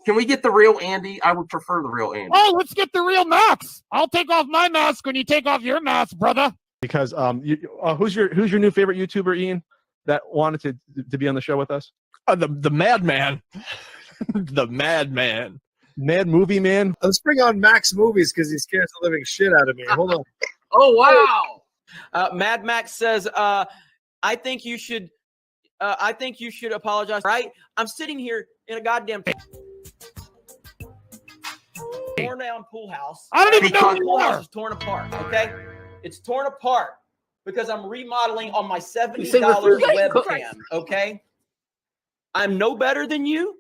Can we get the real Andy? I would prefer the real Andy. Oh, let's get the real Max. I'll take off my mask when you take off your mask, brother. Because who's your new favorite YouTuber, Ian, that wanted to be on the show with us? The madman. The madman. Mad Movie Man. Let's bring on Max Movies because he scares the living shit out of me. Hold on. Oh wow. Mad Max says, I think you should apologize. Right? I'm sitting here in a goddamn torn down pool house. I don't even know who you pool house are. is torn apart. Okay, it's torn apart because I'm remodeling on my $70 webcam. Okay, I'm no better than you.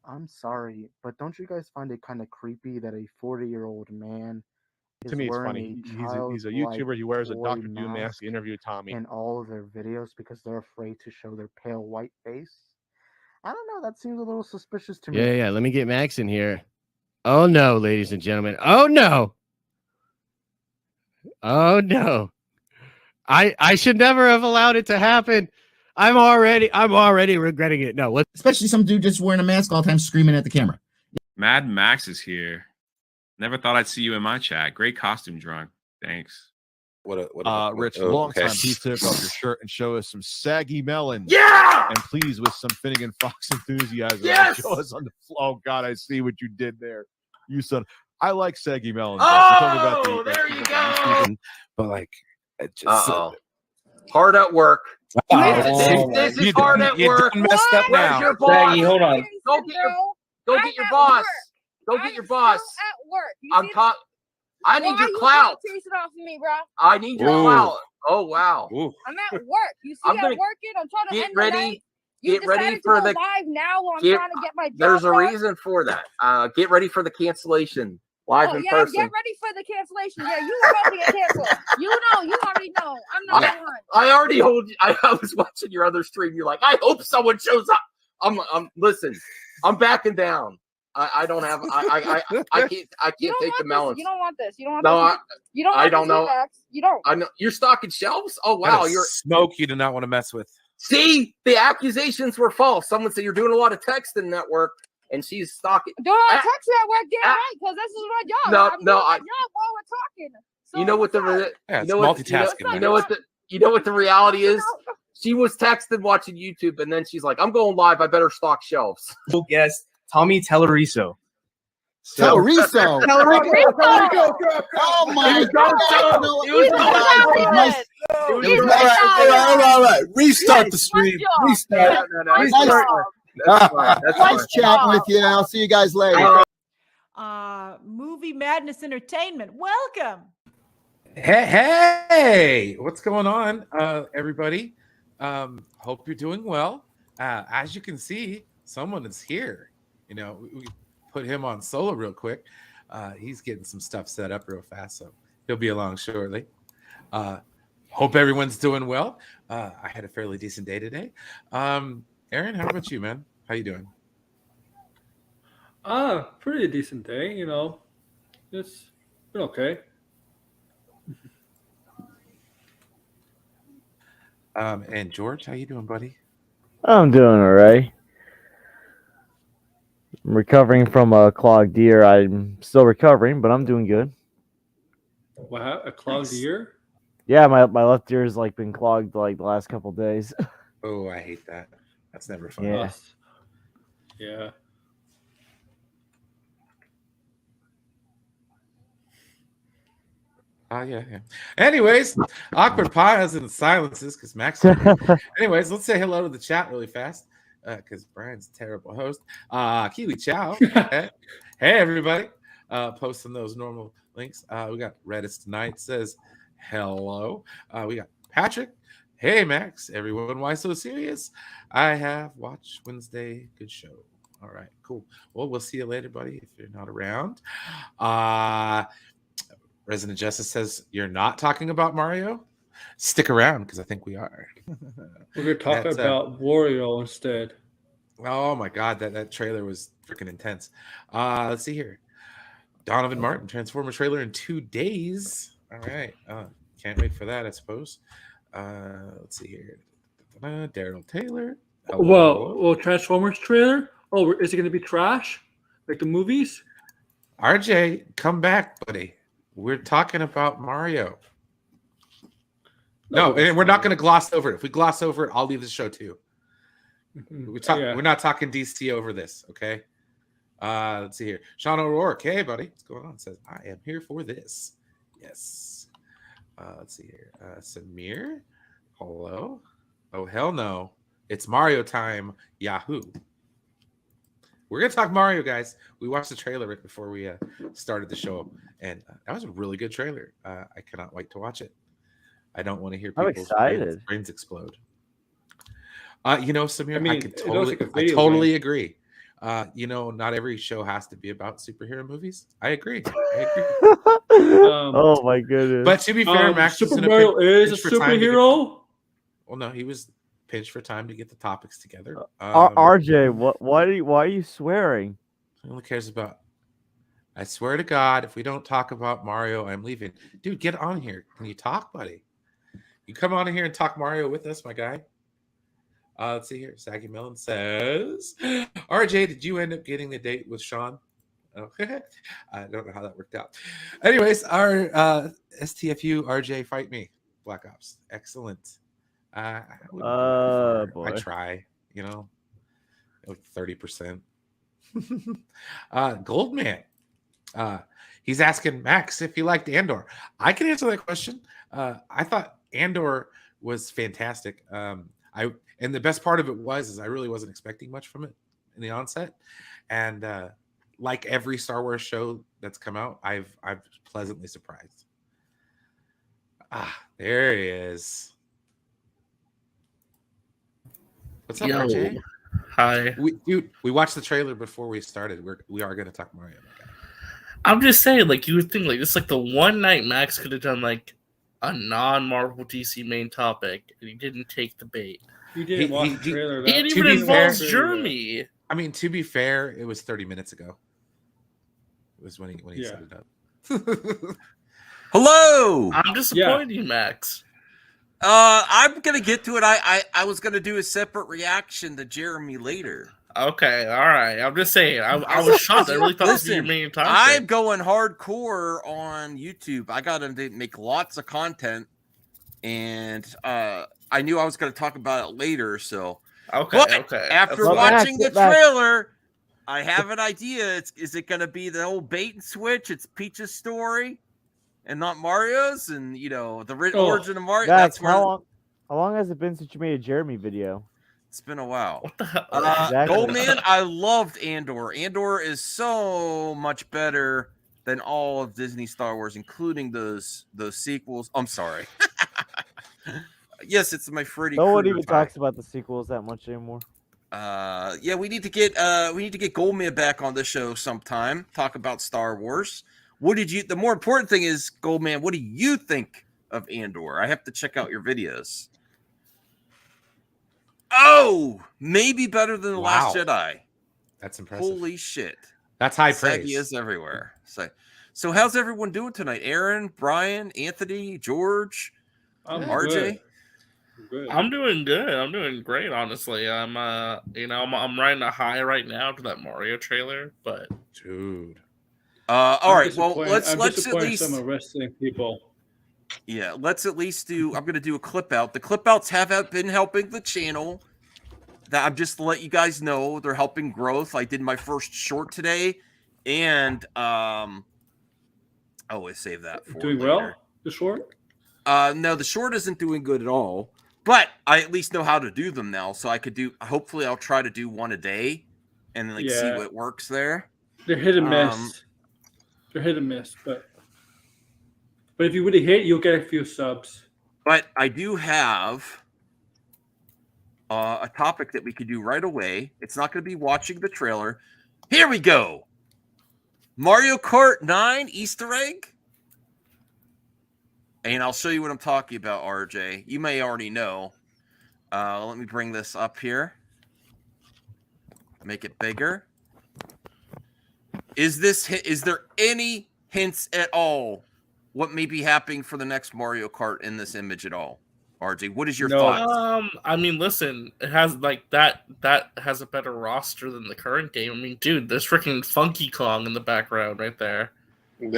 I'm sorry, but don't you guys find it kind of creepy that a 40-year-old man To me, it's funny. He's a YouTuber. He wears a Dr. Doom mask to interview Tommy. in all of their videos because they're afraid to show their pale white face? I don't know. That seems a little suspicious to me. Yeah. Let me get Max in here. Oh no, ladies and gentlemen. Oh no. Oh no. I should never have allowed it to happen. I'm already regretting it. No, Especially some dude just wearing a mask all the time, screaming at the camera. Mad Max is here. Never thought I'd see you in my chat. Great costume drawing. Thanks. Rich, long time. Please take off your shirt and show us some saggy melon. Yeah. And please, with some Finnegan Fox enthusiasm, Yes! show us on the floor. Oh God, I see what you did there. You son. I like saggy melon. Oh, there you go. But like, it just hard at work. This is hard at work. Messed up Where's now. your boss? Saggy, hold on. Go get your boss. Go get your boss. At work. I need your clout. Chase it off of me, bro. I need your clout. Oh wow. I'm at work. You see, I'm working. I'm trying to get end ready. the night. Get ready for the live now while I'm trying to get my job There's a done. reason for that. Get ready for the cancellation live in person. Get ready for the cancellation. Yeah, you were about to get canceled. You already know. I'm not that one. I already told you. I was watching your other stream. You're like, I hope someone shows up. Listen, I'm backing down. I don't have. I can't take the melons. You don't want this. You don't want this. You don't. I don't know. You don't. I know you're stocking shelves. Oh wow, you're smoke. You do not want to mess with. See, the accusations were false. Someone said you're doing a lot of texting at work, and she's stalking. Doing a text at work, damn right, because this is my job. No, I'm doing my job while we're talking. So you know what multitasking. You know what the reality is. She was texting watching YouTube, and then she's like, "I'm going live. I better stock shelves." Yes, Tommy Telleriso. Telleriso. Oh my God! All right. Restart the stream. Restart. Nice chatting with you. I'll see you guys later. Movie Madness Entertainment. Welcome. Hey, what's going on, everybody? Hope you're doing well. As you can see, someone is here. You know, we put him on solo real quick. He's getting some stuff set up real fast, so he'll be along shortly. Hope everyone's doing well. I had a fairly decent day today. Aaron, how about you, man? How you doing? Pretty decent day, you know. It's been okay. And George, how you doing, buddy? I'm doing all right. I'm recovering from a clogged ear. I'm still recovering, but I'm doing good. Wow, a clogged ear? Yeah, my left ear has like been clogged like the last couple days. Oh, I hate that. That's never fun. Yeah. Yeah. Yeah. Anyways, awkward pause and silences because Max. Anyways, let's say hello to the chat really fast because Brian's a terrible host. Kiwi Chow. Hey, everybody. Posting those normal links. We got Redis tonight says hello. We got Patrick. Hey, Max. Everyone, why so serious? I have watched Wednesday. Good show. All right, cool. Well, we'll see you later, buddy, if you're not around. Resident Justice says you're not talking about Mario. Stick around because I think we are. We're going to talk about Wario instead. Oh my God, that trailer was freaking intense. Let's see here. Donovan Martin, Transformer trailer in 2 days. All right. Can't wait for that, I suppose. Let's see here. Daryl Taylor. Well, Transformers trailer? Oh, is it going to be trash? Like the movies? RJ, come back, buddy. We're talking about Mario. No, and we're not going to gloss over it. If we gloss over it, I'll leave the show too. We're not talking DC over this, okay? Let's see here. Sean O'Rourke, hey buddy, what's going on? Says I am here for this. Yes. Let's see here. Samir, hello. Oh hell no, it's Mario time. Yahoo. We're gonna talk Mario, guys. We watched the trailer right before we started the show, and that was a really good trailer. I cannot wait to watch it. I don't want to hear people's brains explode. Samir, I totally agree. Not every show has to be about superhero movies. I agree. Oh my goodness! But to be fair, Max Super Mario is a superhero. Well, no, he was pinched for time to get the topics together. RJ, why are you swearing? No one cares about. I swear to God, if we don't talk about Mario, I'm leaving. Dude, get on here. Can you talk, buddy? You come on in here and talk Mario with us, my guy. Let's see here. Saggy Mellon says, RJ, did you end up getting a date with Sean? Okay. I don't know how that worked out. Anyways, our STFU, RJ, fight me. Black Ops. Excellent. I try, like 30%. Goldman. He's asking Max if he liked Andor. I can answer that question. I thought Andor was fantastic. And the best part of it is I really wasn't expecting much from it in the onset. And like every Star Wars show that's come out, I've pleasantly surprised. There he is. What's up, RJ? Hi. We watched the trailer before we started. We are going to talk Mario. I'm just saying, like, you would think, like, it's like the one night Max could have done, like, a non-Marvel DC main topic, and he didn't take the bait. You didn't watch the trailer. It even involves Jeremy. I mean, to be fair, it was 30 minutes ago. It was when he set it up. Hello. I'm disappointed, you, Max. I'm gonna get to it. I was gonna do a separate reaction to Jeremy later. Okay, all right. I'm just saying. I was shocked. I really thought this was your main topic. I'm going hardcore on YouTube. I got to make lots of content, and I knew I was going to talk about it later. So okay. After watching the trailer, I have an idea. Is it going to be the old bait and switch? It's Peach's story, and not Mario's, and the origin of Mario. That's how long has it been since you made a Jeremy video? It's been a while. What the hell? Goldman, I loved Andor. Andor is so much better than all of Disney Star Wars, including those sequels. I'm sorry. Yes, it's my Freddy. No one even talks about the sequels that much anymore. Yeah, we need to get Goldman back on the show sometime. Talk about Star Wars. The more important thing is, Goldman, what do you think of Andor? I have to check out your videos. Oh, maybe better than The Last Jedi. That's impressive. Holy shit. That's high praise. Saggy is everywhere. So how's everyone doing tonight? Aaron, Brian, Anthony, George, RJ? Good. I'm doing good. I'm doing great, honestly. I'm I'm riding a high right now to that Mario trailer, but dude. All right. Well, let's at least some wrestling people. Yeah, let's at least do. I'm going to do a clip out. The clip outs have been helping the channel. That I'm just to let you guys know they're helping growth. I did my first short today, and I always save that for doing later. Well. The short? No, the short isn't doing good at all. But I at least know how to do them now, so I could do. Hopefully, I'll try to do one a day, and see what works there. They're hit and miss. But if you really hit, you'll get a few subs. But I do have a topic that we could do right away. It's not going to be watching the trailer. Here we go. Mario Kart 9 Easter egg. And I'll show you what I'm talking about, RJ. You may already know. Let me bring this up here. Make it bigger. Is there any hints at all what may be happening for the next Mario Kart in this image at all? RJ, what is your thoughts? I mean, listen, it has like that has a better roster than the current game. I mean, dude, there's freaking Funky Kong in the background right there. And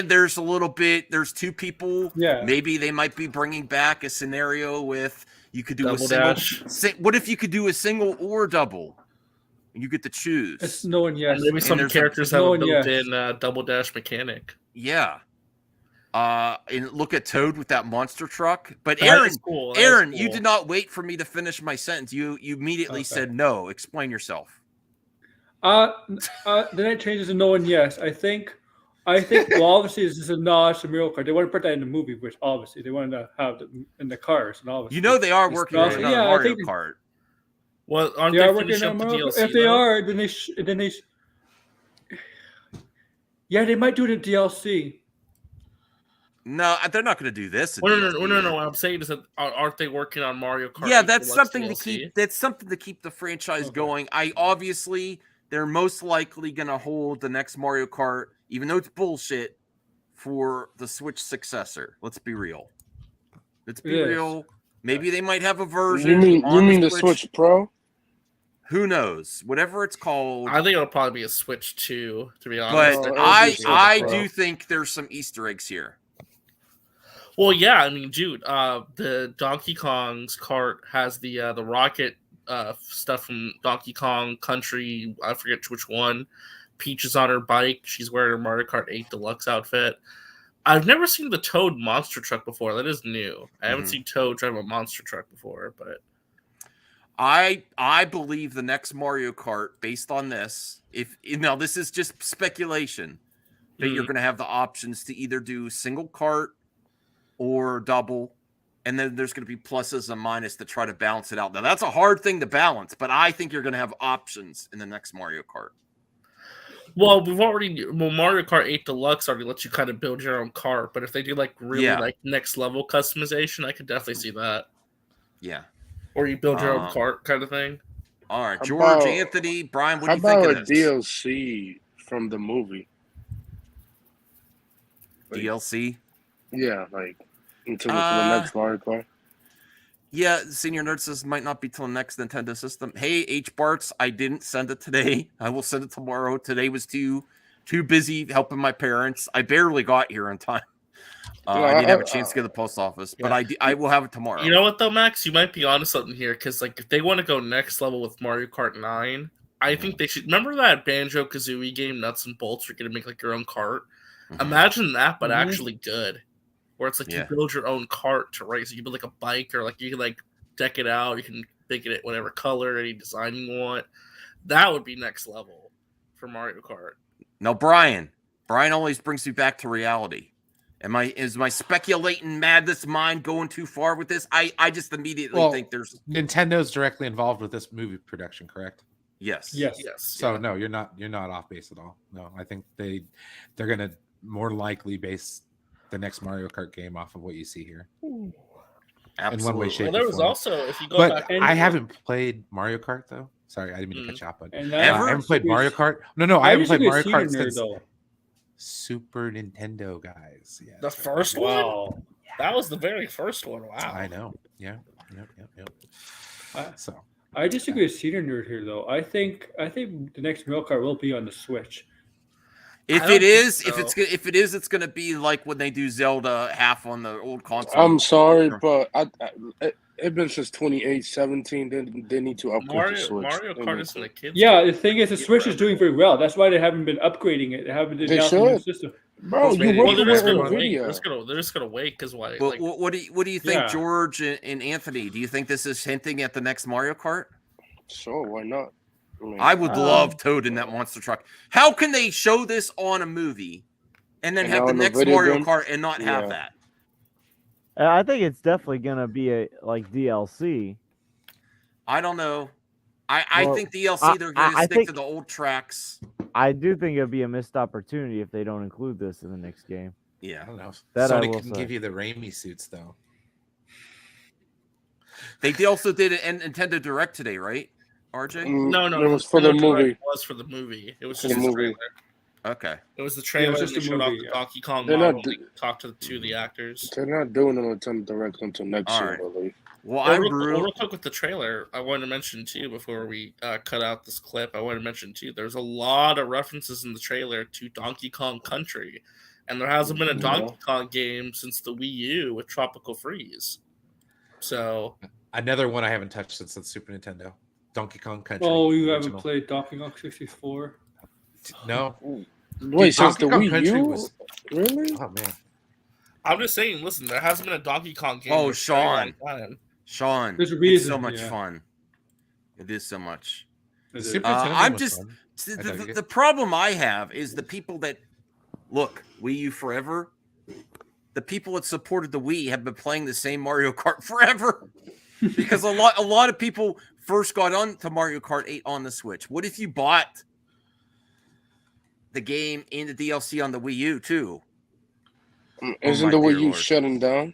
there's a little bit. There's two people. Yeah. Maybe they might be bringing back a scenario with you could do Double a single. dash. What if you could do a single or double? You get to choose. It's no one yes. And maybe some there's characters no have a one yes. built-in double dash mechanic. Yeah. And look at Toad with that monster truck. But That Aaron, is cool. Aaron, you did not wait for me to finish my sentence. You immediately Okay. said no. Explain yourself. Then it changes to no one yes. I think well, obviously this is a nod to Mario Kart. They want to put that in the movie, which obviously they wanted to have in the cars, and obviously You know they are it's working also- on another I Mario think Kart. Well, aren't they they are working finishing on up the Mario. DLC? If they though? are, then they yeah, they might do it in DLC. No, they're not going to do this. in No. DLC. What I'm saying is that aren't they working on Mario Kart? Yeah, 8 that's Deluxe something to DLC? keep. That's something to keep the franchise going. They're most likely going to hold the next Mario Kart, even though it's bullshit, for the Switch successor. Let's be real. Let's be It is. real. Maybe they might have a version. You mean the Switch. Switch Pro? Who knows? Whatever it's called. I think it'll probably be a Switch 2, to be honest. But it'll I be Switch I Pro. do think there's some Easter eggs here. Well, yeah, I mean, dude, the Donkey Kong's cart has the rocket stuff from Donkey Kong Country. I forget which one. Peach is on her bike. She's wearing her Mario Kart 8 Deluxe outfit. I've never seen the Toad monster truck before. That is new. I haven't seen Toad drive a monster truck before, but I believe the next Mario Kart, based on this, this is just speculation, that you're going to have the options to either do single cart or double, and then there's going to be pluses and minuses to try to balance it out. Now that's a hard thing to balance, but I think you're going to have options in the next Mario Kart. well, Mario Kart 8 Deluxe already lets you kind of build your own cart, but if they do like really like next level customization, I could definitely see that. Yeah. Or you build your own cart kind of thing. All right, How George, about- Anthony, Brian, what How do you think about of a this? DLC from the movie? DLC? Yeah, like until the next Mario Kart. Yeah, Senior Nerd says might not be till next Nintendo system. Hey, H Barts, I didn't send it today. I will send it tomorrow. Today was too busy helping my parents. I barely got here on time. I didn't have a chance to go to the post office, but I will have it tomorrow. You know what though, Max? You might be onto something here because like if they want to go next level with Mario Kart 9, I think they should remember that Banjo Kazooie game, Nuts and Bolts. You're gonna make like your own cart. Imagine that, but actually good. Where it's like you build your own cart to race. You can build like a bike, or like you can like deck it out. You can make it whatever color, any design you want. That would be next level for Mario Kart. Now, Brian always brings me back to reality. Is my speculating madness mind going too far with this? I just immediately think there's Nintendo's directly involved with this movie production, correct? Yes. So no, you're not off base at all. No, I think they're gonna more likely base the next Mario Kart game off of what you see here. Absolutely. In one way, shape, Well, there or was form. also if you go But back, I haven't played Mario Kart though. Sorry, I didn't mean to cut you off. But And I haven't played Mario Kart. No, I haven't played Mario Kart since Super Nintendo, guys. Yeah, the first one. That was the very first one. Wow. I know. Yeah. Yep. So I disagree with Cedar Nerd here, though. I think the next Mario Kart will be on the Switch. If it is, it's going to be like when they do Zelda half on the old console. I'm sorry, but it's been since 2017. They need to upgrade the Switch. Mario Kart isn't a kid's Yeah, the thing is, the Switch is doing very well. That's why they haven't been upgrading it. They haven't been They announcing the should. system. Bro, they're just gonna wait. video. They're just gonna wait because why? But like, what do you think, Yeah. George and Anthony? Do you think this is hinting at the next Mario Kart? Sure, why not? I would love Toad in that monster truck. How can they show this on a movie and then And have the on the next video Mario game? Kart and not have Yeah. that? I think it's definitely gonna be a DLC. I don't know. I Well, think DLC they're going to I stick think- to the old tracks. I do think it'd be a missed opportunity if they don't include this in the next game. Yeah, I don't know. That I Sony will can say. give you the Raimi suits though. They also did an Nintendo Direct today, right? RJ? no, It was for the Nintendo movie. Direct was for the movie. It was For just the a movie. trailer. Okay. It was the trailer. just They a showed off movie, the yeah. Donkey Kong They're model. not They talked to two of the actors. They're not doing a Nintendo Direct until next All year, right. I believe. Well, Well, I'm real quick with the trailer, I wanted to mention too before we cut out this clip. I wanted to mention too. There's a lot of references in the trailer to Donkey Kong Country, and there hasn't been a Donkey Kong game since the Wii U with Tropical Freeze. So another one I haven't touched since the Super Nintendo, Donkey Kong Country. Oh, you original. haven't played Donkey Kong 64? No. Wait, since Donkey the Kong Wii Country U? was Really? Oh man. I'm just saying, listen, there hasn't been a Donkey Kong game. Oh, in a very long Sean. time. Sean, There's a it's reason, so much yeah. fun. It is so much. The Super Nintendo I'm was just fun. the problem I have is the people that look Wii U forever. The people that supported the Wii have been playing the same Mario Kart forever because a lot of people first got on to Mario Kart 8 on the Switch. What if you bought the game and the DLC on the Wii U too? Isn't the Wii U shutting down?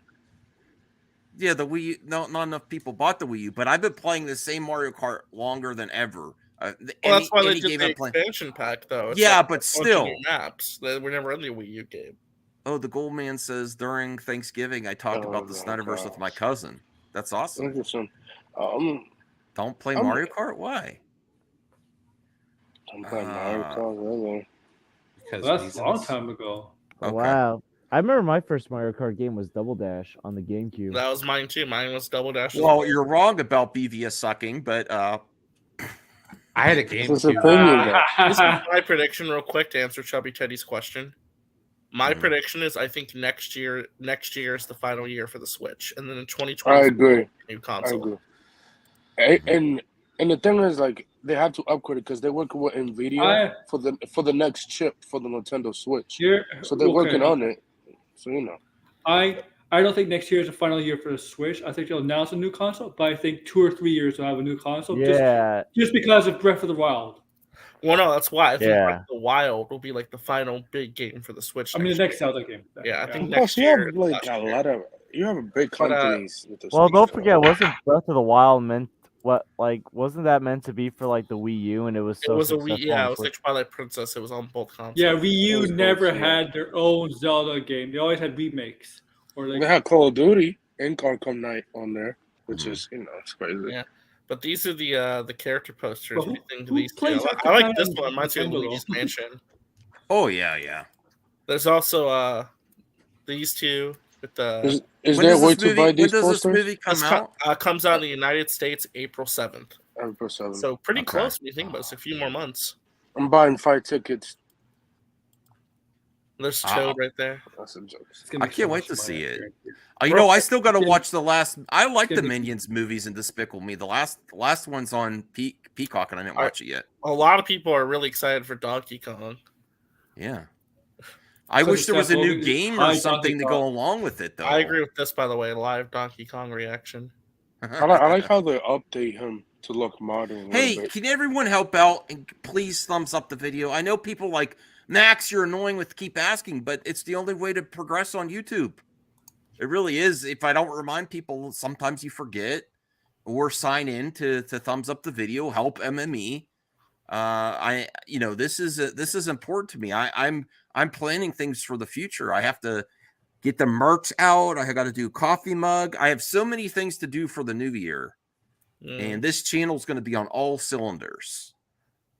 Yeah, the Wii U, not enough people bought the Wii U, but I've been playing the same Mario Kart longer than ever. That's why they did the expansion pack, though. It's Yeah, like but a bunch of still. new maps that were never in the Wii U game. Oh, the Goldman says during Thanksgiving I talked about the Snyderverse with my cousin. That's awesome. Interesting. Don't play Mario Kart? Why? Don't play Mario Kart, really? Because Well, that's a long time ago. Okay. Wow. I remember my first Mario Kart game was Double Dash on the GameCube. That was mine too. Mine was Double Dash. Well, you're wrong about BVS sucking, but I had a game. This is my prediction, real quick, to answer Chubby Teddy's question. My prediction is, I think next year is the final year for the Switch, and then in 2020, I agree. New console. I agree. And the thing is, like, they have to upgrade it because they're working with Nvidia for the next chip for the Nintendo Switch. So they're working on it. So you know. I don't think next year is the final year for the Switch. I think they'll announce a new console, but I think 2 or 3 years they'll have a new console. Yeah. Just because of Breath of the Wild. Well, no, that's why I think Yeah. Breath of the Wild will be like the final big game for the Switch. I mean, the next year. Zelda game. Yeah, I think Plus, next you year. have like a lot of you have big companies with the Well, Switch. don't forget, wasn't Breath of the Wild wasn't that meant to be for like the Wii U, and it was It so was a Wii. successful Yeah, on it was Switch? like Twilight Princess. It was on both consoles. Yeah, Wii U was never both, yeah. had their own Zelda game. They always had remakes. Or like They had Call of Duty and Arkham Knight on there, which is it's crazy. Yeah, but these are the character posters. Well, We think who these two. plays I like Arkham this Knight one. on Reminds me of Nintendo, Luigi's though? Mansion. oh yeah. There's also these two with the. Is When there a does way this to movie- buy when these does this posters? movie come out? Comes out in the United States April 7th. April 7th. So pretty Okay. close when you think about it. It's a few more months. I'm buying 5 tickets. There's Toad right there. That's a joke. I can't wait to see it. I still got to watch the last. I like the Minions movies and Despicable Me. The last one's on Peacock, and I didn't watch it yet. A lot of people are really excited for Donkey Kong. Yeah, I So wish there was a new Logan- game I or Donkey something to Kong. go along with it, though. I agree with this, by the way. Live Donkey Kong reaction. I like how they update him to look modern. a little Hey, bit. can everyone help out and please thumbs up the video? I know people like Max, you're annoying with keep asking, but it's the only way to progress on YouTube. It really is. If I don't remind people, sometimes you forget or sign in to thumbs up the video, help MME. This is important to me. I'm planning things for the future. I have to get the merch out. I got to do coffee mug. I have so many things to do for the new year. And this channel is going to be on all cylinders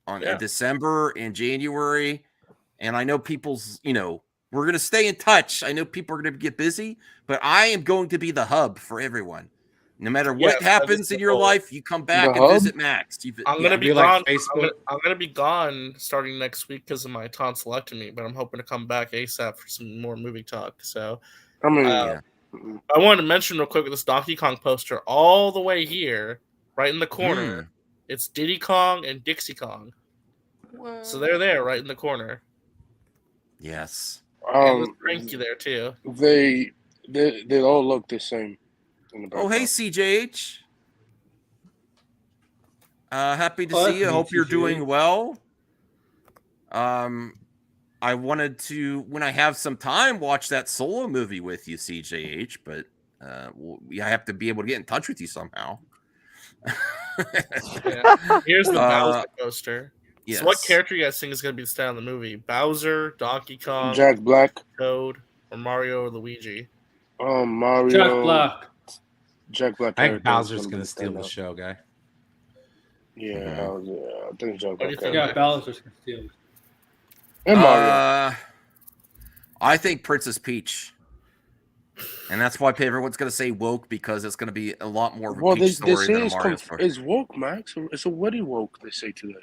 in December and January. And I know people's, we're going to stay in touch. I know people are going to get busy, but I am going to be the hub for everyone. No matter what happens in your life, you come back and visit Max. I'm gonna be gone. I'm gonna be gone starting next week because of my tonsillectomy, but I'm hoping to come back ASAP for some more movie talk. So, I wanted to mention real quick with this Donkey Kong poster all the way here, right in the corner. It's Diddy Kong and Dixie Kong. So they're there, right in the corner. Yes. And with Frankie there too. They all look the same. Oh, hey, CJH. Happy to see you. Hope you're doing well. I wanted to, when I have some time, watch that Solo movie with you, CJH, but I have to be able to get in touch with you somehow. Here's the Bowser poster. Yes. So what character you guys think is going to be the star of the movie? Bowser, Donkey Kong, Jack Black, Toad, or Mario or Luigi? Mario. Jack Black. Jack Black. I think Bowser's going to steal the show, guy. Yeah, I think Jack Black. Yeah, Bowser's going to steal it. And Mario. I think Princess Peach. And that's why everyone's going to say woke, because it's going to be a lot more of a Peach story than a Mario story. It's woke, Max. It's already woke, they say today.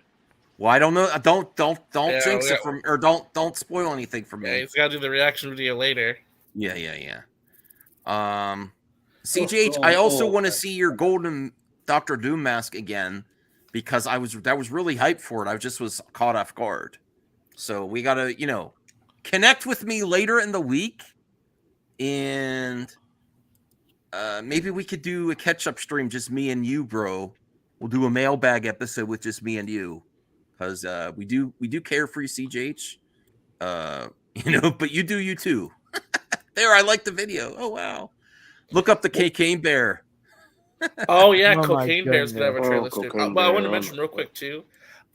Well, I don't know. Don't jinx it from, or don't spoil anything for me. Yeah, he's got to do the reaction video later. Yeah. CGH, I also want to see your golden Doctor Doom mask again, because that was really hyped for it. I just was caught off guard. So we gotta, connect with me later in the week, and maybe we could do a catch-up stream, just me and you, bro. We'll do a mailbag episode with just me and you, because we do care for you, CGH. But you do you too. There, I like the video. Oh wow. Look up the Cocaine Bear. Oh yeah, Cocaine Bear's gonna have a trailer soon. But I want to mention real quick too.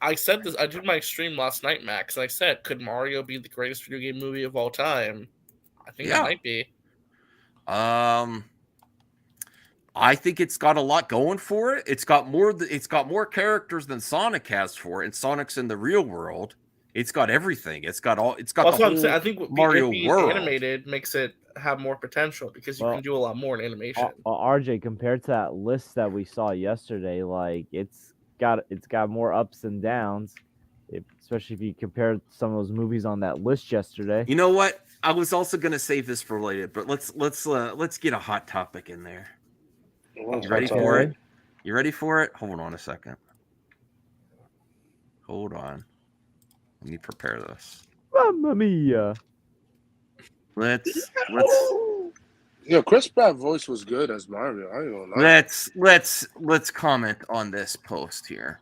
I said this. I did my stream last night, Max, and I said, "Could Mario be the greatest video game movie of all time?" I think it might be. I think it's got a lot going for it. It's got more characters than Sonic has for it, and Sonic's in the real world. It's got everything. It's got the whole I think Mario being world. animated makes it have more potential, because you can do a lot more in animation. RJ, compared to that list that we saw yesterday, like it's got more ups and downs, especially if you compare some of those movies on that list yesterday. You know what? I was also going to save this for later, but let's get a hot topic in there. You ready for it? You ready for it? Hold on a second. Hold on. Let me prepare this. Mamma mia. Let's Yeah, Chris Pratt's voice was good as Mario. I don't know. let's comment on this post here.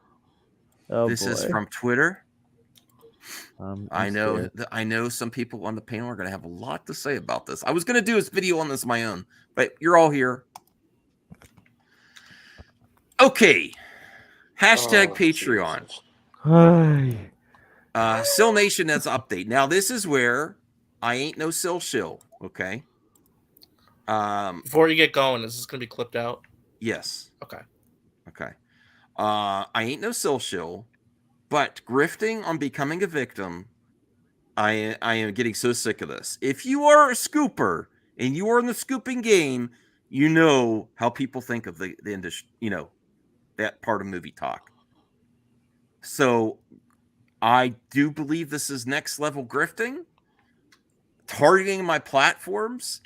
Oh, this is boy. from Twitter. I know scared. I know some people on the panel are going to have a lot to say about this. I was going to do this video on this on my own, but you're all here. Okay. Hashtag Patreon. Sill Nation has an update. Now, this is where I ain't no Sill shill, okay? Before you get going, is this going to be clipped out? Yes. Okay. I ain't no Sill shill, but grifting on becoming a victim, I am getting so sick of this. If you are a scooper and you are in the scooping game, you know how people think of the industry, that part of movie talk. So I do believe this is next level grifting, targeting my platforms.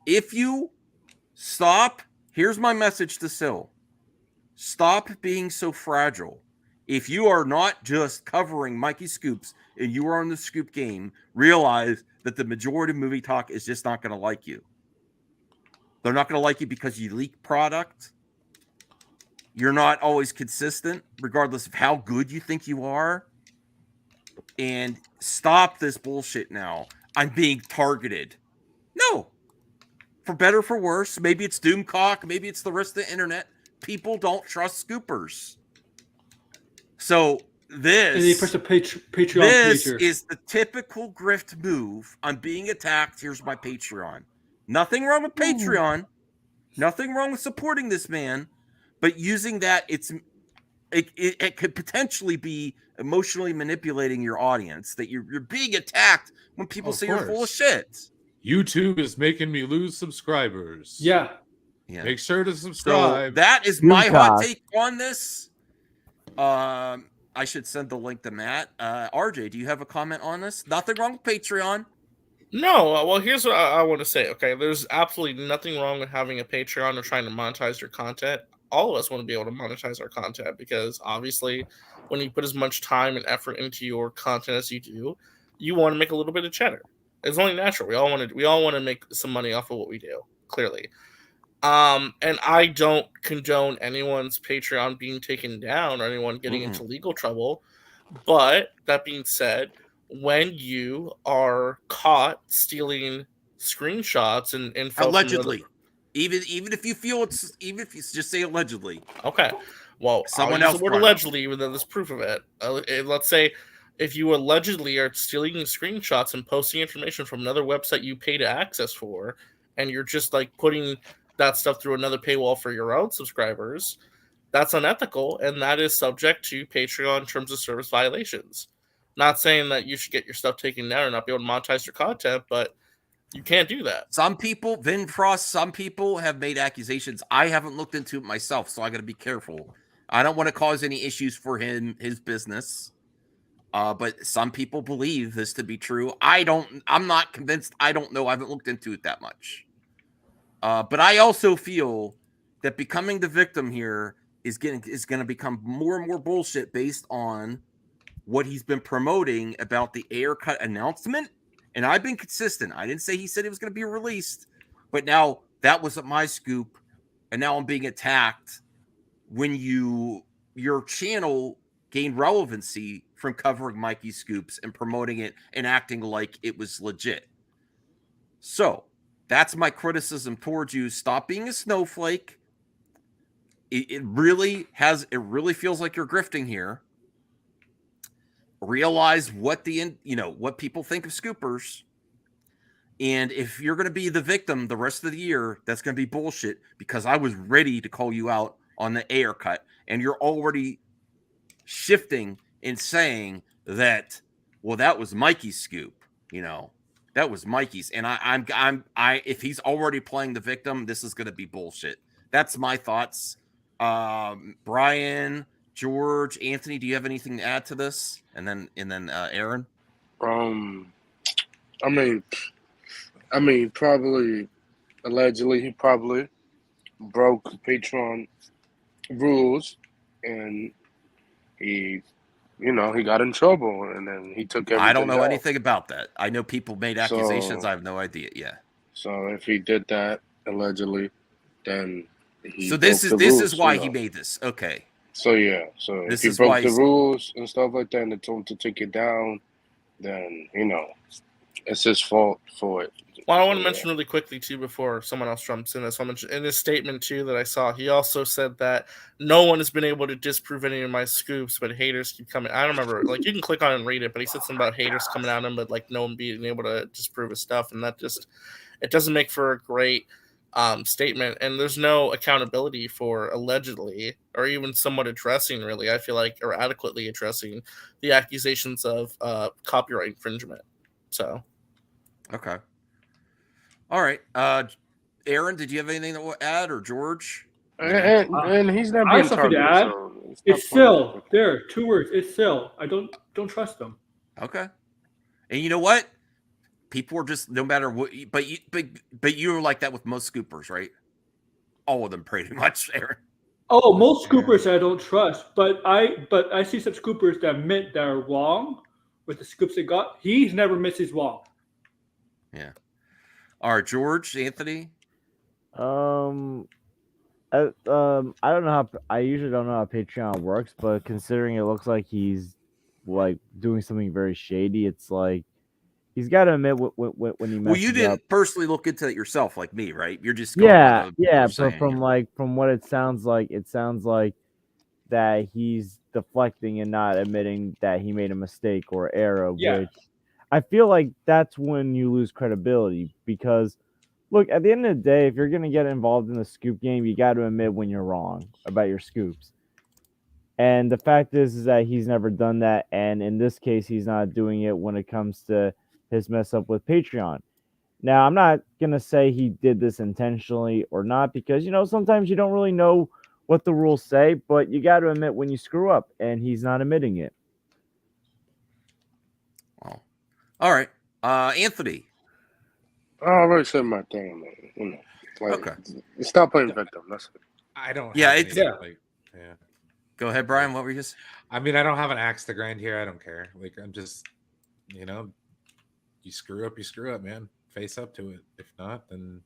If you stop, here's my message to Sill. Stop being so fragile. If you are not just covering Mikey Scoops and you are in the scoop game, realize that the majority of movie talk is just not going to like you. They're not going to like you because you leak product. You're not always consistent, regardless of how good you think you are. And stop this bullshit now. I'm being targeted. No. For better or for worse, maybe it's Doomcock, maybe it's the rest of the internet. People don't trust scoopers. So this, And he puts a Patreon this feature. is the typical grift move. I'm being attacked. Here's my Patreon. Nothing wrong with Patreon. Nothing wrong with supporting this man. But using that, it could potentially be emotionally manipulating your audience. That you're being attacked when people say you're full of shit. YouTube is making me lose subscribers. Yeah. Make sure to subscribe. So that is my hot take on this. I should send the link to Matt. RJ, do you have a comment on this? Nothing wrong with Patreon. No, well, here's what I want to say. Okay, there's absolutely nothing wrong with having a Patreon or trying to monetize your content. All of us want to be able to monetize our content, because obviously when you put as much time and effort into your content as you do, you want to make a little bit of cheddar. It's only natural. We all want to make some money off of what we do, clearly. And I don't condone anyone's Patreon being taken down or anyone getting into legal trouble. But that being said, when you are caught stealing screenshots and Allegedly. Even if you feel even if you just say allegedly. Okay. Well, Someone I'll else use the word brought it up. allegedly, even though there's proof of it. Let's say if you allegedly are stealing screenshots and posting information from another website you pay to access for, and you're just like putting that stuff through another paywall for your own subscribers, that's unethical, and that is subject to Patreon terms of service violations. Not saying that you should get your stuff taken down and not be able to monetize your content, but you can't do that. Some people, Vin Frost, some people have made accusations. I haven't looked into it myself, so I got to be careful. I don't want to cause any issues for his business. But some people believe this to be true. I'm not convinced. I don't know. I haven't looked into it that much. But I also feel that becoming the victim here is going to become more and more bullshit based on what he's been promoting about the Ayer cut announcement. And I've been consistent. I didn't say he said it was going to be released, but now that wasn't my scoop, and now I'm being attacked when your channel gained relevancy from covering Mikey's scoops and promoting it and acting like it was legit. So that's my criticism towards you. Stop being a snowflake. It really feels like you're grifting here. Realize what what people think of scoopers. And if you're going to be the victim the rest of the year, that's going to be bullshit, because I was ready to call you out on the Ayer cut, and you're already shifting and saying that, well, that was Mikey's scoop, that was Mikey's. And if he's already playing the victim, this is going to be bullshit. That's my thoughts. Brian, George, Anthony, do you have anything to add to this? And then Aaron? I mean, probably, allegedly, he probably broke Patreon rules, and he got in trouble, and then he took everything. I don't know off. anything about that. I know people made accusations. I have no idea. Yeah. So if he did that allegedly, then this is why he made this. Okay. So yeah. So if he broke the rules and stuff like that, and they told him to take it down, then it's his fault for it. Well, I want to mention really quickly, too, before someone else jumps in. So in his statement, too, that I saw, he also said that no one has been able to disprove any of my scoops, but haters keep coming. I don't remember. You can click on it and read it, but he said something about haters coming at him, but, no one being able to disprove his stuff. And that it doesn't make for a great statement. And there's no accountability for allegedly, or even somewhat addressing, really, I feel like, or adequately addressing the accusations of copyright infringement. So. Okay. All right. Aaron, did you have anything to add, or George? And he's not I being have something to add. targeted. It's still there. 2 words. It's still. I don't trust them. Okay. And you know what? People are just, no matter what, but you're like that with most scoopers, right? All of them, pretty much, Aaron. Oh, most scoopers I don't trust, but I see some scoopers that admit they're wrong with the scoops they got. He's never misses wrong. Yeah. All right, George, Anthony. I don't know how. I usually don't know how Patreon works, but considering it looks like he's doing something very shady, it's like he's got to admit when he messes Well, you didn't up. personally look into it yourself, like me, right? You're just going So from what it sounds like that he's deflecting and not admitting that he made a mistake or error, which I feel like that's when you lose credibility, because look, at the end of the day, if you're going to get involved in the scoop game, you got to admit when you're wrong about your scoops. And the fact is that he's never done that. And in this case, he's not doing it when it comes to his mess up with Patreon. Now, I'm not going to say he did this intentionally or not, because, sometimes you don't really know what the rules say, but you got to admit when you screw up, and he's not admitting it. Wow. All right. Anthony. I already said my thing, man. Okay. Stop playing victim. That's it. I don't. Yeah, have it's any, yeah. Go ahead, Brian. What were you just? I mean, I don't have an axe to grind here. I don't care. I'm just, you screw up, man. Face up to it. If not, then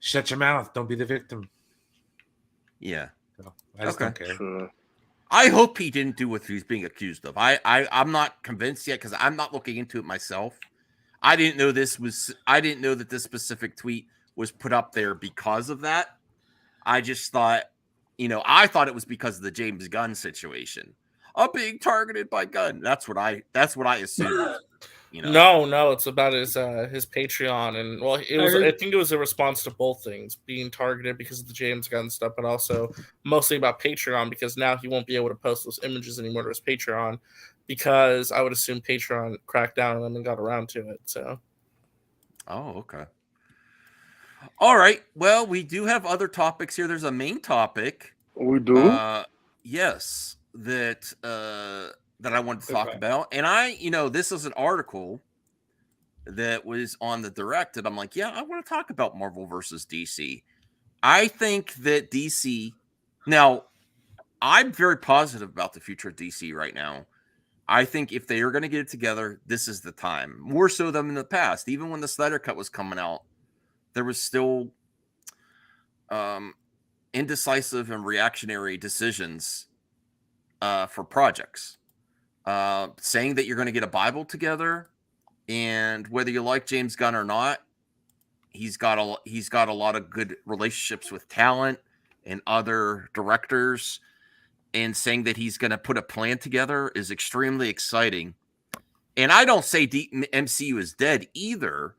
shut your mouth. Don't be the victim. Yeah. So, I just don't care. Sure. I hope he didn't do what he's being accused of. I'm not convinced yet, because I'm not looking into it myself. I didn't know that this specific tweet was put up there because of that. I just thought, I thought it was because of the James Gunn situation. I'm being targeted by Gunn. That's what I assumed. No, it's about his Patreon, and well, I think it was a response to both things, being targeted because of the James Gunn stuff, but also mostly about Patreon, because now he won't be able to post those images anymore to his Patreon, because I would assume Patreon cracked down on them and got around to it. So, oh, okay, all right. Well, we do have other topics here. There's a main topic. We do. Yes, that I wanted to talk about, and this is an article that was on the Direct, and I'm like, yeah, I want to talk about Marvel versus DC. I think that DC. Now, I'm very positive about the future of DC right now. I think if they are going to get it together, this is the time. More so than in the past. Even when the Snyder Cut was coming out, there was still indecisive and reactionary decisions for projects. Saying that you're going to get a Bible together, and whether you like James Gunn or not, he's got a lot of good relationships with talent and other directors, and saying that he's going to put a plan together is extremely exciting. And I don't say MCU is dead either,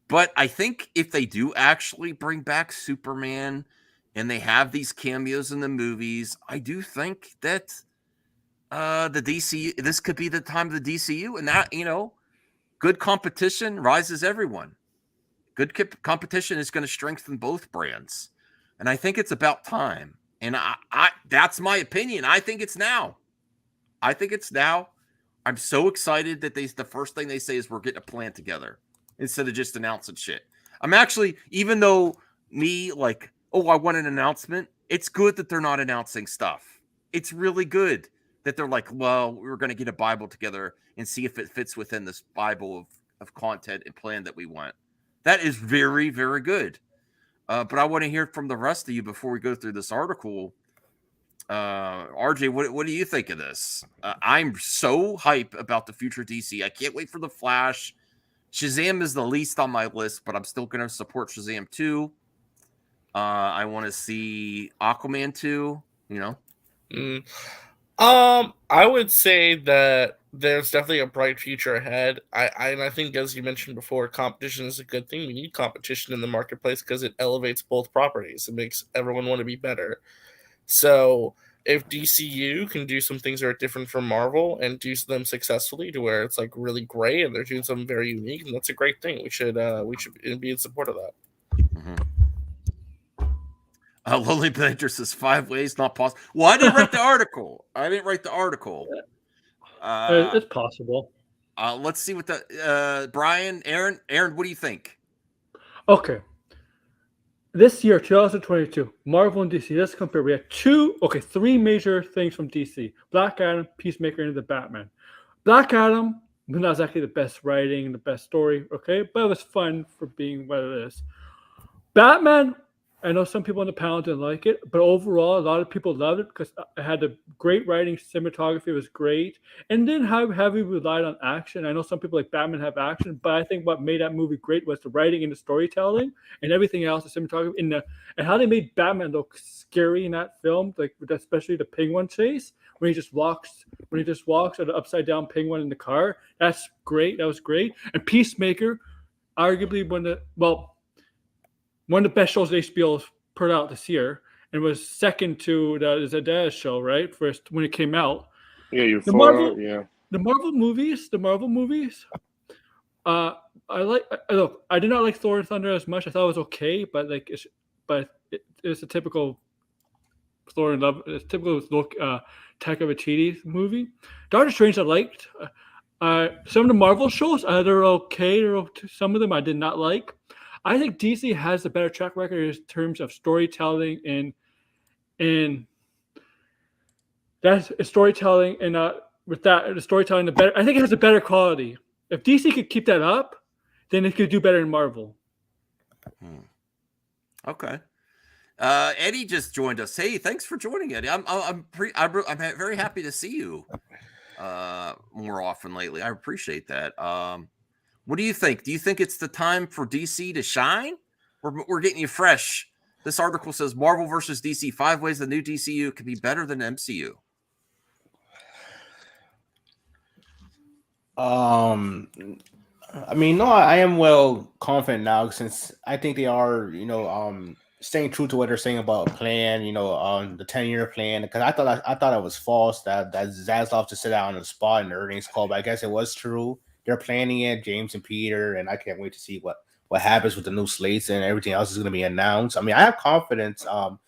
but I think if they do actually bring back Superman and they have these cameos in the movies, I do think that the DC, this could be the time of the DCU, and that, good competition rises everyone. Good competition is going to strengthen both brands. And I think it's about time. And I that's my opinion. I think it's now. I'm so excited that the first thing they say is we're getting a plan together instead of just announcing shit. I'm actually, even though I want an announcement, it's good that they're not announcing stuff. It's really good that they're like, well, we're going to get a Bible together and see if it fits within this Bible of content and plan that we want. That is very, very good. But I want to hear from the rest of you before we go through this article. RJ, what do you think of this? I'm so hype about the future DC. I can't wait for The Flash. Shazam is the least on my list, but I'm still going to support Shazam 2. I want to see Aquaman 2, I would say that there's definitely a bright future ahead. I think, as you mentioned before, competition is a good thing. We need competition in the marketplace because it elevates both properties. It makes everyone want to be better. So if DCU can do some things that are different from Marvel and do them successfully to where it's like really great and they're doing something very unique, and that's a great thing. We should be in support of that. Mm-hmm. Lonely Bencher says 5 ways not possible. Well, I didn't write the article. It's possible. Let's see what Brian, Aaron, what do you think? Okay. This year, 2022, Marvel and DC, let's compare. We had three major things from DC. Black Adam, Peacemaker, and the Batman. Black Adam was not exactly the best writing, the best story, okay? But it was fun for being what it is. Batman, I know some people on the panel didn't like it, but overall, a lot of people loved it because it had a great writing, cinematography was great, and didn't have heavily relied on action. I know some people like Batman have action, but I think what made that movie great was the writing and the storytelling, and everything else, the cinematography, and how they made Batman look scary in that film, like especially the penguin chase when he just walks at an upside down penguin in the car. That's great. That was great. And Peacemaker, arguably one of the best shows HBO put out this year, and was second to the Zaslav show, right? First when it came out. Yeah, The Marvel movies. I did not like Thor and Thunder as much. I thought it was okay, but it's a typical Thor and Love. It's typical Taika Waititi movie. Doctor Strange I liked. Some of the Marvel shows they're okay. Some of them I did not like. I think DC has a better track record in terms of storytelling and that's storytelling, and with that the storytelling I think it has a better quality. If DC could keep that up, then it could do better in Marvel. Okay. Eddie just joined us. Hey, thanks for joining, Eddie. I'm very happy to see you more often lately. I appreciate that. What do you think? Do you think it's the time for DC to shine? We're getting you fresh This article says Marvel versus DC: 5 ways the new DCU could be better than MCU. I mean, no, I am well confident now since I think they are, staying true to what they're saying about a plan, on the 10-year plan. Because I thought it was false that Zaslav just sit out on the spot in the earnings call, but I guess it was true. They're planning it, James and Peter, and I can't wait to see what happens with the new slates and everything else is going to be announced. I mean, I have confidence. I'm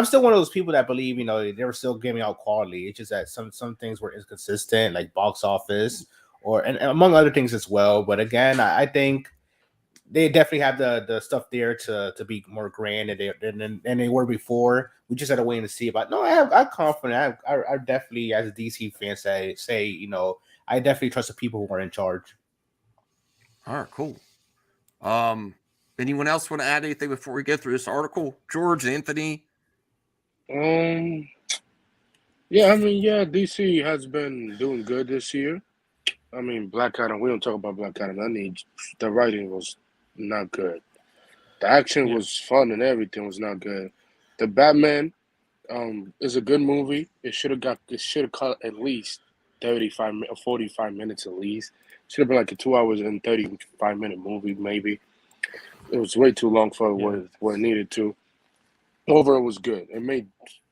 still one of those people that believe, they were still giving out quality. It's just that some things were inconsistent, like box office, and among other things as well. But again, I think they definitely have the stuff there to be more grand than they were before. We just had to wait and see. But no, I'm confident. I definitely, as a DC fan, say I definitely trust the people who are in charge. All right, cool. Anyone else want to add anything before we get through this article? George, Anthony? DC has been doing good this year. I mean, Black Adam, we don't talk about Black Adam. The writing was not good. The action was fun and everything was not good. The Batman is a good movie. It should have cut at least 45 minutes at least. Should have been like a 2 hours and 35-minute movie, maybe. It was way too long for what it needed to. Overall, it was good. It made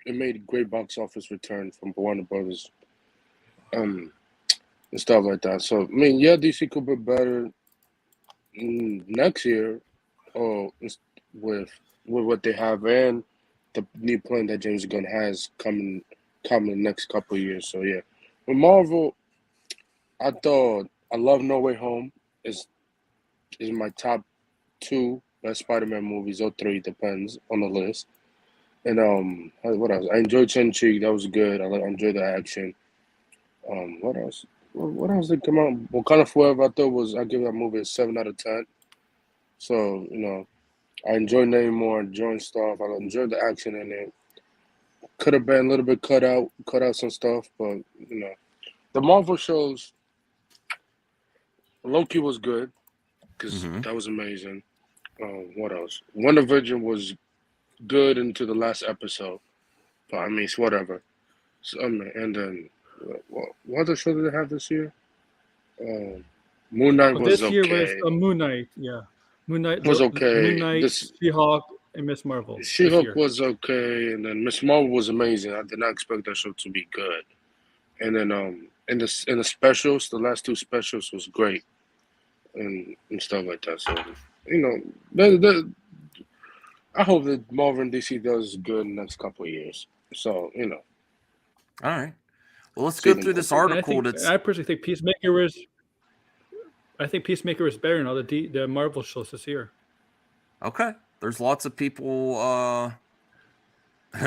a great box office return from Warner Brothers, and stuff like that. So I mean, DC could be better next year, with what they have and the new plan that James Gunn has coming in the next couple of years. So yeah, with Marvel, I love No Way Home is my top 2 best Spider-Man movies, or 3, depends on the list. And what else? I enjoyed Shang-Chi. That was good. I enjoyed the action. What else? What else did come out? Wakanda Forever, I give that movie a 7 out of 10. So, I enjoyed Namor, enjoying stuff. I enjoyed the action in it. Could have been a little bit cut out some stuff, but the Marvel shows, Loki was good because that was amazing. What else? WandaVision was good into the last episode, but I mean, it's whatever. So, and then what other show did they have this year? Moon Knight was this year was Moon Knight. Yeah, Moon Knight was okay. Moon Knight, She-Hulk, and Miss Marvel. She-Hulk was okay, and then Miss Marvel was amazing. I did not expect that show to be good. And then in the specials, the last 2 specials was great, and stuff like that. So I hope that Marvel and DC does good in the next couple of years. So All right. Well, let's go through this article. I personally think Peacemaker is better than all the Marvel shows this year. Okay. There's lots of people.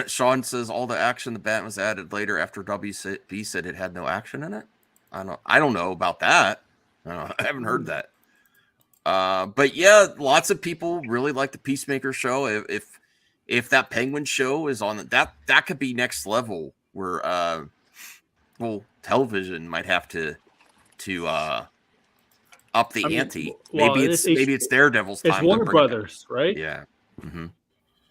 Sean says all the action the Batman was added later after WB said it had no action in it. I don't know about that. I haven't heard that. But yeah, lots of people really like the Peacemaker show. If that Penguin show is on that could be next level where television might have to up the ante. Maybe it's Daredevil's time. It's Warner Brothers, right? Yeah. Mm-hmm.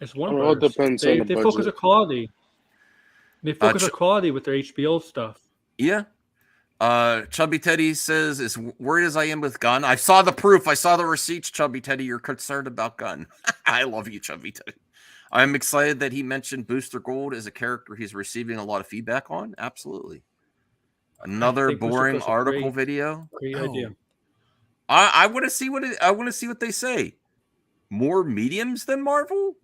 It's Warner Brothers. Depends they on the focus budget. on quality. They focus on quality with their HBO stuff. Yeah. Chubby Teddy says, as worried as I am with Gunn, I saw the proof. I saw the receipts, Chubby Teddy. You're concerned about Gunn. I love you, Chubby Teddy. I'm excited that he mentioned Booster Gold as a character he's receiving a lot of feedback on. Absolutely. Another boring article video. Great idea. I want to see what they say. More mediums than Marvel?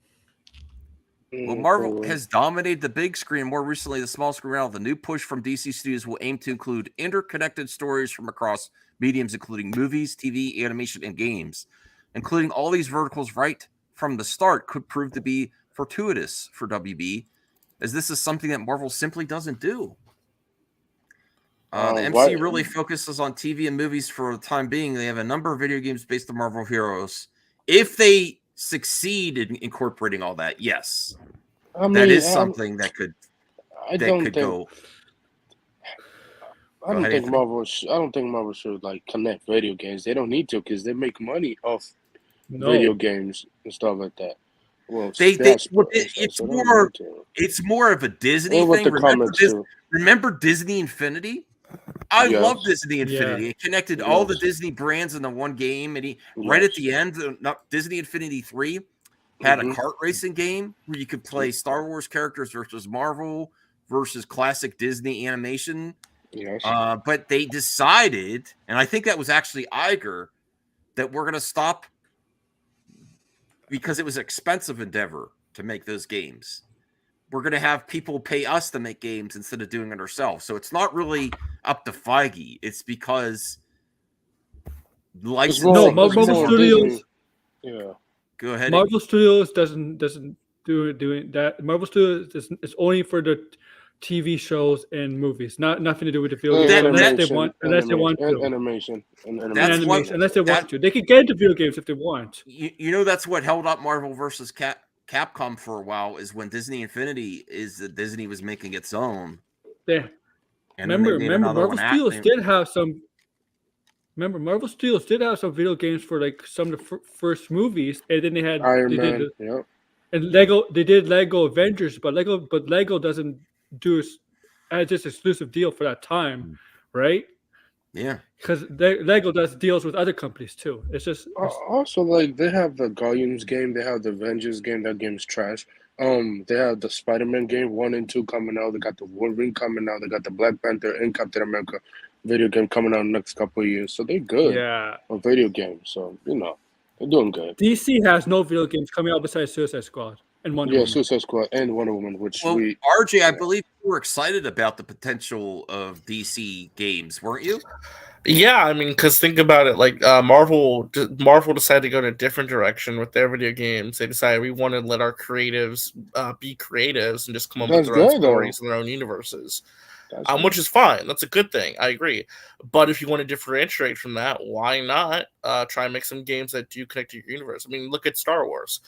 Well, Marvel has dominated the big screen, more recently the small screen realm. The new push from DC Studios will aim to include interconnected stories from across mediums, including movies, TV, animation, and games. Including all these verticals right from the start could prove to be fortuitous for WB, as this is something that Marvel simply doesn't do. The MCU really focuses on TV and movies for the time being. They have a number of video games based on Marvel heroes. If they succeed in incorporating all that, yes, that is something that could go. I don't think Marvel should like connect video games. They don't need to because they make money off video games and stuff like that. Well, They that's it's more of a Disney with thing. the comments too. Remember Disney Infinity? I love Yes. Disney Infinity. Yeah. It connected all the Yes. Disney brands into one game, and right at the end, Disney Infinity 3 had a kart racing game where you could play Star Wars characters versus Marvel versus classic Disney animation. Yes. But they decided, and I think that was actually Iger, that we're going to stop because it was an expensive endeavor to make those games. We're going to have people pay us to make games instead of doing it ourselves. So it's not really up to Feige. It's because licensing. No, Marvel Studios. Yeah. Go ahead. Marvel Studios doesn't doing that. Marvel Studios is only for the TV shows and movies, nothing to do with the video games unless they want to. Animation. Unless they want to. They can get into video games if they want. You know that's what held up Marvel versus Capcom for a while is when Disney Infinity Disney was making its own. Yeah. Remember Marvel Studios did have some. Remember, Marvel Studios did have some video games for like some of the first movies, and then they had Iron Man. Yep. And Lego. They did Lego Avengers, but Lego doesn't do just exclusive deal for that time, right? Yeah, because Lego does deals with other companies too. It's just also like they have the Guardians game, they have the Avengers game. That game's trash. They have the Spider-Man game 1 and 2 coming out. They got the Wolverine coming out. They got the Black Panther and Captain America video game coming out in the next couple of years. So they're good. Yeah. On video games. So they're doing good. DC has no video games coming out besides Suicide Squad and Wonder Woman. Suicide Squad and Wonder Woman, which RJ, I believe you were excited about the potential of DC games, weren't you? Yeah, I mean, because think about it, like Marvel decided to go in a different direction with their video games. They decided we want to let our creatives be creatives and just come up with their own stories and their own universes, which is fine. That's a good thing. I agree. But if you want to differentiate from that, why not try and make some games that do connect to your universe? I mean, look at Star Wars.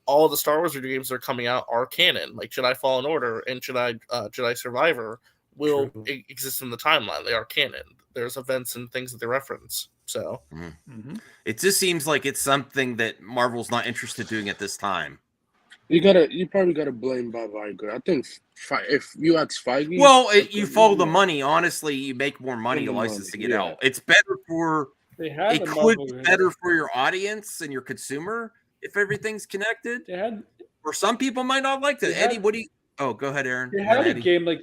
All of the Star Wars video games that are coming out are canon, like Jedi Fallen Order and Jedi Survivor will exist in the timeline. They are canon. There's events and things that they reference. So it just seems like it's something that Marvel's not interested in doing at this time. You probably gotta blame Bob Iger. I think if you ask Feige, you follow the money. Honestly, you make more money licensing it out. It's better for it could be better for your audience and your consumer if everything's connected. Or some people might not like that. Eddie, what do you? Oh, go ahead, Aaron. They had a game like.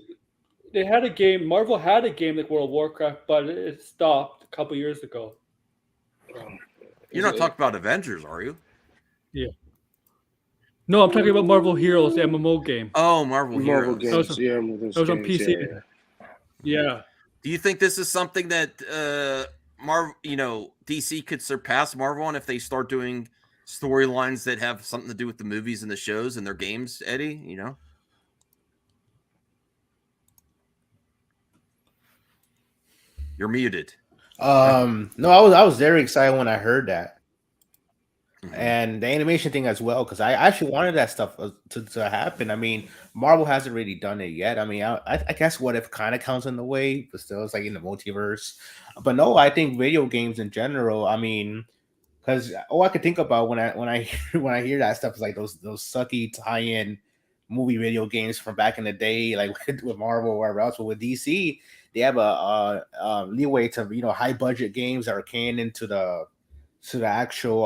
They had a game. Marvel had a game like World of Warcraft, but it stopped a couple years ago. You're not talking about Avengers, are you? Yeah. No, I'm talking about Marvel Heroes, the MMO game. Oh, Marvel Heroes. Games. That was on PC. Yeah. Do you think this is something that DC could surpass Marvel on if they start doing storylines that have something to do with the movies and the shows and their games, Eddie? You're muted. No, I was very excited when I heard that, and the animation thing as well, because I actually wanted that stuff to happen. I mean, Marvel hasn't really done it yet. I mean, I guess What If kind of counts in the way, but still, it's like in the multiverse. But no, I think video games in general. I mean, because all I could think about when I hear that stuff is like those sucky tie-in movie video games from back in the day, like with Marvel or wherever else. But with DC, they have a leeway to high budget games that are canon to the actual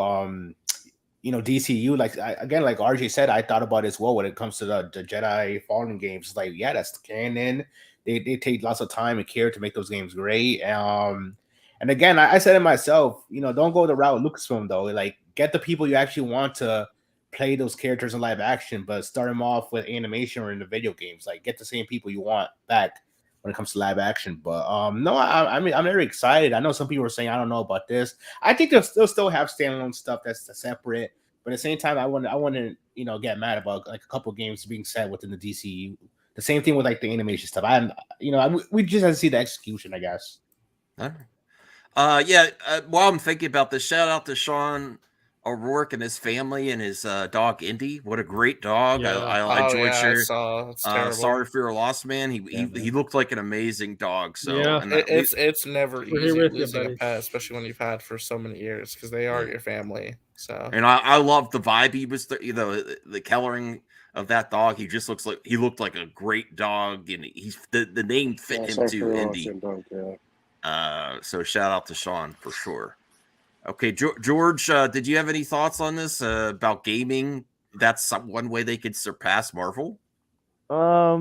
DCU. Like like RJ said, I thought about it as well when it comes to the Jedi Fallen games. It's like, yeah, that's canon. They take lots of time and care to make those games great. And again, I said it myself. Don't go the route Lucasfilm though. Like, get the people you actually want to play those characters in live action, but start them off with animation or in the video games. Like, get the same people you want back when it comes to live action. But no, I mean, I'm very excited. I know some people are saying I don't know about this. I think they'll still have standalone stuff that's separate, but at the same time, I wouldn't get mad about like a couple of games being set within the DCU. The same thing with like the animation stuff. We just have to see the execution, I guess. All right. While I'm thinking about this, shout out to Sean O'Rourke and his family and his dog Indy. What a great dog! Yeah. I Oh, enjoyed yeah, I your. saw. It's terrible. Sorry for your loss, man. He looked like an amazing dog. So Yeah. and It's never We're easy here with you, losing a buddy. pet, especially when you've had for so many years, because they are your family. So and I love the vibe he was, the coloring of that dog. He just looked like a great dog, and he's the name fit Yeah, him sorry too, for your loss, Indy. dog, yeah. So shout out to Sean for sure. Okay, George, did you have any thoughts on this about gaming? That's one way they could surpass Marvel. I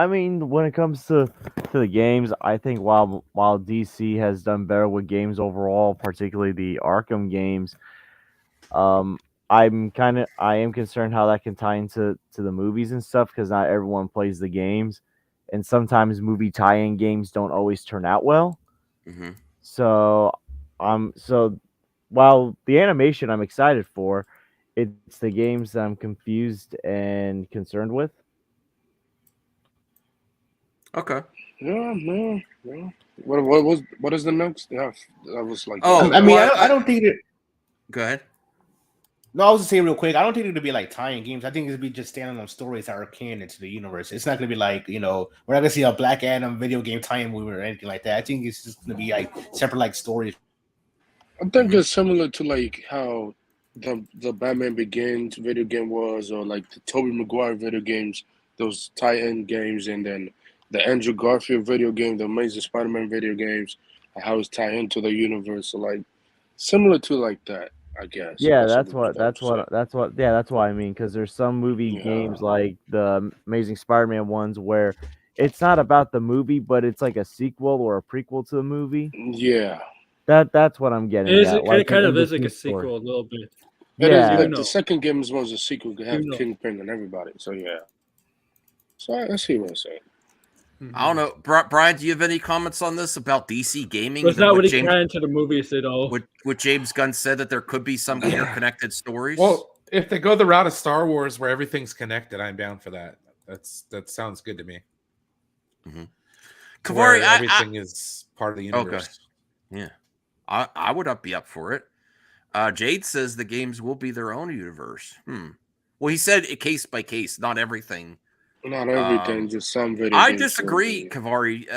mean, when it comes to the games, I think while DC has done better with games overall, particularly the Arkham games, I am concerned how that can tie into the movies and stuff, because not everyone plays the games, and sometimes movie tie-in games don't always turn out well. Mm-hmm. So while the animation I'm excited for, it's the games that I'm confused and concerned with. Okay. Yeah. What is the next? Yeah, that was like. I mean, well, I don't think it. Go ahead. No, I was just saying real quick. I don't think it would be like tying games. I think it would be just standalone stories that are canon to the universe. It's not going to be like, we're not going to see a Black Adam video game tie-in movie or anything like that. I think it's just going to be like separate like stories. I think it's similar to like how the Batman Begins video game was, or like the Tobey Maguire video games, those tie-in games, and then the Andrew Garfield video game, the Amazing Spider-Man video games, and how it's tied into the universe. So like similar to like that, I guess. Yeah, that's why I mean, because there's some movie games like the Amazing Spider-Man ones where it's not about the movie, but it's like a sequel or a prequel to the movie. Yeah. That's what I'm getting at. It kind of is like in-between a story. sequel a little bit. It Yeah. is like the second game is a sequel to have You know. Kingpin and everybody. So yeah. So I see what I'm saying. I don't know, Brian. Do you have any comments on this about DC gaming? But it's not really canon to the movies at all. What James Gunn said, that there could be some interconnected stories. Well, if they go the route of Star Wars where everything's connected, I'm down for that. That sounds good to me. Mm-hmm. Where Kavari, everything is part of the universe. Okay. Yeah, I would be up for it. Jade says the games will be their own universe. Well, he said it case by case, not everything. Not everything, just some video. I games disagree, Kavari.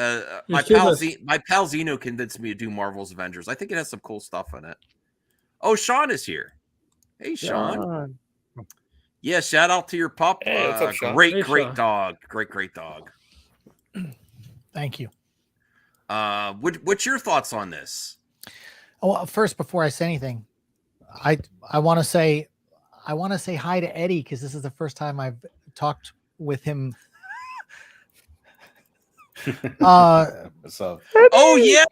My pal Zeno convinced me to do Marvel's Avengers. I think it has some cool stuff in it. Oh, Sean is here. Hey, Sean. Yeah, shout out to your pup. Hey, what's up, Sean? Great Hey, Sean. dog. Great dog. Thank you. What's your thoughts on this? Well, first, before I say anything, I want to say hi to Eddie, because this is the first time I've talked with him. So oh yeah,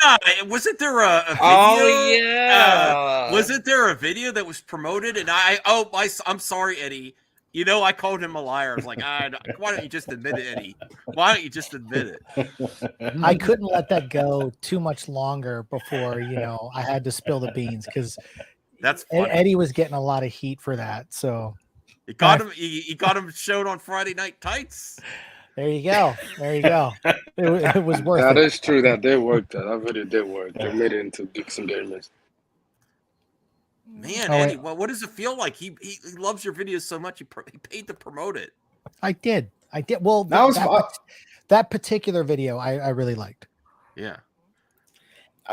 wasn't there a video? Oh yeah, wasn't there a video that was promoted? And I'm sorry, Eddie. I called him a liar. I was like, why don't you just admit it, Eddie? Why don't you just admit it? I couldn't let that go too much longer before I had to spill the beans, because that's funny. Eddie was getting a lot of heat for that. So he got him. He got him showed on Friday Night Tights. There you go. It was worth it. That is true. That did work. That video did work. They made it into Geeks and Gamers. Man, Eddie, what does it feel like? He loves your videos so much. He paid to promote it. I did. Well, that particular video I really liked. Yeah.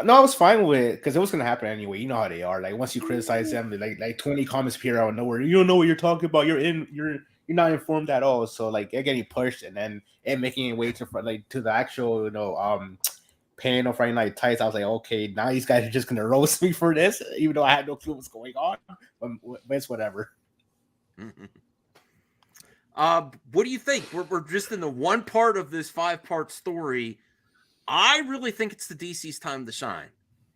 No, I was fine with it because it was gonna happen anyway. You know how they are. Like once you criticize them, like 20 comments appear out of nowhere. You don't know what you're talking about. You're not informed at all. So like they're getting pushed and then making it way to the actual panel Friday Night Tights. I was like, okay, now these guys are just gonna roast me for this, even though I had no clue what's going on. But it's whatever. Mm-hmm. What do you think? We're just in the one part of this 5-part story. I really think it's the DC's time to shine.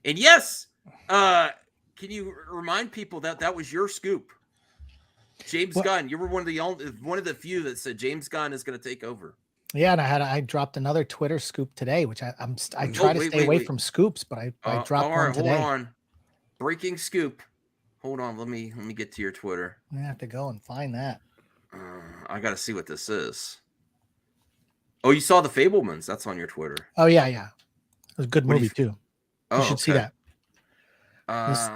And yes, can you remind people that was your scoop? James Gunn, you were one of the few that said James Gunn is going to take over. Yeah, and I dropped another Twitter scoop today, which I try to stay away from scoops, but I dropped one today. Hold on, breaking scoop. Hold on, let me get to your Twitter. I have to go and find that. I got to see what this is. Oh, you saw The Fablemans? That's on your Twitter. Oh yeah. It was a good movie too. You should see that.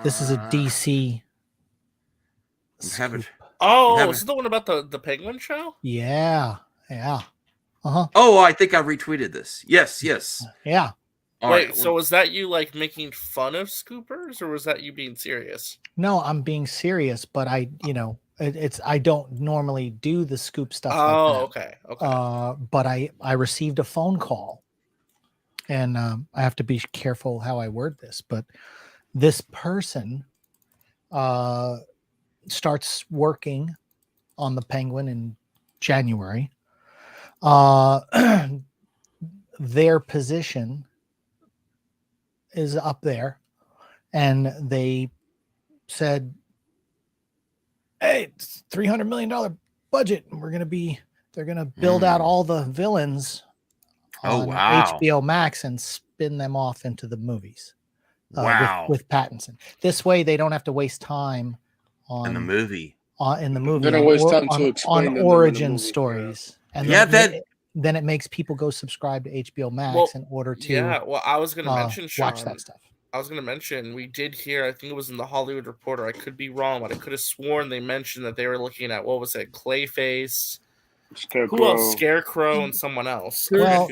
This is a DC Oh, having- is it the one about the penguin show? Yeah. Uh-huh. Oh, I think I retweeted this. Yes. Yeah. All Wait, right, so was that you like making fun of scoopers, or was that you being serious? No, I'm being serious, but I don't normally do the scoop stuff Oh, like that. okay. But I received a phone call, and I have to be careful how I word this, but this person starts working on the Penguin in January. Their position is up there, and they said, hey, it's $300 million budget, and they're gonna build out all the villains on HBO Max and spin them off into the movies. With Pattinson. This way they don't have to waste time on in the movie. They don't waste time to explain them in the origin movie, stories. And Yeah, then it makes people go subscribe to HBO Max in order to I was going to mention, Sean, watch that stuff. I was going to mention, we did hear, I think it was in the Hollywood Reporter, I could be wrong, but I could have sworn they mentioned that they were looking at, what was it, Clayface, Scarecrow. who else? Scarecrow and someone else. Well,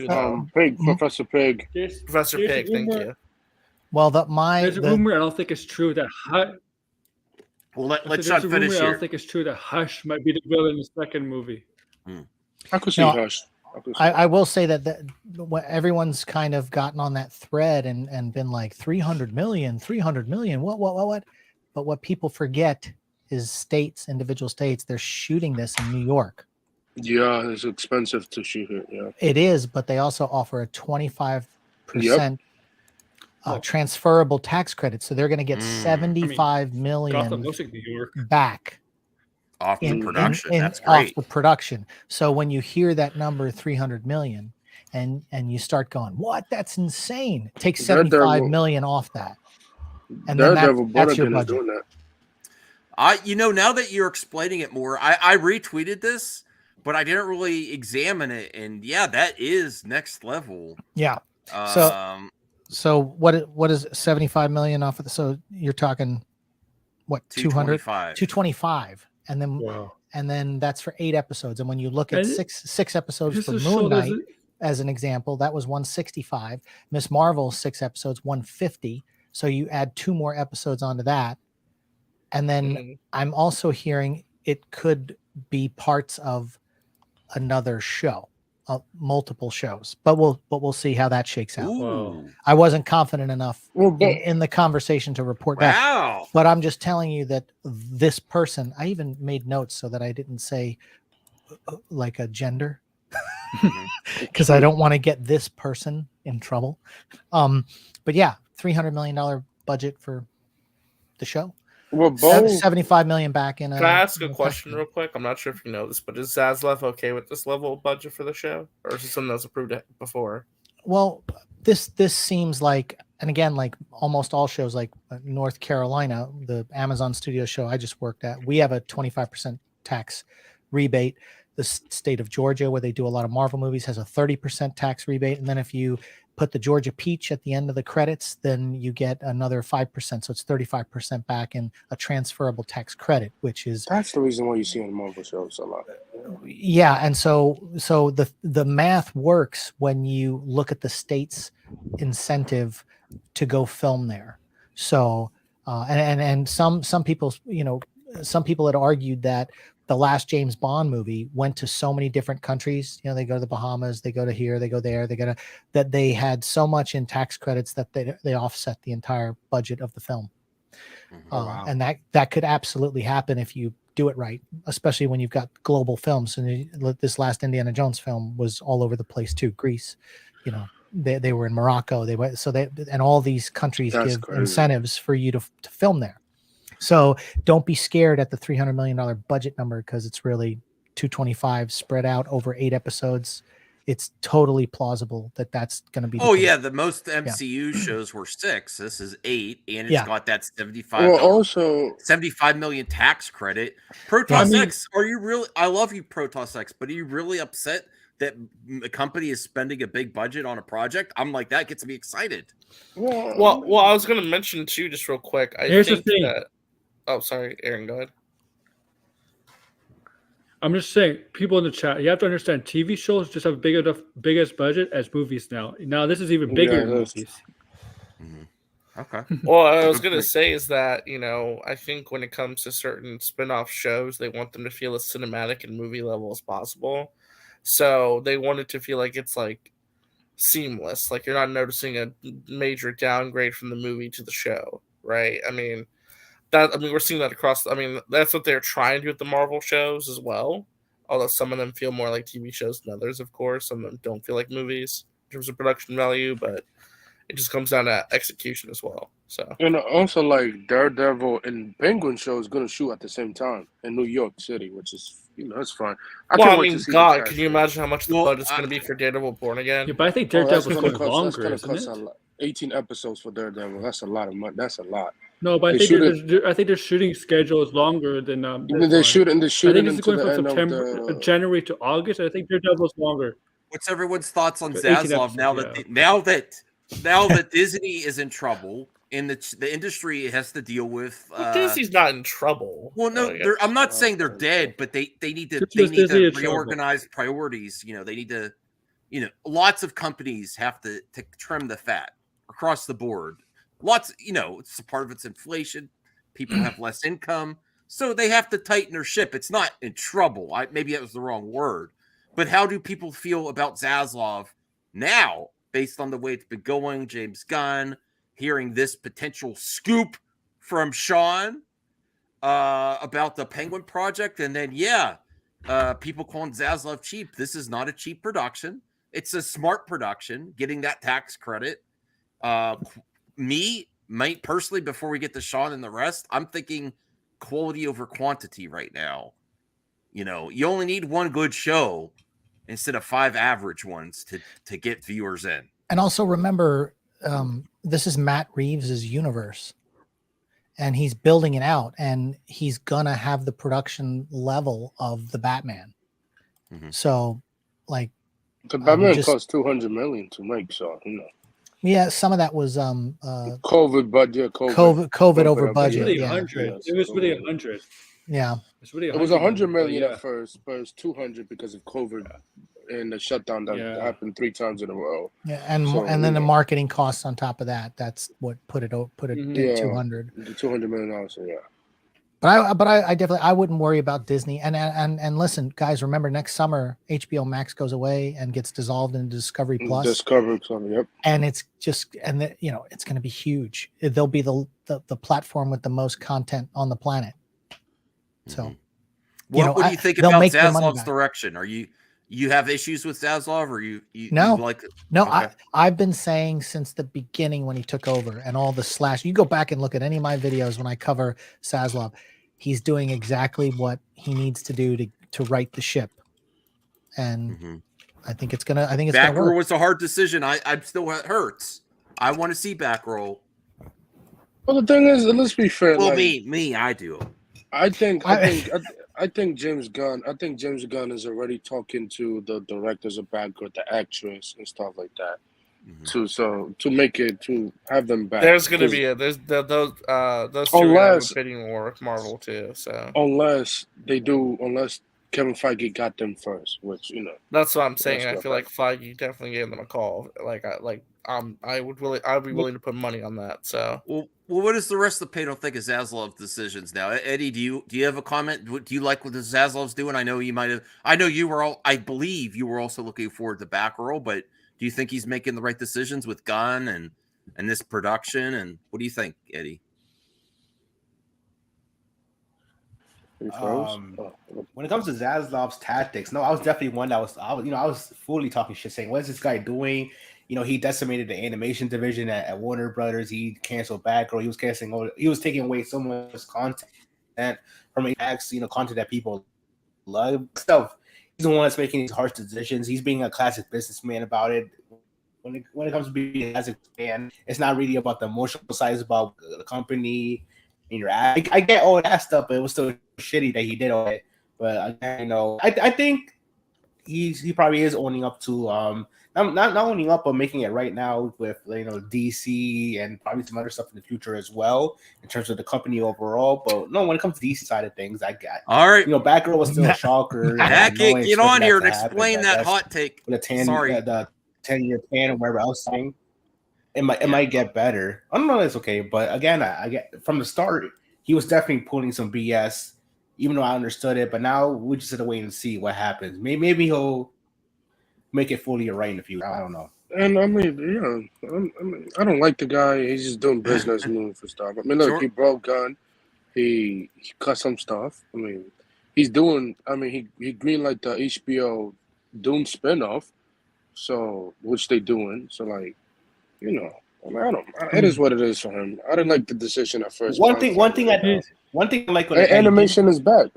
Professor Pig. Professor Pig, thank you. Well, there's a rumor. I don't think it's true that. Well, let's there's not a finish rumor, I here. don't think it's true that Hush might be the villain in the second movie. I could see Hush. I will say that everyone's kind of gotten on that thread and been like 300 million. What? But what people forget is individual states, they're shooting this in New York. Yeah, it's expensive to shoot it. Yeah, it is, but they also offer a 25% transferable tax credit, so they're going to get 75 million Gotham looks like New York. back off the production. That's off great. the production. So when you hear that number 300 million and you start going, what? That's insane. Take 75 million off that. And then that's your budget. Now that you're explaining it more, I retweeted this, but I didn't really examine it. And yeah, that is next level. Yeah. So what is 75 million off of the, so you're talking what, 225 and then that's for 8 episodes. And when you look at six episodes for Moon Knight as an example, that was 165. Miss Marvel 6 episodes, 150. So you add 2 more episodes onto that. And then I'm also hearing it could be parts of another show. Multiple shows, but we'll see how that shakes out. Ooh. I wasn't confident enough in the conversation to report that, but I'm just telling you that this person, I even made notes so that I didn't say like a gender because I don't want to get this person in trouble. But yeah, $300 million budget for the show. Well, 75 million back in. Can I ask a question real quick? I'm not sure if you know this, but is Zaslav okay with this level of budget for the show, or is it something that was approved before? Well, this seems like, and again, like almost all shows, like North Carolina, the Amazon Studios show I just worked at, we have a 25% tax rebate. The state of Georgia, where they do a lot of Marvel movies, has a 30% tax rebate, and then if you put the Georgia Peach at the end of the credits, then you get another 5%. So it's 35% back in a transferable tax credit, which is that's the reason why you see in Marvel shows a lot. Yeah, and so the math works when you look at the state's incentive to go film there. So and some people, some people had argued that the last James Bond movie went to so many different countries. They go to the Bahamas, they go to here, they go there, that they had so much in tax credits that they offset the entire budget of the film. And that could absolutely happen if you do it right, especially when you've got global films. And this last Indiana Jones film was all over the place too. Greece, they were in Morocco. And all these countries give incentives for you to film there. So don't be scared at the $300 million budget number, because it's really 225 spread out over 8 episodes. It's totally plausible that that's going to be. The most MCU shows were 6. This is 8, and it's got that 75 million tax credit. Protoss X, are you really? I love you, Protoss X, but are you really upset that a company is spending a big budget on a project? I'm like, that gets me excited. Well, I was going to mention too, just real quick. Here's the thing. Oh, sorry, Aaron, go ahead. I'm just saying, people in the chat, you have to understand TV shows just have biggest budget as movies now. Now this is even bigger than movies. Okay. Well, I was gonna say is that I think when it comes to certain spin-off shows, they want them to feel as cinematic and movie level as possible. So they want it to feel like it's like seamless, like you're not noticing a major downgrade from the movie to the show, right? I mean, we're seeing that across. I mean, that's what they're trying to do with the Marvel shows as well. Although some of them feel more like TV shows than others, of course. Some of them don't feel like movies in terms of production value, but it just comes down to execution as well. So, and also like Daredevil and Penguin show is going to shoot at the same time in New York City, which is that's fine. God, can you imagine how much the budget's going to be for Daredevil Born Again? Yeah, but I think Daredevil's going longer, isn't it? 18 episodes for Daredevil. That's a lot of money. That's a lot. No, but I think their shooting schedule is longer than. They're shooting. I think it's going from September, January to August. I think Daredevil's longer. What's everyone's thoughts on Zaslav now that Disney is in trouble and the industry has to deal with? Disney's not in trouble. Well, no, I'm not saying they're dead, but they need to reorganize priorities. They need to. Lots of companies have to trim the fat across the board. Lots, it's a part of it's inflation. People have less income, so they have to tighten their ship. It's not in trouble. Maybe that was the wrong word, but how do people feel about Zaslav now, based on the way it's been going? James Gunn, hearing this potential scoop from Sean about the Penguin project, and then people calling Zaslav cheap. This is not a cheap production. It's a smart production, getting that tax credit. Personally, before we get to Sean and the rest, I'm thinking quality over quantity right now. You only need one good show instead of 5 average ones to get viewers in. And also remember, this is Matt Reeves' universe, and he's building it out, and he's gonna have the production level of the Batman. So, like, the Batman cost $200 million to make, so yeah, some of that was COVID budget. COVID over budget. It was really 100. Yeah, it was 100 million at first, but it's 200 because of COVID and the shutdown that happened 3 times in a row. Yeah, and then the marketing costs on top of that. That's what put it at 200. The $200 million also, yeah. But I definitely wouldn't worry about Disney. And listen, guys, remember next summer HBO Max goes away and gets dissolved into Discovery Plus. Discovery Plus, yep. And it's just it's going to be huge. They'll be the platform with the most content on the planet. So, what do you think about Zaslav's direction? Are you have issues with Zaslav, or you like? No, okay. I've been saying since the beginning when he took over and all the slash. You go back and look at any of my videos when I cover Zaslav. He's doing exactly what he needs to do to right the ship, and I think it's gonna. I think it's back gonna work. roll was a hard decision. I'm still it hurts. I want to see back roll. Well, the thing is, let's be fair. Well, me, I do. I think James Gunn. I think James Gunn is already talking to the directors of Backward, the actress and stuff like that, to have them back. There's going to be those two have a bidding war with Marvel too. So unless Kevin Feige got them first, which that's what I'm saying. I feel like Feige definitely gave them a call. I'd be willing to put money on that. So well, what does the rest of the panel think of Zaslav's decisions now? Eddie, do you have a comment? Do you like what the Zaslav's doing? I know you might have. I know you were I believe you were also looking forward to back roll, but do you think he's making the right decisions with Gunn and this production? And what do you think, Eddie? When it comes to Zaslav's tactics, no, I was definitely one that I was fully talking shit, saying, "What is this guy doing?" He decimated the animation division at Warner Brothers. He canceled Batgirl. He was taking away so much content from content that people love. Stuff. He's the one that's making these harsh decisions. He's being a classic businessman about it. When it comes to being a classic fan, it's not really about the emotional side. It's about the company. I get all that stuff, but it was still shitty that he did all it. But I think he probably is owning up to not owning up, but making it right now with DC and probably some other stuff in the future as well in terms of the company overall. But no, when it comes to DC side of things, I got all right. Batgirl was still a shocker. Matt, get on here and explain that hot take. With the 10-year plan and wherever else saying it might get better. I don't know, that's okay, but again, I get from the start he was definitely pulling some BS, even though I understood it. But now we just have to wait and see what happens. Maybe he'll make it fully right in the future. I don't know. And I mean, I don't like the guy. He's just doing business move for stuff. I mean, look, he broke gun. He cut some stuff. I mean, he's doing. I mean, he greenlight the HBO Doom spinoff, so which they doing. So like, I mean, I don't. It is what it is for him. I didn't like the decision at first. One thing I like when animation is back.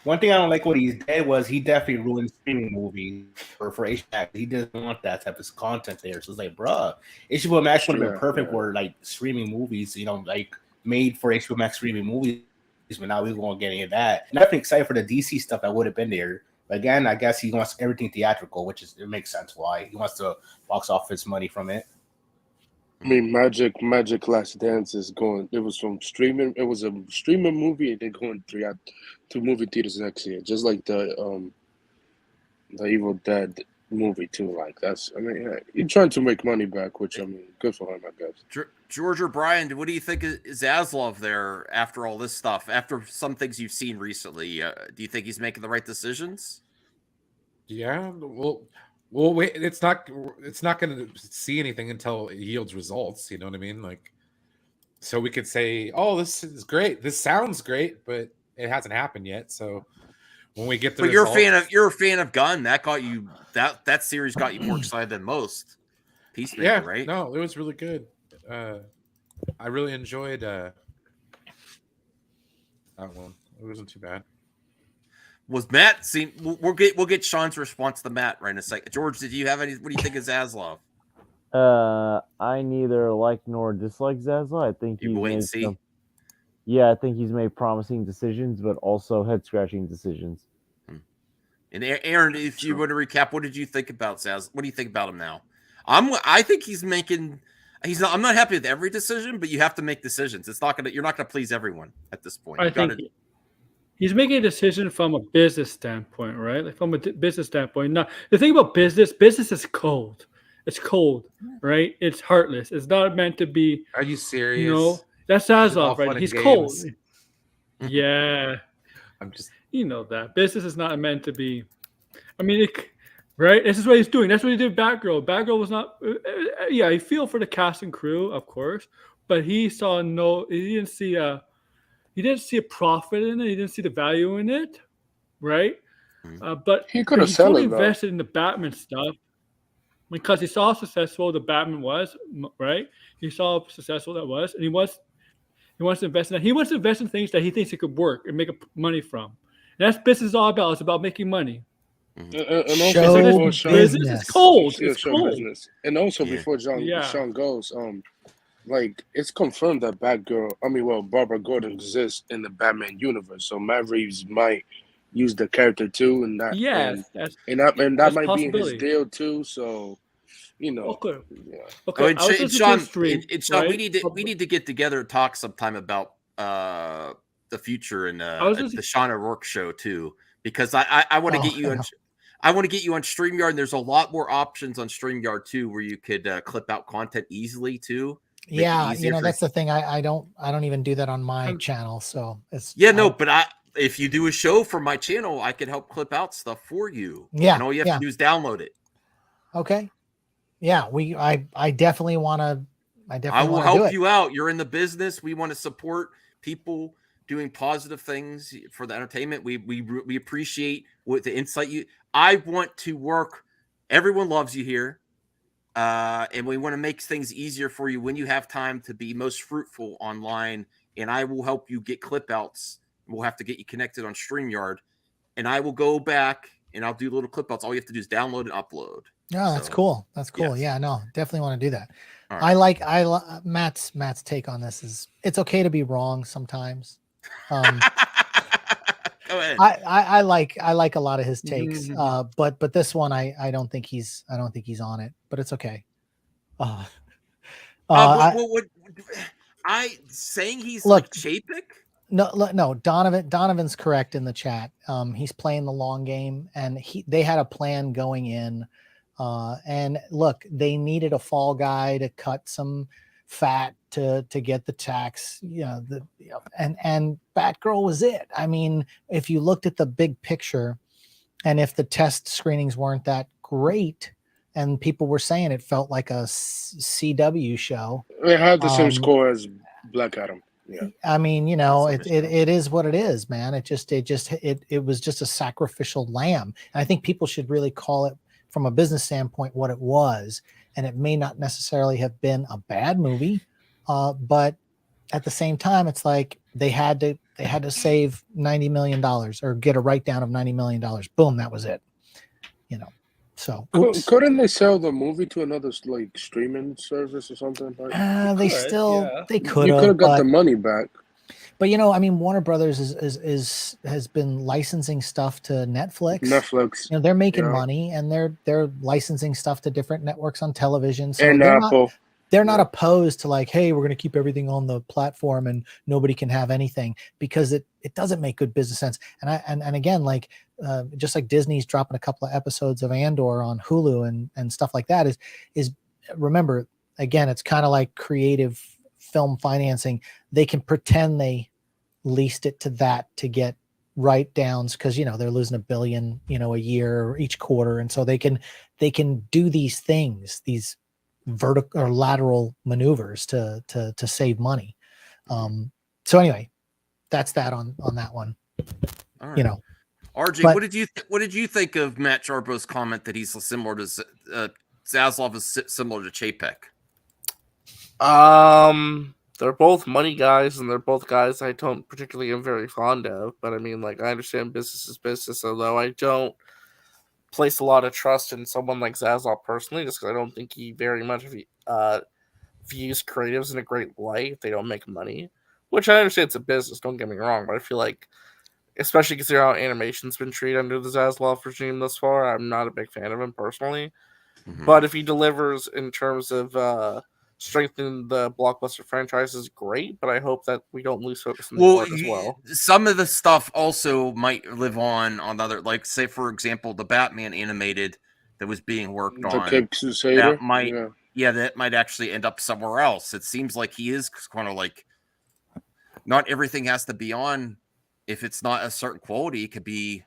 One thing I don't like what he did was he definitely ruined streaming movies for HBO. He doesn't want that type of content there. So it's like, bruh, HBO Max would have been perfect for like streaming movies, like made for HBO Max streaming movies. But now we won't get any of that. And I'm excited for the DC stuff that would have been there. But again, I guess he wants everything theatrical, it makes sense why he wants to box office money from it. I mean, Magic Last Dance is going. It was from streaming. It was a streaming movie, and they're going to movie theaters next year, just like the Evil Dead movie too. Like that's. I mean, he's trying to make money back, which I mean, good for him, I guess. George or Brian, what do you think is Zaslav there after all this stuff? After some things you've seen recently, do you think he's making the right decisions? Yeah. Well, wait. It's not going to see anything until it yields results. You know what I mean? Like, so we could say, "Oh, this is great. This sounds great," but it hasn't happened yet. So when we get the, you're a fan of Gunn. That got you that series got you more excited than most. Peacemaker, right? No, it was really good. I really enjoyed that one. It wasn't too bad. Was Matt seen? We'll get Sean's response to Matt right in a second. George, did you have any? What do you think of Zaslav? I neither like nor dislike Zaslav. I think you wait and see. Yeah, I think he's made promising decisions, but also head scratching decisions. And Aaron, if you want to recap, what did you think about Zaslav? What do you think about him now? I think he's making. I'm not happy with every decision, but you have to make decisions. You're not gonna please everyone at this point. I think he's making a decision from a business standpoint, right? Like from a business standpoint. Now, the thing about business is cold. It's cold, right? It's heartless. It's not meant to be. Are you serious? That's Zaslav, right? He's cold. Yeah. I'm just. That business is not meant to be. I mean, right? This is what he's doing. That's what he did with Batgirl. Batgirl was not. Yeah, I feel for the cast and crew, of course, but he saw He didn't see a. He didn't see a profit in it. He didn't see the value in it, right? But he could have totally invested in the Batman stuff because he saw how successful the Batman was, right? He saw how successful that was, and he wants to invest in that. He wants to invest in things that he thinks it could work and make money from. And that's business is all about. It's about making money. And also business. It's cold. It's cold. Business. And also before Sean goes, like it's confirmed that Barbara Gordon exists in the Batman universe. So Matt Reeves might use the character too, and that that might be in his deal too. So Okay. Yeah. Okay. Sean, right? we need to get together and talk sometime about the future and the Sean O'Rourke show too, because I want to get you on. I want to get you on StreamYard, and there's a lot more options on StreamYard too, where you could clip out content easily too. Yeah, that's the thing. I don't even do that on my channel, so it's but if you do a show for my channel, I can help clip out stuff for you. Yeah, and all you have to do is download it. Okay. Yeah, I definitely want to. I will help you out. You're in the business. We want to support people doing positive things for the entertainment. We appreciate what the insight you. I want to work. Everyone loves you here. And we want to make things easier for you when you have time to be most fruitful online. And I will help you get clip outs. We'll have to get you connected on StreamYard. And I will go back and I'll do little clip outs. All you have to do is download and upload. Oh, that's cool. That's cool. Yes. Yeah, no, definitely want to do that. All right. I like Matt's take on this is it's okay to be wrong sometimes. Go ahead. I like a lot of his takes. But this one I don't think he's on it. But it's okay. I saying he's Look, like Chapek? No, Donovan's correct in the chat. He's playing the long game, and they had a plan going in. And look, they needed a fall guy to cut some fat to get the tax, and Batgirl was it. I mean, if you looked at the big picture, and if the test screenings weren't that great, and people were saying it felt like a CW show, It had the same score as Black Adam. Yeah. I mean, it is what it is, man. It was just a sacrificial lamb. And I think people should really call it from a business standpoint what it was. And it may not necessarily have been a bad movie, but at the same time, it's like they had to save $90 million or get a write down of $90 million. Boom, that was it. So couldn't they sell the movie to another like streaming service or something? Like, they could you could have got the money back. But I mean, Warner Brothers has been licensing stuff to Netflix. They're making money, and they're licensing stuff to different networks on television. So and Apple. They're not opposed to like, hey, we're going to keep everything on the platform and nobody can have anything, because it doesn't make good business sense. And again, like just like Disney's dropping a couple of episodes of Andor on Hulu and stuff like that is remember, again, it's kind of like creative film financing. They can pretend they leased it to that to get write downs because they're losing $1 billion a year or each quarter, and so they can do these things, these vertical or lateral maneuvers to save money. So anyway, that's that on that one. All right. RJ, what did you think of Matt Jarbo's comment that he's similar to Zaslav is similar to Chapek? They're both money guys, and they're both guys I don't particularly am very fond of. But I mean, like, I understand business is business, although I don't place a lot of trust in someone like Zaslav personally, just because I don't think he very much views creatives in a great light if they don't make money. Which I understand it's a business, don't get me wrong, but I feel like, especially considering how animation's been treated under the Zaslav regime thus far, I'm not a big fan of him personally. But if he delivers in terms of strengthening the blockbuster franchises, great. But I hope that we don't lose focus on the part as well. Some of the stuff also might live on other, like, say for example, the Batman animated that was being worked on. Cape Crusader? That might, that might actually end up somewhere else. It seems like he is kind of like, not everything has to be on. If it's not a certain quality, it could be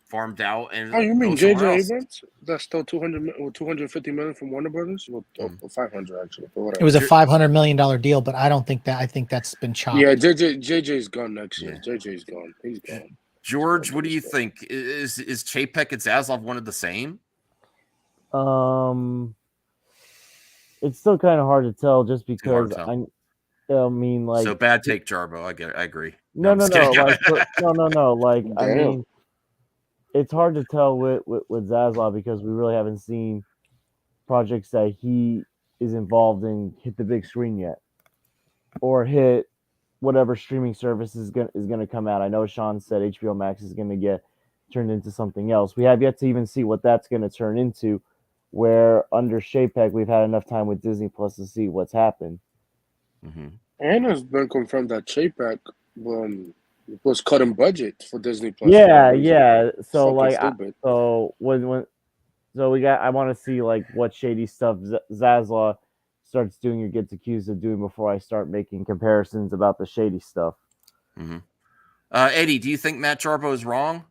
farmed out. And you mean J.J. Abrams? That's still $250 million from Warner Brothers? Well, 500 actually. But whatever. It was a $500 million deal, but I don't think that. I think that's been chopped. Yeah, JJ's gone next year. JJ's gone. He's gone. George, what do you think? Is Chapek and Zaslav one of the same? It's still kind of hard to tell, just because I mean, like, so bad take, Jarbo. I agree. No. Like, I mean, it's hard to tell with Zaslav because we really haven't seen projects that he is involved in hit the big screen yet, or hit whatever streaming service is gonna come out. I know Sean said HBO Max is gonna get turned into something else. We have yet to even see what that's gonna turn into. Where under Chapek, we've had enough time with Disney Plus to see what's happened. And it's been confirmed that Chapek was cutting budget for Disney Plus. Yeah. So like, stupid. so I want to see like what shady stuff Zaslav starts doing or gets accused of doing before I start making comparisons about the shady stuff. Eddie, do you think Matt Jarbo is wrong?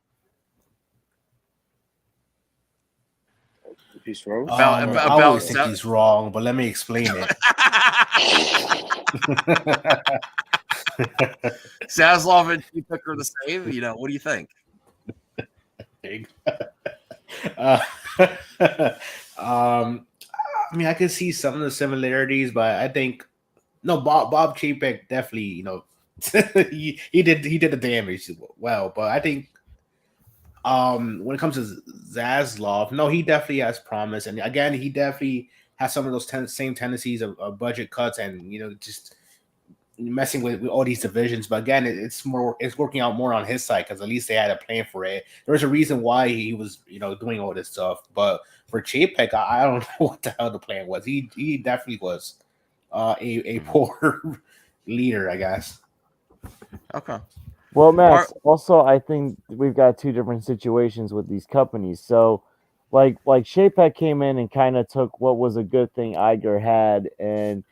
He's wrong. I always think he's wrong, but let me explain it. Zaslav and Chapek are the same. What do you think? I mean, I can see some of the similarities, but I think Bob Chapek definitely, he did the damage well. But I think when it comes to Zaslav, no, he definitely has promise, and again, he definitely has some of those same tendencies of budget cuts, and just messing with all these divisions. But again, it's working out more on his side because at least they had a plan for it. There was a reason why he was doing all this stuff. But for JPEG, I don't know what the hell the plan was. He definitely was a poor leader, I guess. Okay. Well, Max, also I think we've got two different situations with these companies. So like Shapek came in and kind of took what was a good thing Iger had and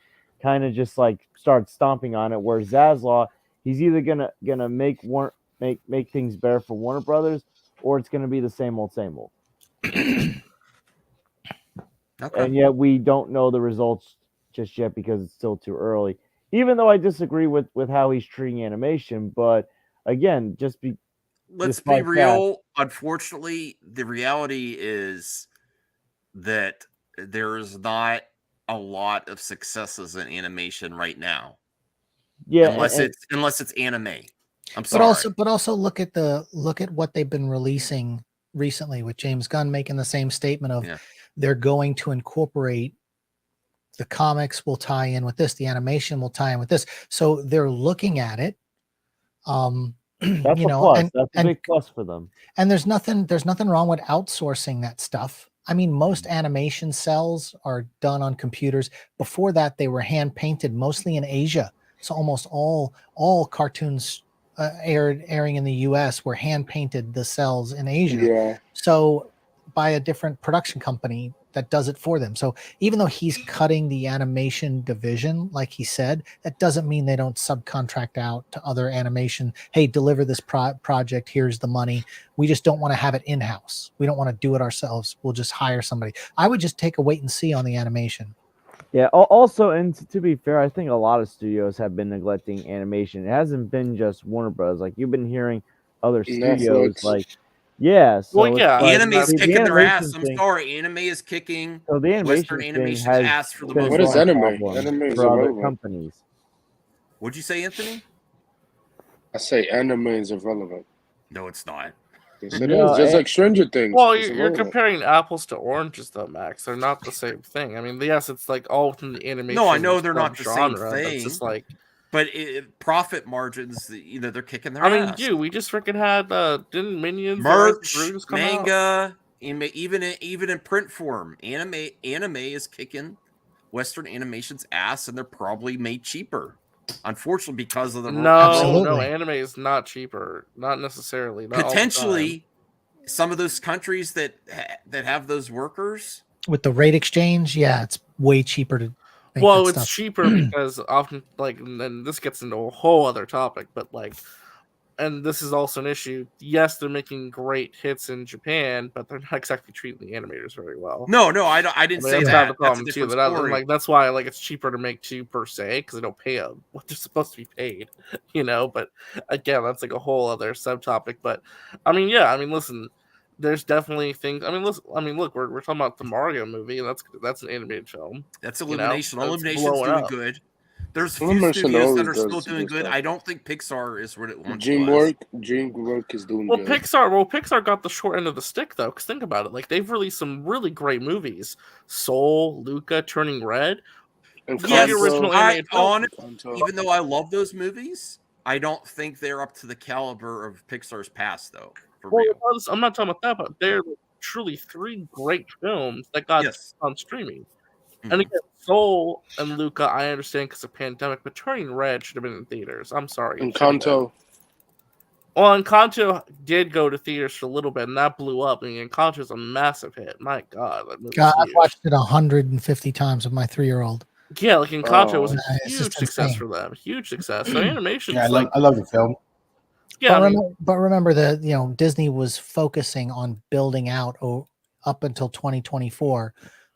kind of just like started stomping on it, where Zaslav, he's either gonna make things better for Warner Brothers, or it's gonna be the same old. Okay. And yet we don't know the results just yet because it's still too early. Even though I disagree with how he's treating animation, but again, let's be real. Unfortunately, the reality is that there is not a lot of successes in animation right now. Yeah, unless it's anime. I'm sorry. But also look at what they've been releasing recently with James Gunn making the same statement of they're going to incorporate the comics will tie in with this, the animation will tie in with this. So they're looking at it. That's a plus. That's a big plus for them. And there's nothing wrong with outsourcing that stuff. I mean, most animation cells are done on computers. Before that, they were hand painted, mostly in Asia. So almost all cartoons airing in the U.S. were hand painted, the cells in Asia. Yeah. So by a different production company that does it for them. So even though he's cutting the animation division, like he said, that doesn't mean they don't subcontract out to other animation. Hey, deliver this project. Here's the money. We just don't want to have it in-house. We don't want to do it ourselves. We'll just hire somebody. I would just take a wait and see on the animation. Yeah. Also, and to be fair, I think a lot of studios have been neglecting animation. It hasn't been just Warner Bros. Like you've been hearing other studios Netflix. like. Yeah, so Anime's kicking their ass. I'm sorry, anime is kicking. So the Western animation's ass for the most What is part. anime? Anime is for other irrelevant. companies. What'd you say, Anthony? I say anime is irrelevant. No, it's not. Yes, it is. Just like Stranger Things. Well, It's you're irrelevant. comparing apples to oranges, though, Max. They're not the same thing. I mean, yes, it's like all within the animation. No, I know they're not the same genre. thing. It's just like, but profit margins, they're kicking their I mean, ass. dude, we just freaking had didn't Minions Merch, come out? manga, even in print form, anime is kicking Western animation's ass, and they're probably made cheaper. Unfortunately, because of the no, anime is not cheaper, not necessarily. Not potentially some of those countries that have those workers With the rate exchange, yeah, it's way cheaper to make well, that it's stuff. cheaper because often, like, and this gets into a whole other topic, but like, and this is also an issue. Yes, they're making great hits in Japan, but they're not exactly treating the animators very well. No, I didn't say that's that. kind of the That's a problem too. different story. Like that's why like it's cheaper to make two per se because they don't pay them what they're supposed to be paid, But again, that's like a whole other subtopic. But I mean, yeah, I mean, listen, there's definitely things. I mean, look, we're talking about the Mario movie, and that's an animated film. That's Illumination. That's Illumination's blowing doing up. good. There's a few Illumination studios that always are still does doing good good. stuff. I don't think Pixar is what it once was. DreamWorks is doing Well, good. Pixar got the short end of the stick though, because think about it. Like they've released some really great movies: Soul, Luca, Turning Red. Yes, the original animated film. Even though I love those movies, I don't think they're up to the caliber of Pixar's past, though. For Well, real. I'm not talking about that, but they're truly three great films that got on streaming. And again, Soul and Luca, I understand because of pandemic, but Turning Red should have been in theaters. I'm sorry. Encanto. Well, Encanto did go to theaters for a little bit, and that blew up. I mean, Encanto's a massive hit. My God, that movie. God, I've watched it 150 times with my 3-year-old. Yeah, like Encanto was a It's huge just success insane. for them. Huge success. So animation. Yeah, I love the film. Yeah, but remember that Disney was focusing on building out up until 2024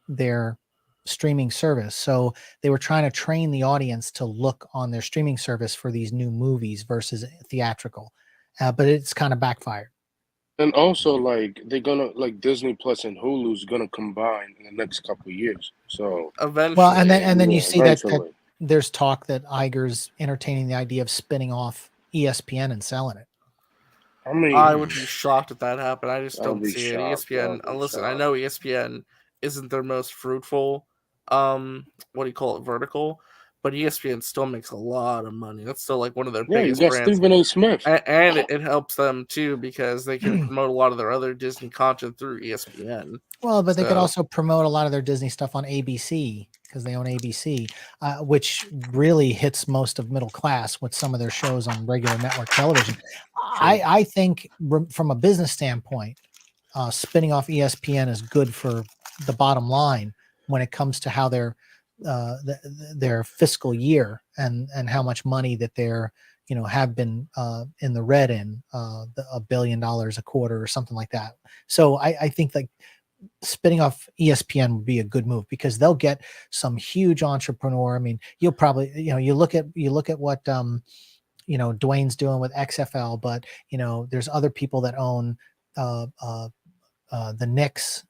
their streaming service. So they were trying to train the audience to look on their streaming service for these new movies versus theatrical. But it's kind of backfired. And also, like, they're gonna, like, Disney Plus and Hulu's gonna combine in the next couple of years. So eventually, Well, and then you see that eventually. there's talk that Iger's entertaining the idea of spinning off ESPN and selling it. I mean, I would be shocked if that happened. I just I would don't be see shocked. it. ESPN. Listen, I know ESPN isn't their most fruitful. What do you call it? Vertical. but ESPN still makes a lot of money. That's still like one of their Yeah, you biggest got brands. Stephen A. Smith. And it helps them too because they can promote a lot of their other Disney content through ESPN. Well, but they could So- also promote a lot of their Disney stuff on ABC because they own ABC, which really hits most of middle class with some of their shows on regular network television. I think from a business standpoint, spinning off ESPN is good for the bottom line when it comes to how their fiscal year and how much money that they're have been in the red in $1 billion a quarter or something like that. So I think like spinning off ESPN would be a good move because they'll get some huge entrepreneur. I mean, you'll probably you look at what Dwayne's doing with XFL, but there's other people that own the Knicks.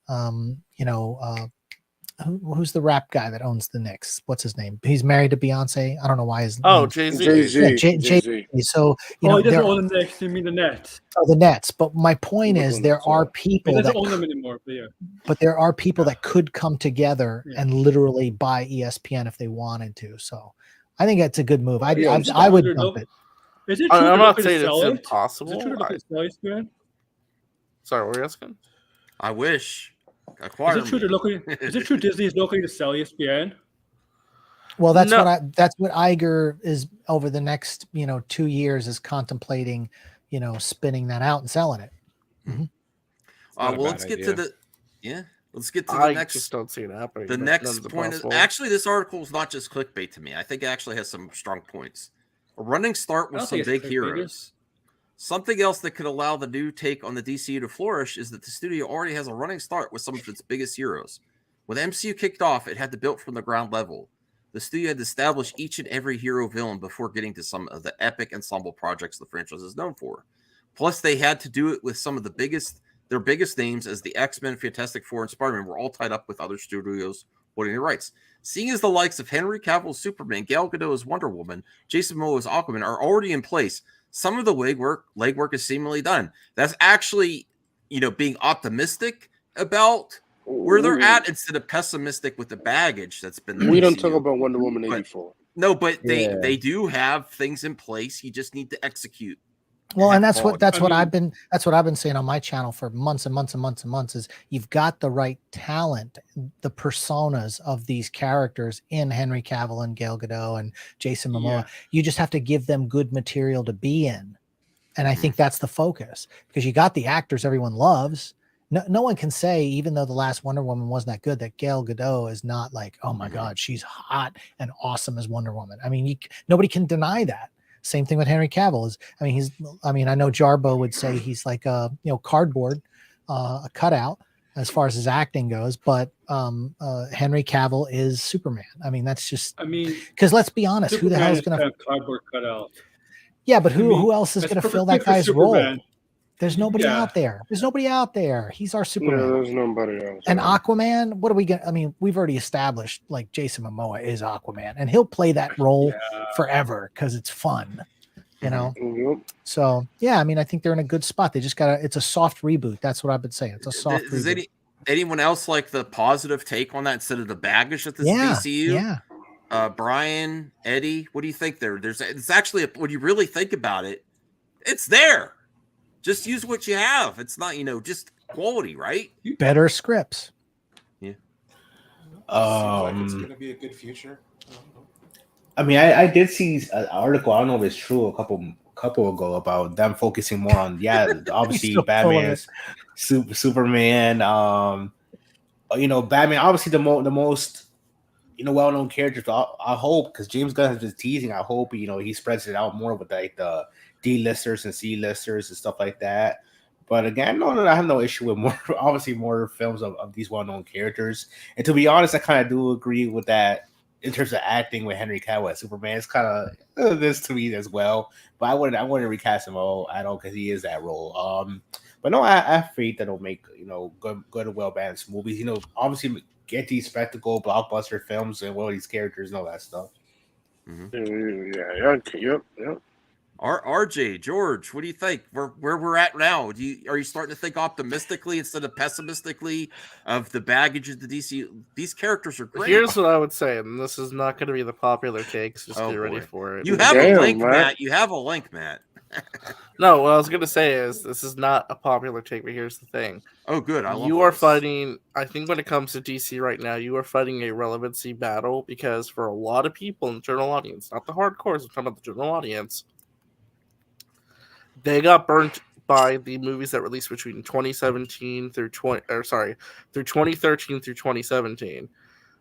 Who's the rap guy that owns the Knicks? What's his name? He's married to Beyonce. I don't know why his name. Jay-Z. Jay-Z. So he doesn't own the Knicks. You mean the Nets? Oh, the Nets. But my point is, there are people He that doesn't own them anymore. But yeah. But there are people that could come together and literally buy ESPN if they wanted to. So I think that's a good move. I would dump it. Is it true I'm they're not looking to saying sell it's it? impossible. Is it true they're looking to sell ESPN? Sorry, what were you asking? I wish. Is it true they're looking? Is it true Disney is looking to sell ESPN? Well, that's what Iger is over the next 2 years is contemplating, spinning that out and selling it. Mm-hmm. Well, let's get to the let's get to the I next. just don't see it happening. The next point is actually this article is not just clickbait to me. I think it actually has some strong points. A running start with some big heroes. Something else that could allow the new take on the DCU to flourish is that the studio already has a running start with some of its biggest heroes. When MCU kicked off, it had to build from the ground level. The studio had to establish each and every hero villain before getting to some of the epic ensemble projects the franchise is known for. Plus, they had to do it with some of their biggest names, as the X-Men, Fantastic Four, and Spider-Man were all tied up with other studios holding the rights. Seeing as the likes of Henry Cavill's Superman, Gal Gadot as Wonder Woman, Jason Momoa's Aquaman are already in place, some of the legwork is seemingly done. That's actually, being optimistic about where they're at instead of pessimistic with the baggage that's been. We don't talk about Wonder Woman 84. No, but they do have things in place. You just need to execute. Well, and that's what I've been saying on my channel for months and months and months and months is you've got the right talent, the personas of these characters in Henry Cavill and Gal Gadot and Jason Momoa. Yeah. You just have to give them good material to be in. And I think that's the focus because you got the actors everyone loves. No one can say, even though the last Wonder Woman wasn't that good, that Gal Gadot is not like, oh my God, she's hot and awesome as Wonder Woman. I mean, nobody can deny that. Same thing with Henry Cavill I know Jarbo would say he's like a cardboard, a cutout as far as his acting goes, but Henry Cavill is Superman. I mean, that's just because let's be honest, Superman, who the hell is going to cardboard cutout? Yeah, but who else is going to fill that guy's role? There's nobody out there. There's nobody out there. He's our Superman. Yeah, there's nobody else. And Aquaman, what are we going to, we've already established like Jason Momoa is Aquaman and he'll play that role forever because it's fun, Mm-hmm. So, yeah, I think they're in a good spot. They just it's a soft reboot. That's what I've been saying. It's a soft reboot. Anyone else like the positive take on that instead of the baggage that this DCU? Yeah. Brian, Eddie, what do you think there? It's actually, when you really think about it, it's there. Just use what you have. It's not, just quality, right? Better scripts. Yeah. Like it's going to be a good future. I did see an article. I don't know if it's true. A couple ago about them focusing more on obviously so Batman, Superman. Batman. Obviously the most well-known characters. I hope because James Gunn has been teasing. I hope he spreads it out more with like the D-listers and C-listers and stuff like that. But again, I have no issue with more films of these well-known characters. And to be honest, I kind of do agree with that in terms of acting with Henry Cavill as Superman. It's kind of this to me as well. But I wouldn't recast him at all because he is that role. But no, I have faith that it'll make good well-balanced movies. Obviously get these spectacle blockbuster films and these characters and all that stuff. Mm-hmm. Yeah. Yep. RJ, George, what do you think? Where we're at now? Are you starting to think optimistically instead of pessimistically of the baggage of the DCU? These characters are great. Here's what I would say, and this is not going to be the popular take. So just get ready for it. You have a link, Matt. You have a link, Matt. No, what I was going to say is this is not a popular take, but here's the thing. Oh, good. You are fighting. I think when it comes to DC right now, you are fighting a relevancy battle because for a lot of people in the general audience, not the hardcores, I'm talking about the general audience. They got burnt by the movies that released between 2017 through 2013 through 2017.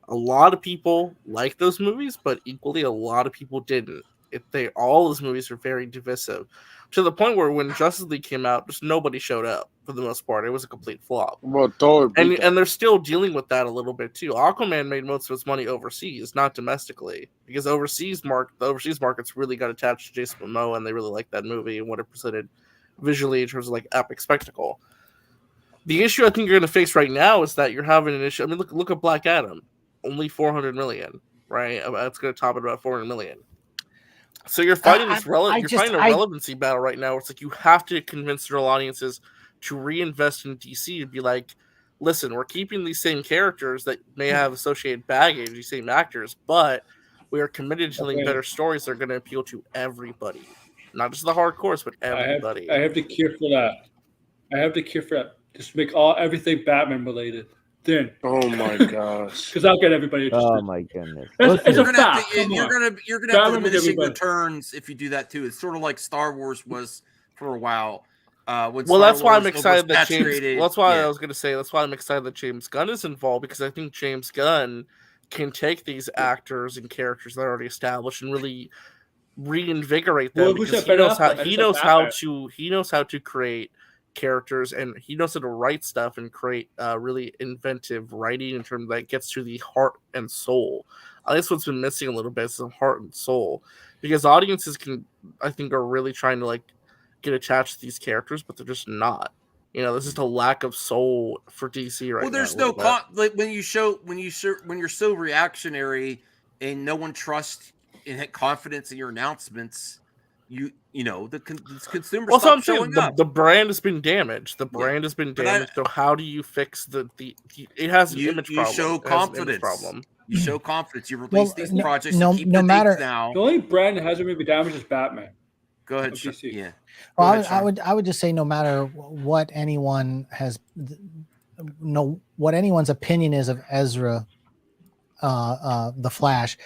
A lot of people like those movies, but equally a lot of people didn't. All those movies are very divisive, to the point where when Justice League came out, just nobody showed up for the most part. It was a complete flop. Well, Thor and they're still dealing with that a little bit too. Aquaman made most of its money overseas, not domestically, because the overseas markets really got attached to Jason Momoa, and they really liked that movie and what it presented visually in terms of like epic spectacle. The issue I think you're going to face right now is that you're having an issue. I mean, look at Black Adam, only 400 million, right? It's going to top at about 400 million. So you're fighting this relevancy battle right now. Where it's like you have to convince general audiences to reinvest in DC and be like, listen, we're keeping these same characters that may have associated baggage, these same actors, but we are committed to telling better stories that are going to appeal to everybody, not just the hardcores, but everybody. I have the cure for that. Just make everything Batman related. Then. Oh my gosh. Because I'll get everybody interested. Oh my goodness. It's a fact. You're gonna have diminishing returns if you do that too. It's sort of like Star Wars was for a while. That's why I'm excited that James. That's why I was going to say. That's why I'm excited that James Gunn is involved, because I think James Gunn can take these actors and characters that are already established and really reinvigorate them. Because he knows how to create characters, and he knows how to write stuff and create really inventive writing in terms that gets to the heart and soul. That's what's been missing a little bit, is the heart and soul, because audiences are really trying to like get attached to these characters, but they're just not. There's just a lack of soul for DC right now. Well, there's no like when you're so reactionary and no one trusts and had confidence in your announcements. The consumers. Well, so I'm saying the brand has been damaged. The brand has been damaged. So how do you fix the it has an image problem. You show confidence. You show confidence. You release these projects. No matter now. The only brand that hasn't been damaged is Batman. Go ahead. Yeah. Well, I would just say no matter what anyone's opinion is of Ezra, the Flash,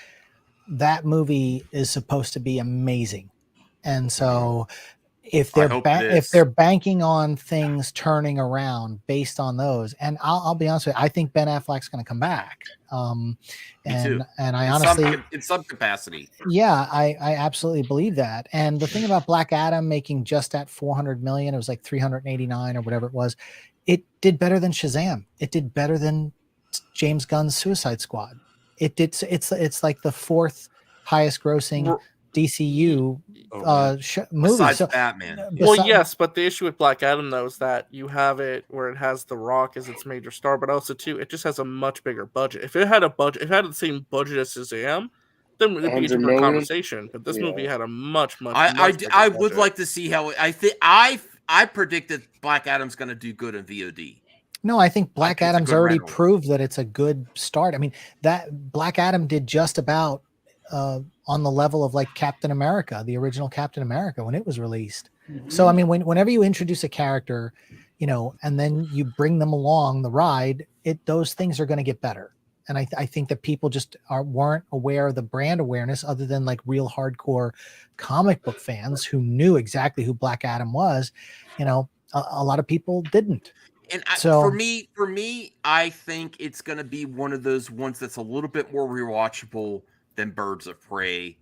that movie is supposed to be amazing. And so if they're banking on things turning around based on those, and I'll be honest with you, I think Ben Affleck's going to come back. And I honestly, in some capacity, yeah, I absolutely believe that. And the thing about Black Adam making just at 400 million, it was like 389 or whatever it was. It did better than Shazam. It did better than James Gunn's Suicide Squad. It did. It's like the fourth highest grossing DCU movie. Besides Batman. Yes, but the issue with Black Adam though is that you have it where it has The Rock as its major star, but also too it just has a much bigger budget. If it had the same budget as Shazam, then it'd be a different conversation. But this movie had a much. I would like to see how I predicted Black Adam's going to do good in VOD. No, I think Black Adam's already proved that it's a good start. I mean, that Black Adam did just about on the level of like Captain America, the original Captain America, when it was released. Mm-hmm. So, I mean, whenever you introduce a character, and then you bring them along the ride, those things are going to get better. And I think that people just weren't aware of the brand awareness, other than like real hardcore comic book fans who knew exactly who Black Adam was. A lot of people didn't. And for me, I think it's going to be one of those ones that's a little bit more rewatchable than Birds of Prey.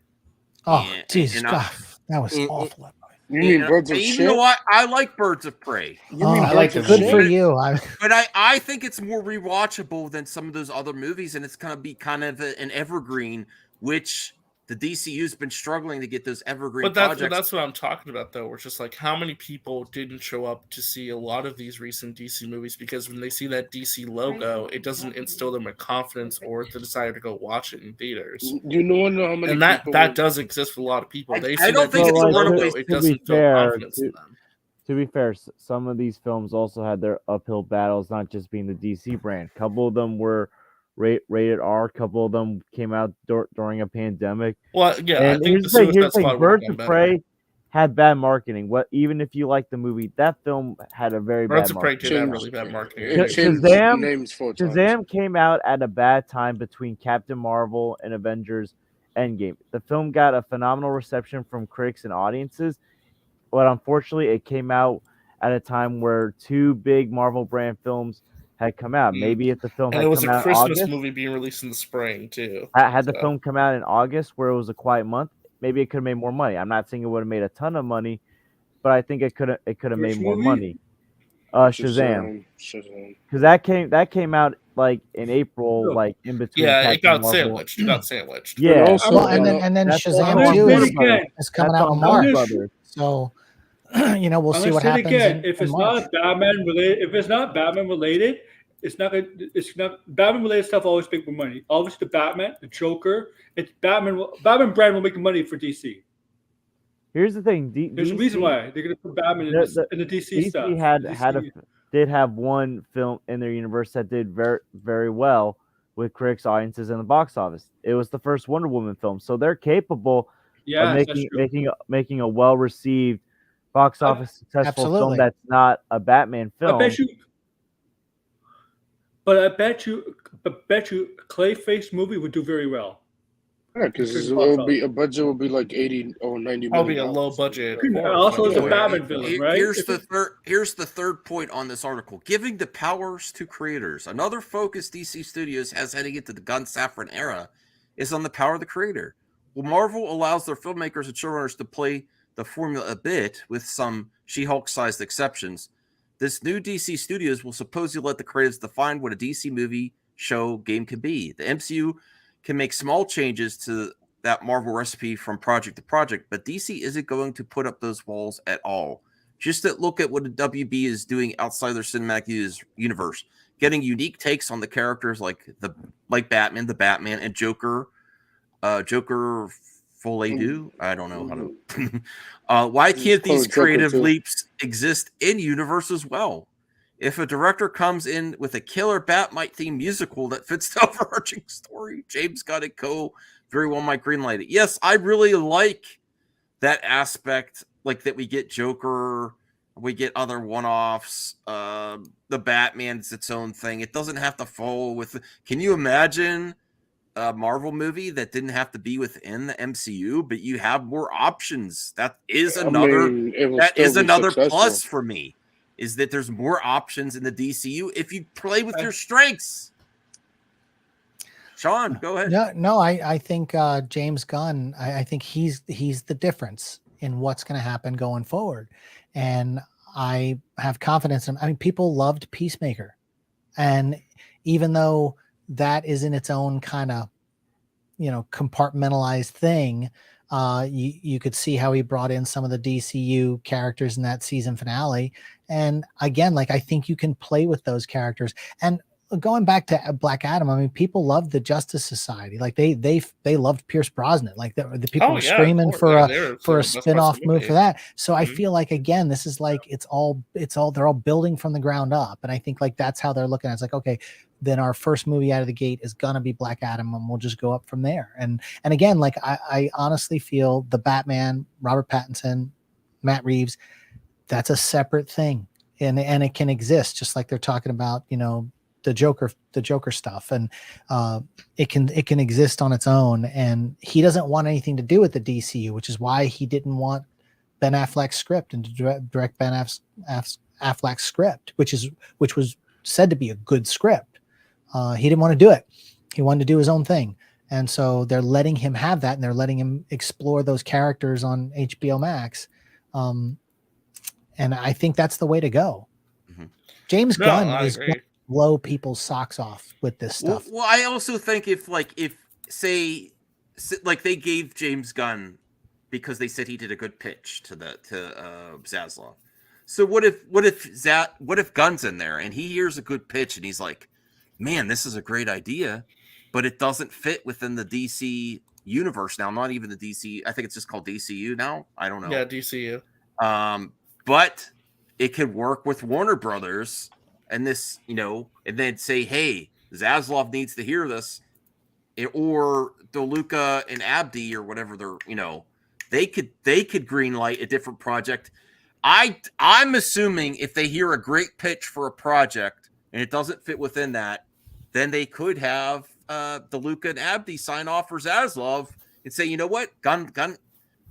Oh, Jesus, that was awful. You mean Birds of Prey? Even though I like Birds of Prey. I like it. Good for you. But I think it's more rewatchable than some of those other movies, and it's going to be kind of an evergreen, which The DCU's been struggling to get those evergreen But projects. that's what I'm talking about, though. We're just like, how many people didn't show up to see a lot of these recent DC movies because when they see that DC logo, it doesn't instill them with confidence or the desire to go watch it in theaters. You know how many and that people does exist for a lot of people. They I see don't that think DC it's a logo, runaway. it doesn't feel confidence in them. To be fair, some of these films also had their uphill battles, not just being the DC brand. A couple of them were rated R. A couple of them came out during a pandemic. Well, yeah, and I think here's the thing: Squad Birds would've of done Prey had bad marketing. Even if you like the movie, that film had a very Birds bad of Prey marketing. did have really bad marketing. Shazam came out at a bad time between Captain Marvel and Avengers Endgame. The film got a phenomenal reception from critics and audiences, but unfortunately, it came out at a time where two big Marvel brand films had come out. Maybe if the film And had it was come a out in Christmas August, movie being released in the spring too. had the So. film come out in August, where it was a quiet month, maybe it could have made more money. I'm not saying it would have made a ton of money, but I think it could have made more money. Shazam, because that came out like in April, like in between. Yeah, Captain it got Marvel. sandwiched. It got sandwiched. Yeah, Well, and then that's Shazam on 2 Warner is Brothers. coming That's out on in Warner March. Brothers. So, we'll I'm see what gonna say it happens again. in If in it's March. not Batman related, if it's not Batman related, it's not Batman related stuff always make more money. Obviously, the Batman, the Joker, it's Batman brand will make money for DC. Here's the thing. There's a reason why they're gonna put Batman in the DC stuff. DC did have one film in their universe that did very, very well with critics, audiences, and the box office. It was the first Wonder Woman film, so they're capable of making a well received box office successful film Absolutely. that's not a Batman film. I bet you, Clayface movie would do very well. Yeah, because a budget will be like 80 or 90 million. Probably a low budget. Also, it's a Batman villain, right? Here's the third point on this article: giving the powers to creators. Another focus DC Studios has heading into the Gunn Safran era is on the power of the creator. Well, Marvel allows their filmmakers and showrunners to play the formula a bit, with some She-Hulk-sized exceptions. This new DC Studios will supposedly let the creators define what a DC movie, show, game can be. The MCU can make small changes to that Marvel recipe from project to project, but DC isn't going to put up those walls at all. Just look at what the WB is doing outside their cinematic universe, getting unique takes on the characters like Batman, the Batman, and Joker. Joker Foledu. I don't know how to. Why can't these creative leaps exist in universe as well? If a director comes in with a killer Batmite themed musical that fits the overarching story, James Gunn and co. very well might greenlight it. Yes, I really like that aspect, like that we get Joker, we get other one-offs. The Batman's its own thing. It doesn't have to follow with. Can you imagine a Marvel movie that didn't have to be within the MCU, but you have more options? That is another plus for me. Is that there's more options in the DCU if you play with your strengths. Sean, go ahead. No, I think James Gunn, I think he's the difference in what's going to happen going forward. And I have confidence in him. I mean, people loved Peacemaker. And even though that is in its own kind of, compartmentalized thing, you could see how he brought in some of the DCU characters in that season finale. And again, I think you can play with those characters. And going back to Black Adam, I mean, people loved the Justice Society. They loved Pierce Brosnan. The people were screaming for a spin-off move for that. So I feel like, again, this is it's all they're all building from the ground up. And I think that's how they're looking at it. It's okay, then our first movie out of the gate is gonna be Black Adam, and we'll just go up from there. And again, I honestly feel the Batman, Robert Pattinson, Matt Reeves, that's a separate thing, and it can exist just like they're talking about, the Joker stuff, and it can exist on its own. And he doesn't want anything to do with the DCU, which is why he didn't want Ben Affleck's script and to direct Ben Affleck's script, which was said to be a good script. He didn't want to do it. He wanted to do his own thing. And so they're letting him have that, and they're letting him explore those characters on HBO Max. And I think that's the way to go. Mm-hmm. James Gunn is going to blow people's socks off with this stuff. Well, I also think if say like they gave James Gunn because they said he did a good pitch to Zaslav. So what if Gunn's in there and he hears a good pitch and he's like, man, this is a great idea, but it doesn't fit within the DC universe now. Not even the DC. I think it's just called DCU now. I don't know. Yeah, DCU. But it could work with Warner Brothers and this, and then say, hey, Zaslav needs to hear this, or DeLuca and Abdi or whatever they could greenlight a different project. I'm assuming if they hear a great pitch for a project and it doesn't fit within that, then they could have DeLuca and Abdi sign off for Zaslav and say, you know what, Gun.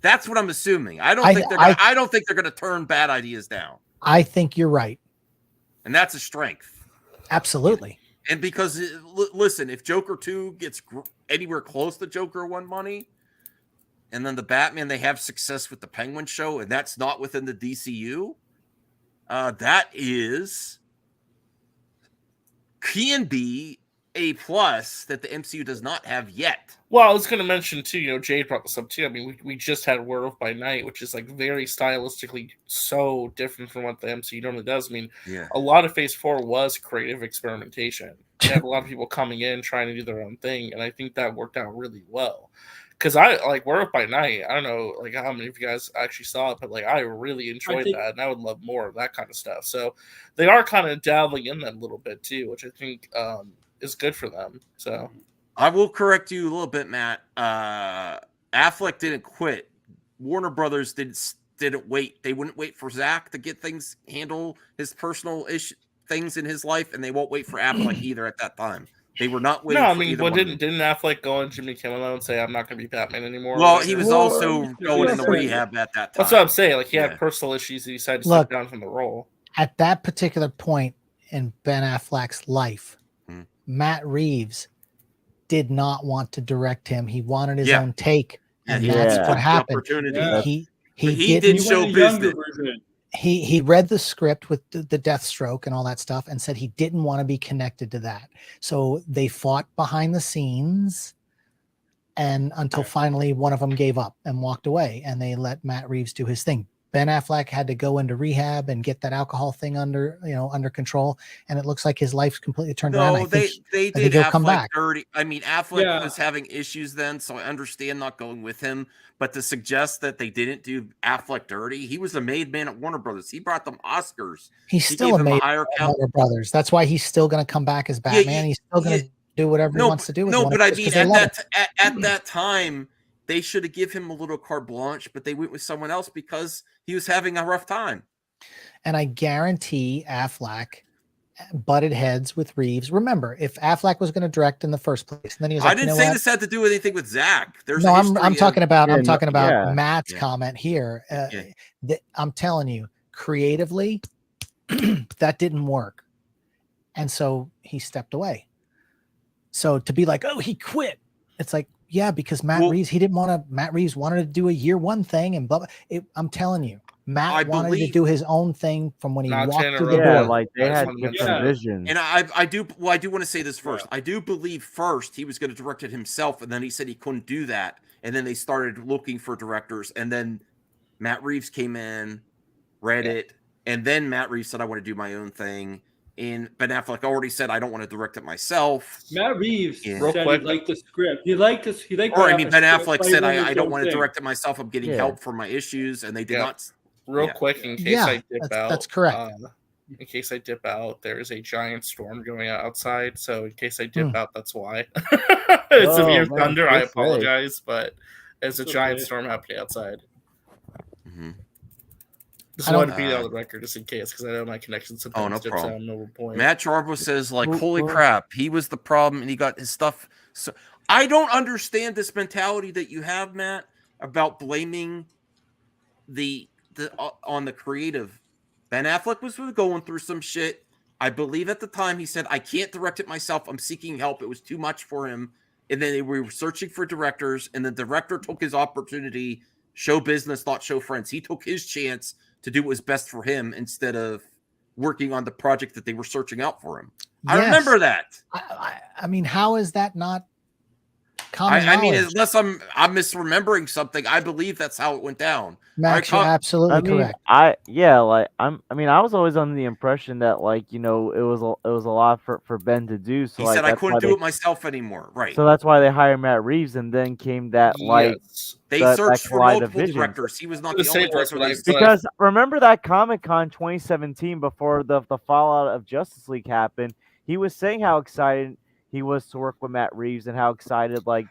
That's what I'm assuming. I don't think they're going to turn bad ideas down. I think you're right. And that's a strength. Absolutely. And because, listen, if Joker 2 gets anywhere close to Joker 1 money, and then the Batman, they have success with the Penguin show, and that's not within the DCU, that can be a plus that the MCU does not have yet. Well, I was going to mention too, Jade brought this up too. I mean, we just had Werewolf by Night, which is like very stylistically so different from what the MCU normally does. I mean, a lot of Phase 4 was creative experimentation. You had a lot of people coming in trying to do their own thing, and I think that worked out really well. Because I like Werewolf by Night. I don't know like how many of you guys actually saw it, but like I really enjoyed that, and I would love more of that kind of stuff. So they are kind of dabbling in that a little bit too, which I think is good for them. So I will correct you a little bit, Matt. Affleck didn't quit. Warner Brothers didn't wait. They wouldn't wait for Zack to get things, handle his personal things in his life, and they won't wait for Affleck either at that time. They were not waiting. No, I mean, but didn't Affleck go on Jimmy Kimmel and say, "I'm not going to be Batman anymore"? Well, he was also going into rehab at that time. That's what I'm saying. Like he had personal issues. He decided to step down from the role. At that particular point in Ben Affleck's life, Matt Reeves did not want to direct him. He wanted his own take, and that's what happened. He did show business. He read the script with the Deathstroke and all that stuff and said he didn't want to be connected to that. So they fought behind the scenes and until finally one of them gave up and walked away, and they let Matt Reeves do his thing. Ben Affleck had to go into rehab and get that alcohol thing under control, and it looks like his life's completely turned around. They did he'll Affleck come back. dirty. I mean, Affleck was having issues then, so I understand not going with him. But to suggest that they didn't do Affleck dirty, he was a made man at Warner Brothers. He brought them Oscars. He's still a made man at Warner Brothers. That's why he's still going to come back as Batman. He's still going to do whatever he wants to do. But I mean, at that time, they should have given him a little carte blanche, but they went with someone else because he was having a rough time. And I guarantee Affleck butted heads with Reeves. Remember, if Affleck was going to direct in the first place, and then he was like, I didn't say this had to do anything with Zack. There's I'm talking about Matt's comment here. I'm telling you, creatively, that didn't work, and so he stepped away. So to be like, oh, he quit, it's like, yeah, because Matt Reeves wanted to do a year one thing, and blah, blah. I'm telling you, Matt wanted to do his own thing from when he walked through the door. Like they had different visions. And I do want to say this first. I do believe first he was going to direct it himself, and then he said he couldn't do that, and then they started looking for directors, and then Matt Reeves came in, read it, and then Matt Reeves said, I want to do my own thing. And Ben Affleck already said, I don't want to direct it myself. Matt Reeves said he liked the script. He liked this. Ben Affleck said, I don't want to direct it myself. I'm getting help for my issues. And they did not. Real quick, in case I dip out. That's correct. In case I dip out, there is a giant storm going outside. So in case I dip out, that's why. It's severe thunder. I apologize, but there's a giant storm happening outside. Just wanted to be on the record just in case, because I know my connection sometimes dips out. No point. Matt Jarbo says, like, holy crap, he was the problem and he got his stuff. So I don't understand this mentality that you have, Matt, about blaming on the creative. Ben Affleck was going through some shit. I believe at the time he said, I can't direct it myself. I'm seeking help. It was too much for him. And then we were searching for directors, and the director took his opportunity. Show business, not show friends. He took his chance to do what was best for him instead of working on the project that they were searching out for him. I remember that. I mean, how is that not Common I mean, knowledge. unless I'm misremembering something, I believe that's how it went down. Max, you're absolutely I mean, correct. I was always under the impression that like it was a lot for Ben to do. So He like said I that's why couldn't do they, it myself anymore. Right. so that's why they hired Matt Reeves, and then came that like They that searched for collide of multiple visions. directors. He was not The the only same was director. what I they Because remember that Comic-Con 2017 before the fallout of Justice League happened, he was saying how excited he was to work with Matt Reeves and how excited Well,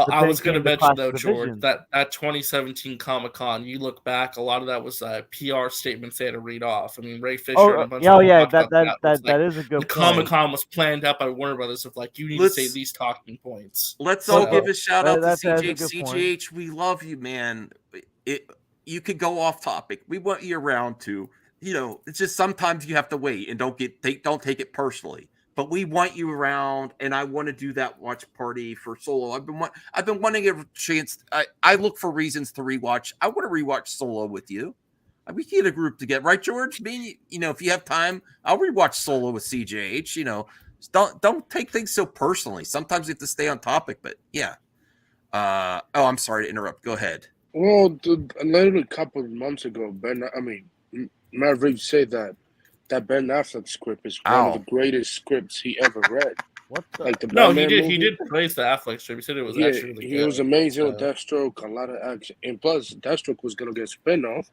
the I thing was going to came to mention Clash though, of the George, Visions. that 2017 Comic Con. You look back, a lot of that was PR statements they had to read off. I mean, Ray Fisher and a bunch of people talked about that is a good the point. Comic Con was planned out by Warner Brothers of like you need to say these talking points. Let's So- all give a shout out to That's a CJ. good point. CGH, we love you, man. You could go off topic. We want you around too. It's just sometimes you have to wait and don't take it personally. But we want you around, and I want to do that watch party for Solo. I've been wanting a chance. I look for reasons to rewatch. I want to rewatch Solo with you. We can get a group together, right, George? If you have time, I'll rewatch Solo with CJH. Don't take things so personally. Sometimes you have to stay on topic, but yeah. I'm sorry to interrupt. Go ahead. Well, literally a couple of months ago, Matt Reeves said that Ben Affleck script is one of the greatest scripts he ever read. What the? Like the No, Batman he movie. did praise the Affleck strip. He said it was actually really good. He was amazing with Deathstroke, a lot of action, and plus Deathstroke was gonna get a spinoff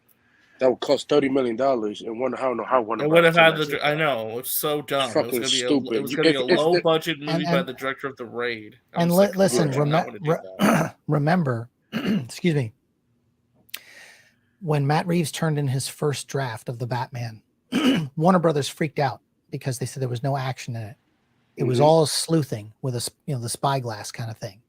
that would cost $30 million, and I don't know how one. It would have had I know it's so dumb. It's fucking stupid. It was gonna be a low budget movie by the director of The Raid. And listen, remember, excuse me, when Matt Reeves turned in his first draft of the Batman, Warner Brothers freaked out because they said there was no action in it. It was all sleuthing with the spyglass kind of thing.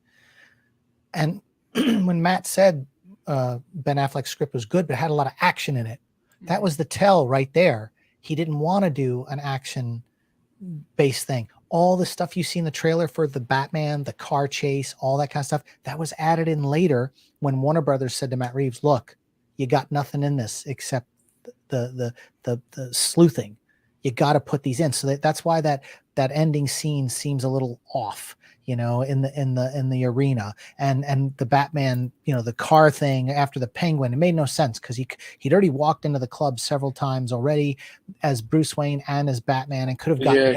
And when Matt said Ben Affleck's script was good, but it had a lot of action in it, that was the tell right there. He didn't want to do an action-based thing. All the stuff you see in the trailer for the Batman, the car chase, all that kind of stuff, that was added in later when Warner Brothers said to Matt Reeves, "Look, you got nothing in this except the sleuthing. You got to put these in." So that's why that ending scene seems a little off, in the arena, and the Batman, the car thing after the Penguin, it made no sense because he'd already walked into the club several times already as Bruce Wayne and as Batman, and could have gotten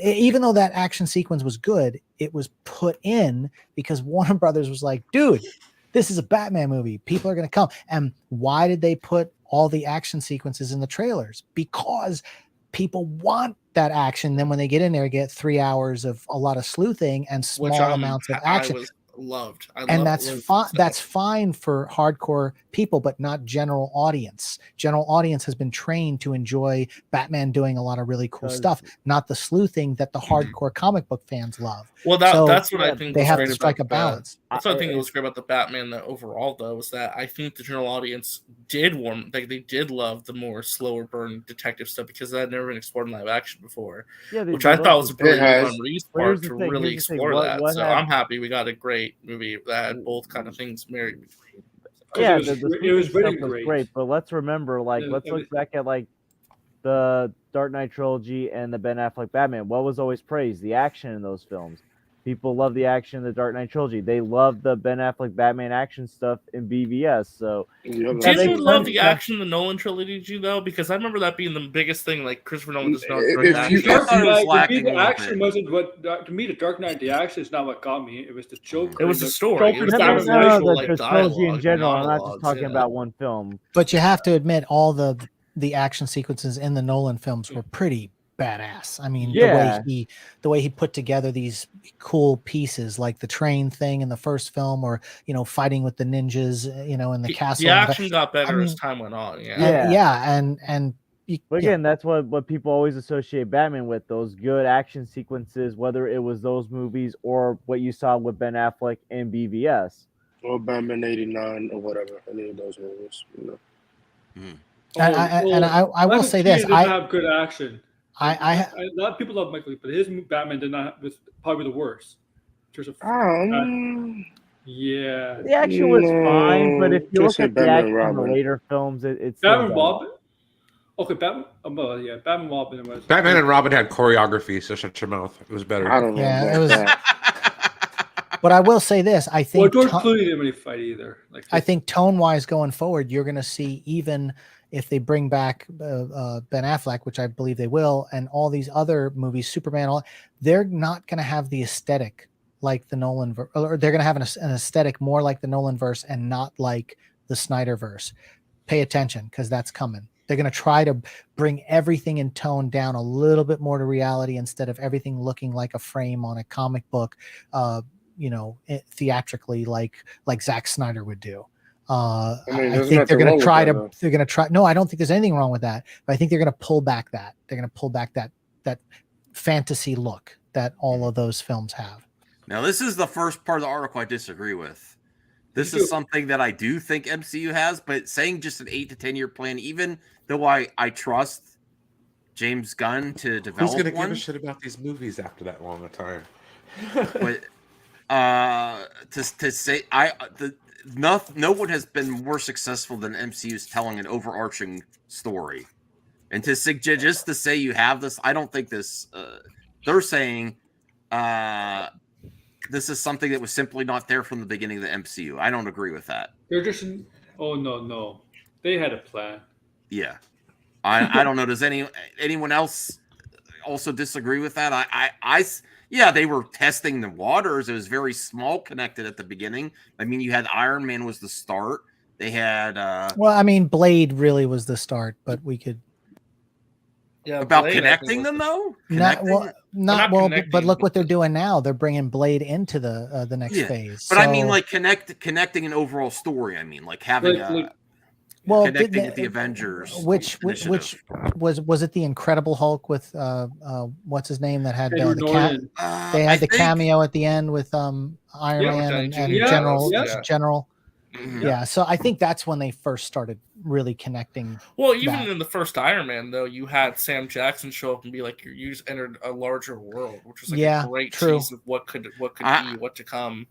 even though that action sequence was good, it was put in because Warner Brothers was like, dude, this is a Batman movie. People are going to come. And why did they put all the action sequences in the trailers? Because people want that action. Then when they get in there, get 3 hours of a lot of sleuthing and small amounts of action. That's fine. That's fine for hardcore people, but not general audience. General audience has been trained to enjoy Batman doing a lot of really cool stuff, not the sleuthing that the hardcore comic book fans love. Well, that's what I think they was have great to strike a about balance. That's what I think was great about the Batman overall, though, is that I think the general audience did they did love the more slower burn detective stuff because that had never been explored in live action before. Yeah, which I thought was a brilliant on Reeves' part to really explore that. So I'm happy we got a great movie that had both kind of things married between. Yeah, it was really great. But let's remember, let's look back at the Dark Knight trilogy and the Ben Affleck Batman. What was always praised? The action in those films. People love the action in the Dark Knight trilogy. They love the Ben Affleck Batman action stuff in BVS. So did you love the action in the Nolan trilogy though? Because I remember that being the biggest thing. Like Christopher Nolan just not the action wasn't what to me. The Dark Knight, the action is not what got me. It was the Joker. It was the story. It was the trilogy in general. I'm not just talking about one film. But you have to admit, all the action sequences in the Nolan films were pretty badass. I mean, the way he put together these cool pieces, like the train thing in the first film, or fighting with the ninjas, in the castle. The action got better as time went on. But again, that's what people always associate Batman with, those good action sequences, whether it was those movies or what you saw with Ben Affleck in BVS. Or Batman 89 or whatever, any of those movies, I will say this: I have good action. A lot of people love Michael Keaton, but his Batman was probably the worst. In terms of yeah, the action was fine, but if you look at the action in the later films, it's Batman Robin. Okay, Batman. Batman Robin was. Batman and Robin had choreography, so shut your mouth. It was better. I don't know. Yeah, it was. But I will say this: I Well, think George Clooney didn't really fight either. Like I think tone-wise going forward, you're going to see, even if they bring back Ben Affleck, which I believe they will, and all these other movies, Superman, they're not going to have the aesthetic like the Nolan, or they're going to have an aesthetic more like the Nolan verse and not like the Snyder verse. Pay attention, because that's coming. They're going to try to bring everything in tone down a little bit more to reality, instead of everything looking like a frame on a comic book, theatrically, like Zack Snyder would do. I think they're going to try to. They're going to try. No, I don't think there's anything wrong with that. But I think they're going to pull back that. They're going to pull back that fantasy look that all of those films have. Now, this is the first part of the article I disagree with. This is something that I do think MCU has, but saying just an 8 to 10 year plan, even though I trust James Gunn to develop Who's gonna one, give a shit about these movies after that long a time? but to say no one has been more successful than MCU's telling an overarching story, and to just to say you have this, I don't think this. They're saying this is something that was simply not there from the beginning of the MCU. I don't agree with that. They're just no. They had a plan. Yeah. I don't know. Does anyone else also disagree with that? Yeah, they were testing the waters. It was very small connected at the beginning. I mean, you had Iron Man was the start. They had well, I mean, Blade really was the start, but we could about Blade, connecting them though. Not well, but look what they're doing now. They're bringing Blade into the next phase. But I mean, like connecting an overall story. I mean, like having connecting with the Avengers. Which was it? The Incredible Hulk with what's his name that had they had the cameo at the end with Iron Man and General. Yeah, so I think that's when they first started really connecting. Well, even in the first Iron Man, though, you had Sam Jackson show up and be like, "You just entered a larger world," which was like a great tease of what could be, what to come.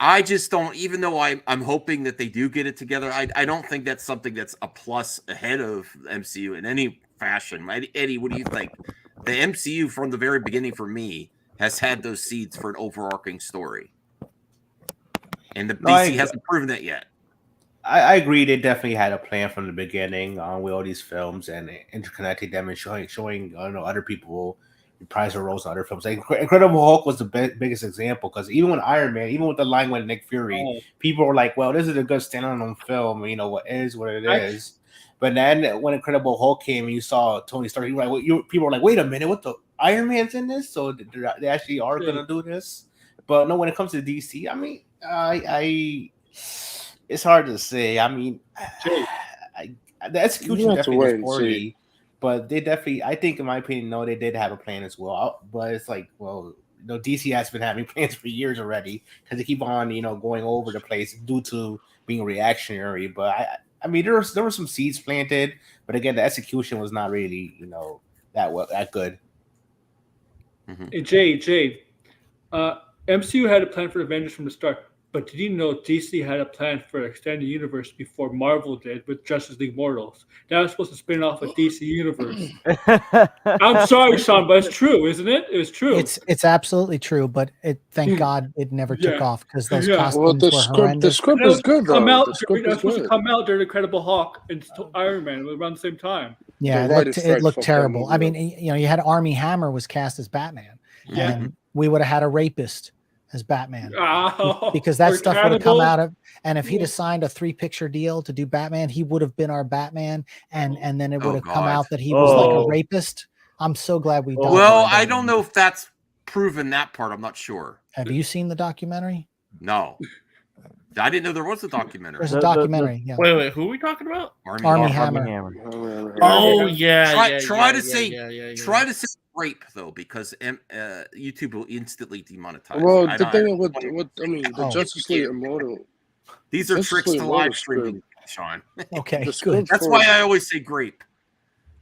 I just don't. Even though I'm hoping that they do get it together, I don't think that's something that's a plus ahead of MCU in any fashion. Eddie, what do you think? The MCU from the very beginning, for me, has had those seeds for an overarching story. And the DC hasn't proven that yet. I agree. They definitely had a plan from the beginning with all these films and interconnecting them and showing other people reprise their roles in other films. Like Incredible Hulk was the biggest example, because even with Iron Man, even with the line with Nick Fury, people were like, "Well, this is a good standalone film. You know what is what it is." But then when Incredible Hulk came and you saw Tony Stark, people were like, "Wait a minute, what the Iron Man's in this? So they actually are going to do this?" But no, when it comes to DC, I mean. It's hard to say. I mean, the execution definitely was poorly, but they definitely, I think, in my opinion, no, they did have a plan as well. But it's like, well, DC has been having plans for years already, because they keep on, going over the place due to being reactionary. But I mean, there were some seeds planted, but again, the execution was not really, that good. Mm-hmm. Hey, Jay, MCU had a plan for Avengers from the start. But did you know DC had a plan for an extended universe before Marvel did with Justice League Mortals? That was supposed to spin off a DC universe. I'm sorry, Sean, but it's true, isn't it? It was true. It's absolutely true, but thank God it never took off, because those costumes were horrendous. The script is good, though. The script was supposed to come out during Incredible Hulk and Iron Man around the same time. Yeah, it looked terrible. I mean, you had Armie Hammer was cast as Batman, and we would have had a rapist as Batman, because that stuff would have come out of, and if he'd have signed a 3-picture deal to do Batman, he would have been our Batman, and then it would have come out that he was like a rapist. I'm so glad we don't. Well, I don't know if that's proven that part. I'm not sure. Have you seen the documentary? No. I didn't know there was a documentary. There's a documentary. Yeah. Wait, who are we talking about? Armie Hammer. Oh yeah. Try to say rape though, because YouTube will instantly demonetize. Well, the thing with the Justice League Immortal. These are tricks to live streaming, Sean. Okay, good. That's why I always say grape.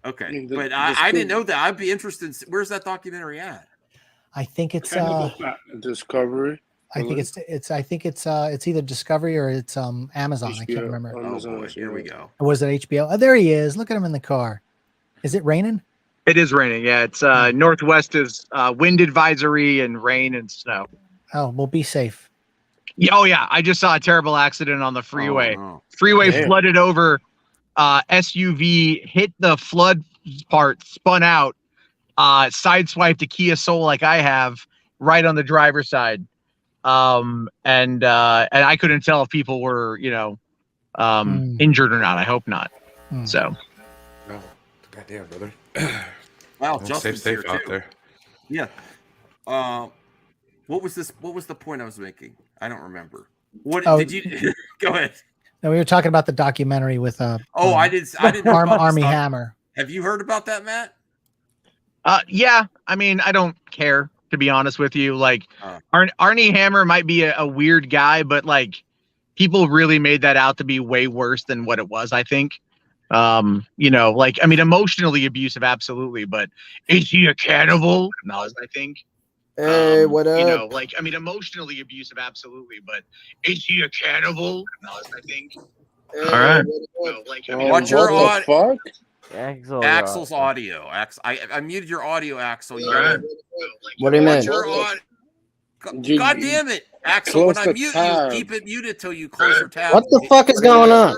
Okay, but I didn't know that. I'd be interested. Where's that documentary at? I think it's Discovery. I think it's either Discovery or it's Amazon. HBO, I can't remember. Oh boy, here we go. Or was it HBO? Oh, there he is. Look at him in the car. Is it raining? It is raining. Yeah, it's northwest is wind advisory and rain and snow. Oh, well, be safe. Yeah, oh yeah, I just saw a terrible accident on the freeway. Oh, no. Freeway Damn. flooded over. SUV hit the flood part, spun out, sideswiped a Kia Soul like I have, right on the driver's side. And I couldn't tell if people were, injured or not. I hope not. So. No, goddamn, brother. Wow, Don't Justin's stay here safe out too. there. Yeah. What was this? What was the point I was making? I don't remember. What did you? Go ahead. No, we were talking about the documentary with I didn't know about this Army doc- Hammer. Have you heard about that, Matt? Yeah, I mean, I don't care, to be honest with you. Like, Arnie Hammer might be a weird guy, but like, people really made that out to be way worse than what it was, I think. Emotionally abusive, absolutely, but is he a cannibal? No, I think. Hey, what up? Emotionally abusive, absolutely, but is he a cannibal? No, I think. Hey, All right. Watch your what the audio. Axel, Axel's audio. I muted your audio, Axel. You Alright. gotta What do you watch mean? your audio. You- God damn it, Axel! When Close I the mute tab. you, keep it muted till you close your tab. What the fuck is going on?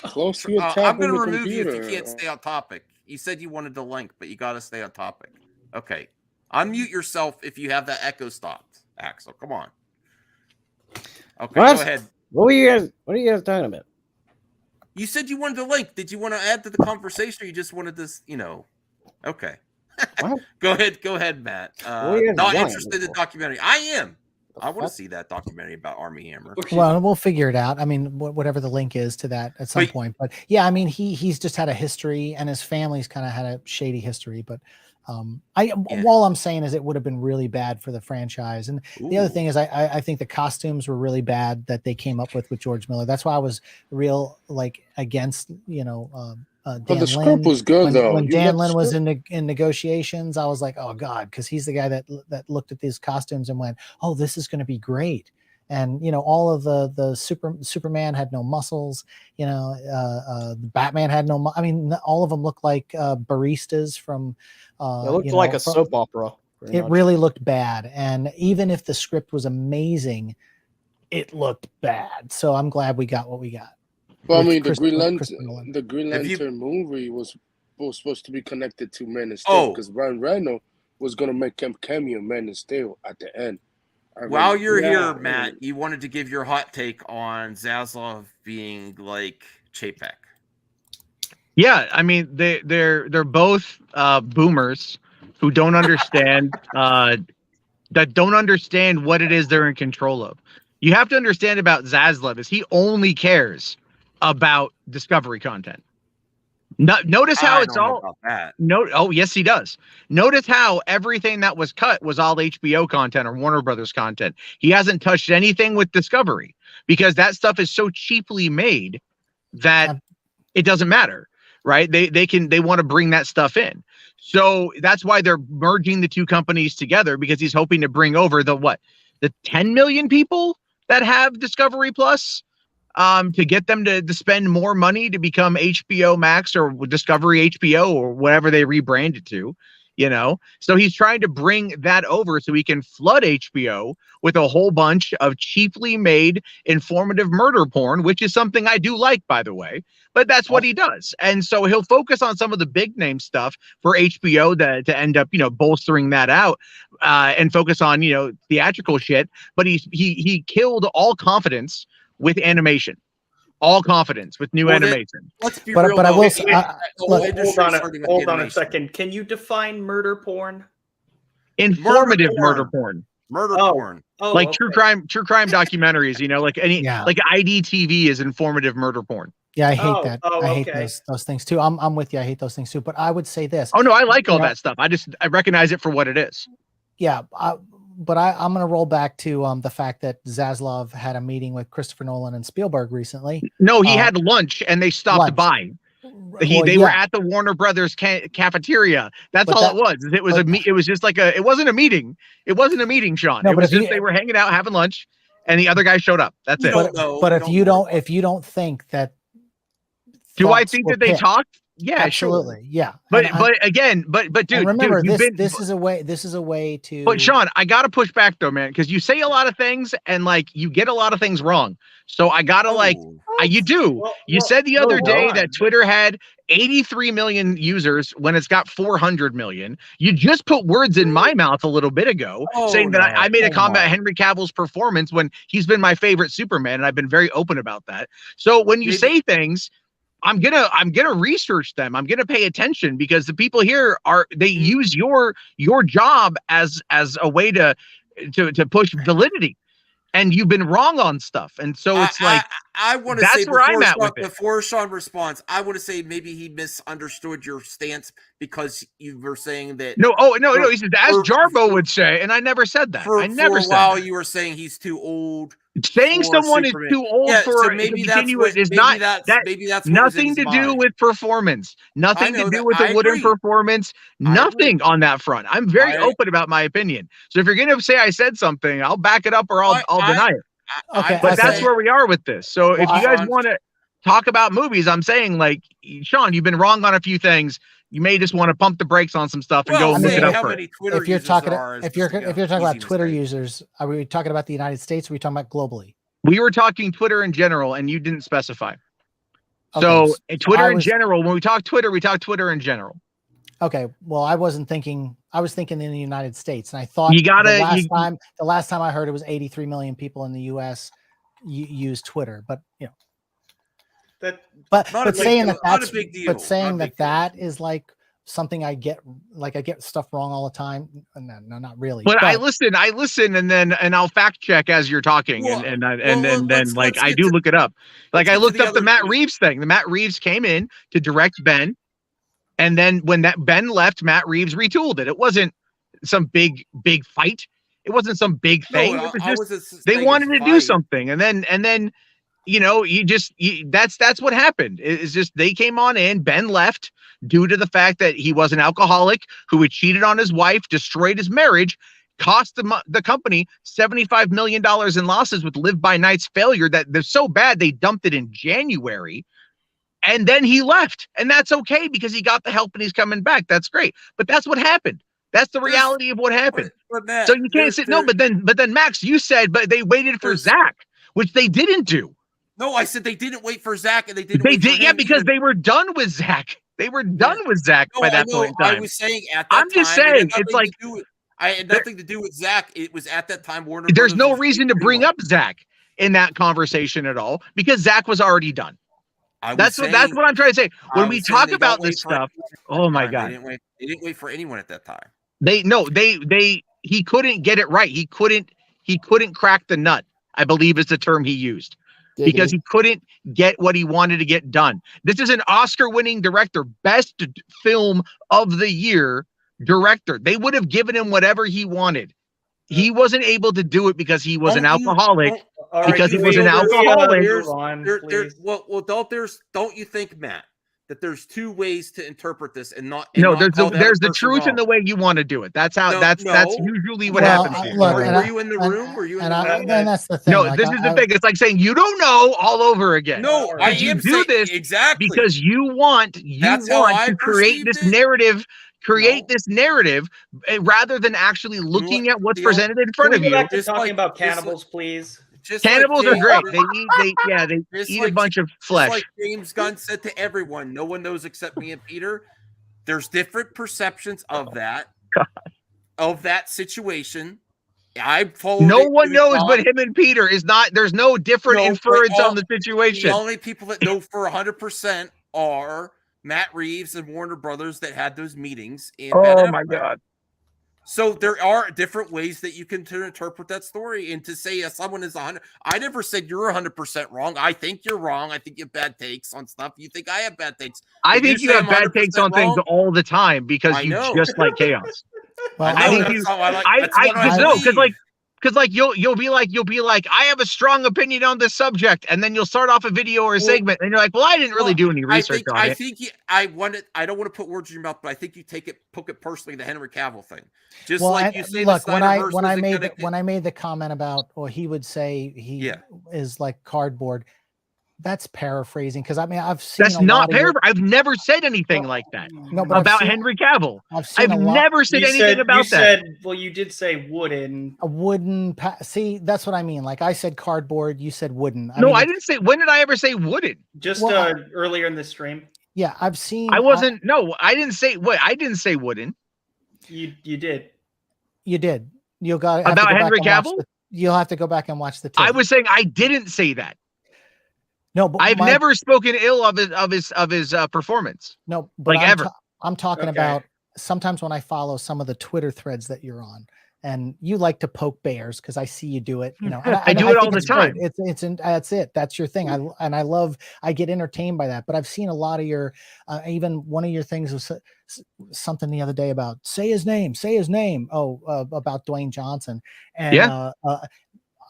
Close to your tab I'm on gonna your remove you if you computer. can't stay on topic. You said you wanted the link, but you gotta stay on topic. Okay. Unmute yourself if you have that echo stopped, Axel. Come on. Okay, What? go ahead. What are you guys talking about? You said you wanted the link. Did you want to add to the conversation, or you just wanted this? Okay. Go ahead, Matt. What are you guys Not doing? interested in the documentary. I am. I want to see that documentary about Army Hammer. Well, we'll figure it out. I mean, whatever the link is to that at some point. But yeah, I mean, he's just had a history, and his family's kind of had a shady history. But all I'm saying is it would have been really bad for the franchise. And the other thing is, I think the costumes were really bad that they came up with George Miller. That's why I was real against But Dan the script Lin. was good though. When You Dan got the Lin was script? in negotiations, I was like, oh God, because he's the guy that looked at these costumes and went, oh, this is going to be great. And all of the Superman had no muscles. Batman had no. I mean, all of them looked like baristas from. It looked like a soap opera. It really looked bad, and even if the script was amazing, it looked bad. So I'm glad we got what we got. Well, I with mean, the Christopher Nolan. Green Have you- Lantern movie was supposed to be connected to Man of Steel because Ryan Reynolds was gonna make him cameo Man of Steel at the end. While you're here, Matt, you wanted to give your hot take on Zaslav being like Chapek. Yeah, I mean they're both boomers who don't understand that don't understand what it is they're in control of. You have to understand about Zaslav is he only cares about Discovery content. Notice how it's all about that. Oh yes, he does. Notice how everything that was cut was all HBO content or Warner Brothers content. He hasn't touched anything with Discovery because that stuff is so cheaply made that it doesn't matter, right? They want to bring that stuff in. So that's why they're merging the two companies together because he's hoping to bring over the 10 million people that have Discovery Plus. To get them to spend more money to become HBO Max or Discovery HBO or whatever they rebrand it to, So he's trying to bring that over so he can flood HBO with a whole bunch of cheaply made informative murder porn, which is something I do like, by the way. But that's what he does. And so he'll focus on some of the big name stuff for HBO to end up, bolstering that out and focus on, theatrical shit. But he killed all confidence with animation, all confidence with new animation. Let's be But- real. but I though. will It- say- it- the whole look- industry's starting with Hold on a animation. second. Can you define murder porn? Informative murder porn. Murder porn. Like true crime documentaries, like like IDTV is informative murder porn. Yeah, I hate Oh, that. oh, I hate okay. those things too. I'm with you. I hate those things too. But I would say this. Oh no, I like all You know, that stuff. I recognize it for what it is. Yeah, but I'm going to roll back to the fact that Zaslav had a meeting with Christopher Nolan and Spielberg recently. No, he had lunch and they stopped by. They were at the Warner Brothers cafeteria. That's But all that- it was. It was it was just like it wasn't a meeting. It wasn't a meeting, Sean. No, it but was if just you- they were hanging out having lunch, and the other guy showed up. That's it. But if you don't think that, do I thoughts think were that they picked- talked? Yeah, absolutely, sure. yeah. But And but again, but and dude, remember you've been, this is a way to. But Sean, I gotta push back though, man, because you say a lot of things and like you get a lot of things wrong. So I gotta you do. You said the other day that Twitter had 83 million users when it's got 400 million. You just put words in my mouth a little bit ago, saying that I made a comment about Henry Cavill's performance when he's been my favorite Superman, and I've been very open about that. So when you say things, I'm gonna research them. I'm gonna pay attention because the people here they use your job as a way to push validity, and you've been wrong on stuff. And so it's I want to say that's where I'm at with it. Before Sean responds, I want to say maybe he misunderstood your stance because you were saying that. No, he said as Jarbo would say, and I never said that. I never said while that. you were saying he's too old. Saying someone Superman. is too old so maybe to that's continue what, it is maybe not that's nothing to do with performance, nothing to do with the wooden performance, nothing on that front. I'm very open about my opinion. So if you're gonna say I said something, I'll back it up or I'll deny it. Okay, but that's where we are with this. So if you guys Sean, want to talk about movies, I'm saying like Sean, you've been wrong on a few things. You may just want to pump the brakes on some stuff and go look it up first. If you're talking about Twitter users, are we talking about the United States? Or are we talking about globally? We were talking Twitter in general, and you didn't specify. So Twitter in general, when we talk Twitter in general. Okay. Well, I was thinking in the United States, and I thought the last time I heard it was 83 million people in the US use Twitter, but you know. But saying that is like something I get stuff wrong all the time. No, not really. But I listen, and I'll fact check as you're talking, then I do look it up. Like I looked up the Matt Reeves thing. The Matt Reeves came in to direct Ben, and then when that Ben left, Matt Reeves retooled it. It wasn't some big fight. It wasn't some big thing. It was just they wanted to do something, and then you know, that's what happened. It's just they came on in, Ben left due to the fact that he was an alcoholic who had cheated on his wife, destroyed his marriage, cost the company $75 million in losses with Live by Night's failure that they're so bad they dumped it in January. And then he left. And that's okay because he got the help and he's coming back. That's great. But that's what happened. That's the reality of what happened. Matt, so you can't say no, but then Max, you said, but they waited for Zach, which they didn't do. No, I said they didn't wait for Zach, and they did, because they were done with Zach. They were done with Zach by that point in time. I was saying at that time. I'm just saying, it's like I had nothing to do with Zach. It was at that time Warner. There's no reason to bring up Zach in that conversation at all because Zach was already done. That's what I'm trying to say. When we talk about this stuff, oh my God, they didn't wait for anyone at that time. He couldn't get it right. He couldn't crack the nut, I believe is the term he used. Because he couldn't get what he wanted to get done. This is an Oscar-winning director, best film of the year director. They would have given him whatever he wanted. He wasn't able to do it because he was an alcoholic. Don't you think, Matt, that there's two ways to interpret this and not? There's the truth in the way you want to do it. That's how. That's usually what happens. Were you in the room? Were you in the room? And that's the thing. No, this is the thing. It's like saying you don't know all over again. No, I am do this exactly because you want to create this narrative. This narrative rather than actually looking at what's presented in front of you. Back to talking about cannibals, please. Cannibals are great. They eat a bunch of flesh. Like James Gunn said to everyone, no one knows except me and Peter. There's different perceptions of that situation. I followed. No one knows but him and Peter is not. There's no different inference on the situation. The only people that know for 100% are Matt Reeves and Warner Brothers that had those meetings. Oh my God. So there are different ways that you can interpret that story, and to say someone is 100. I never said you're 100% wrong. I think you're wrong. I think you have bad takes on stuff. You think I have bad takes. I think you have bad takes on things all the time because you just like chaos. Well, I think because you'll be like, I have a strong opinion on this subject, and then you'll start off a video or a segment, and you're like, well, I didn't really do any research on it. I don't want to put words in your mouth, but I think you took it personally, the Henry Cavill thing. Just you say. Look, when I made the comment about, or he would say he is like cardboard. That's paraphrasing because I mean I've seen That's a lot not of your- I've never said anything like that No, but I've about seen- Henry Cavill. seen a lot- never said You anything about you that. Said, well, you did say wooden. A wooden. See, that's what I mean. Like I said cardboard, you said wooden. No, mean, I didn't say. When did I ever say wooden? Just Well, earlier in the stream. Yeah, I've seen. I wasn't. No, I didn't say what. I didn't say wooden. You did. You did. You'll got About Henry Cavill. You'll have to go back and watch the tape. I was saying I didn't say that. No, but I've never spoken ill of his performance. No, but like ever. I'm talking about sometimes when I follow some of the Twitter threads that you're on, and you like to poke bears because I see you do it. You know, and I do it all think the it's great. time. That's it. That's your thing. I get entertained by that. But I've seen a lot of your, even one of your things was something the other day about say his name. Oh, about Dwayne Johnson. And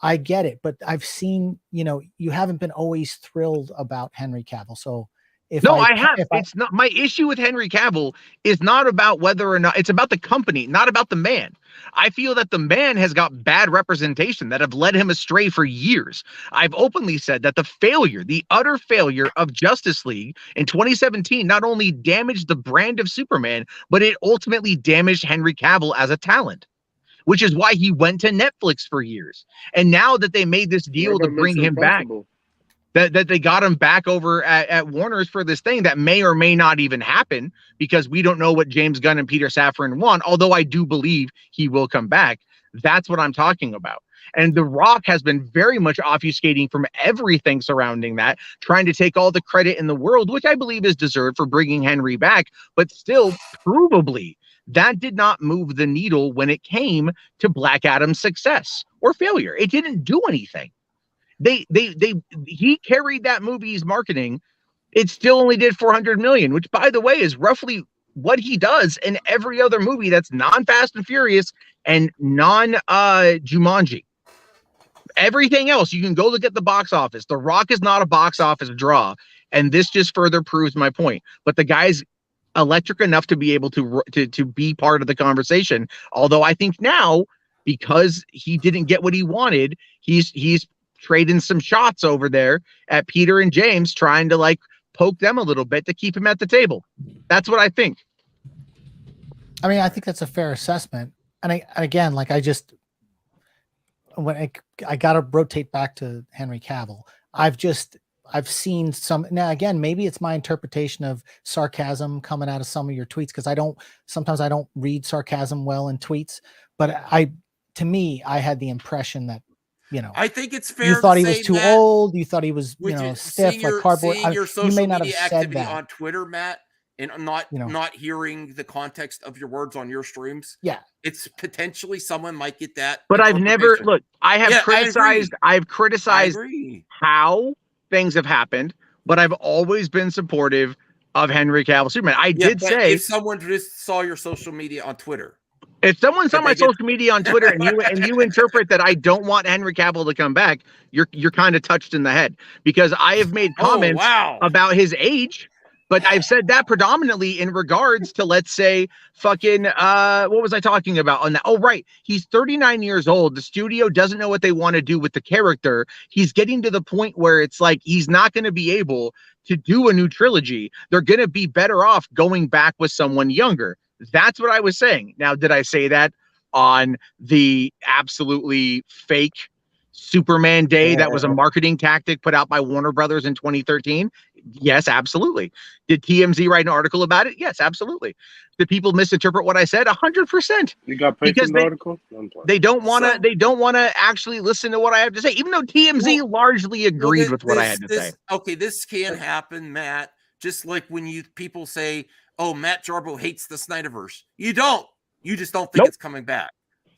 I get it, but I've seen, you haven't been always thrilled about Henry Cavill. So I have. It's not my issue with Henry Cavill is not about whether or not it's about the company, not about the man. I feel that the man has got bad representation that have led him astray for years. I've openly said that the utter failure of Justice League in 2017 not only damaged the brand of Superman, but it ultimately damaged Henry Cavill as a talent, which is why he went to Netflix for years. And now that they made this deal to bring him back, that they got him back over at Warner's for this thing that may or may not even happen because we don't know what James Gunn and Peter Safran want, although I do believe he will come back. That's what I'm talking about. And The Rock has been very much obfuscating from everything surrounding that, trying to take all the credit in the world, which I believe is deserved for bringing Henry back, but still provably that did not move the needle when it came to Black Adam's success or failure. It didn't do anything. He carried that movie's marketing. It still only did 400 million, which by the way is roughly what he does in every other movie that's non-Fast and Furious and non-Jumanji. Everything else, you can go look at the box office. The Rock is not a box office draw, and this just further proves my point. But the guy's electric enough to be able to be part of the conversation. Although I think now, because he didn't get what he wanted, he's trading some shots over there at Peter and James, trying to like poke them a little bit to keep him at the table. That's what I think. I mean, I think that's a fair assessment. And again, like I got to rotate back to Henry Cavill. I've seen some, now again, maybe it's my interpretation of sarcasm coming out of some of your tweets, because sometimes I don't read sarcasm well in tweets, but to me, I had the impression that, I think it's fair. You thought to he say, was too Matt, old. You thought he was, stiff like cardboard. Seeing your You social may not have media said activity that. on Twitter, Matt, and not hearing the context of your words on your streams. Yeah, it's potentially someone might get that. But I've never look. I have criticized. I've criticized how things have happened, but I've always been supportive of Henry Cavill Superman. I did say if someone just saw your social media on Twitter. If someone saw my social media on Twitter and you interpret that I don't want Henry Cavill to come back, you're kind of touched in the head, because I have made comments about his age, but I've said that predominantly in regards to, let's say, fucking what was I talking about on that? Oh, right. He's 39 years old. The studio doesn't know what they want to do with the character. He's getting to the point where it's like he's not going to be able to do a new trilogy. They're going to be better off going back with someone younger. That's what I was saying. Now, did I say that on the absolutely fake Superman Day that was a marketing tactic put out by Warner Brothers in 2013? Yes, absolutely. Did TMZ write an article about it? Yes, absolutely. Did people misinterpret what I said? 100%. You got paid for the article? They don't want to. They don't want to actually listen to what I have to say, even though TMZ largely agreed with what I had to say. Okay, this can happen, Matt. Just like when people say, "Oh, Matt Jarbo hates the Snyderverse." You don't. You just don't think it's coming back.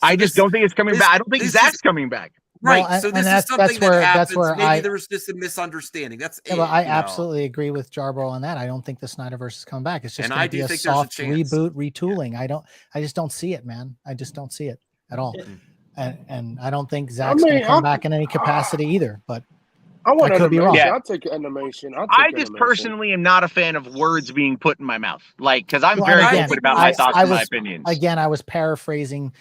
I just don't think it's coming back. I don't think Zack's coming back. Right. Well, so and this is that's something where- that that's happens. where Maybe there's just a misunderstanding. That's Yeah, it. well, I you know. absolutely agree with Jarbo on that. I don't think the Snyderverse is coming back. It's just And going I to be do a think there's a soft chance. reboot, retooling. I just don't see it, man. I just don't see it at all. And I don't think Zack's going to come back in any capacity either. But I want could be wrong. animation. I'll take animation. I just personally am not a fan of words being put in my mouth, like, because I'm very open about my thoughts and my opinions. Again, I was paraphrasing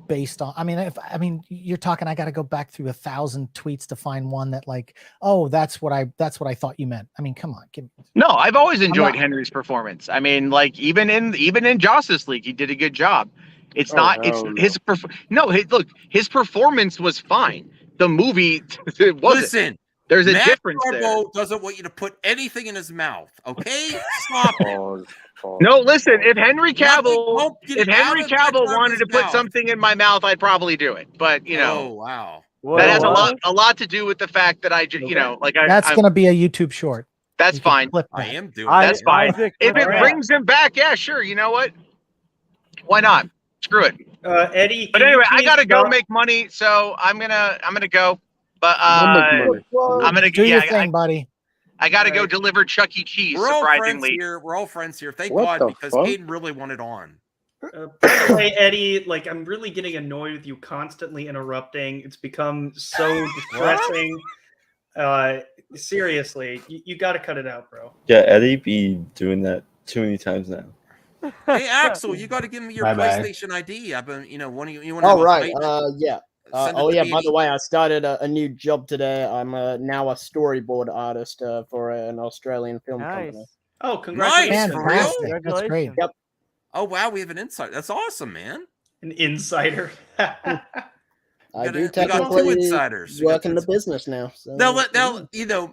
based on. I mean, you're talking. I got to go back through 1,000 tweets to find one that like, oh, that's what I thought you meant. I mean, come on, give me. No, I've always enjoyed not- Henry's performance. I mean, like even in Justice League, he did a good job. It's Oh, not. It's hell no. his. Look, his performance was fine. The movie, it wasn't. Listen, There's a Matt difference there. Garbo doesn't want you to put anything in his mouth. Okay, stop it. No, listen. If Henry Cavill, won't get if it out Henry of Matt Cavill Garbo's wanted to put mouth. something in my mouth, I'd probably do it. But you know, Oh wow. that has a lot to do with the fact that you know, like That's I'm- going to be a YouTube short. That's You can fine. flip I that. am doing. That's fine. Isaac, If it alright. brings him back, yeah, sure. You know what? Why not? Screw it. Eddie. But can you anyway, I please gotta go stop- make money, so I'm gonna go. But Don't make money. I'm gonna Do your yeah, thing, buddy. I gotta go deliver Chuck E. Cheese. We're all friends Surprisingly, here. We're all friends here. Thank What God, the because fuck? Caden really wanted on. By the way, Eddie, like I'm really getting annoyed with you constantly interrupting. It's become so distressing. Seriously, you got to cut it out, bro. Yeah, Eddie be doing that too many times now. Hey Axel, you got to give me your My bad. PlayStation ID. I've been, you want to. All right. Yeah. Send it Oh to yeah. me By and- the way, I started a new job today. I'm now a storyboard artist for an Australian film company. Oh, Nice, congratulations! for real? Fantastic. That's great. Yep. Oh wow, we have an insight. That's awesome, man. An insider. I We do got two technically insiders. We got work in the business now. So. Now,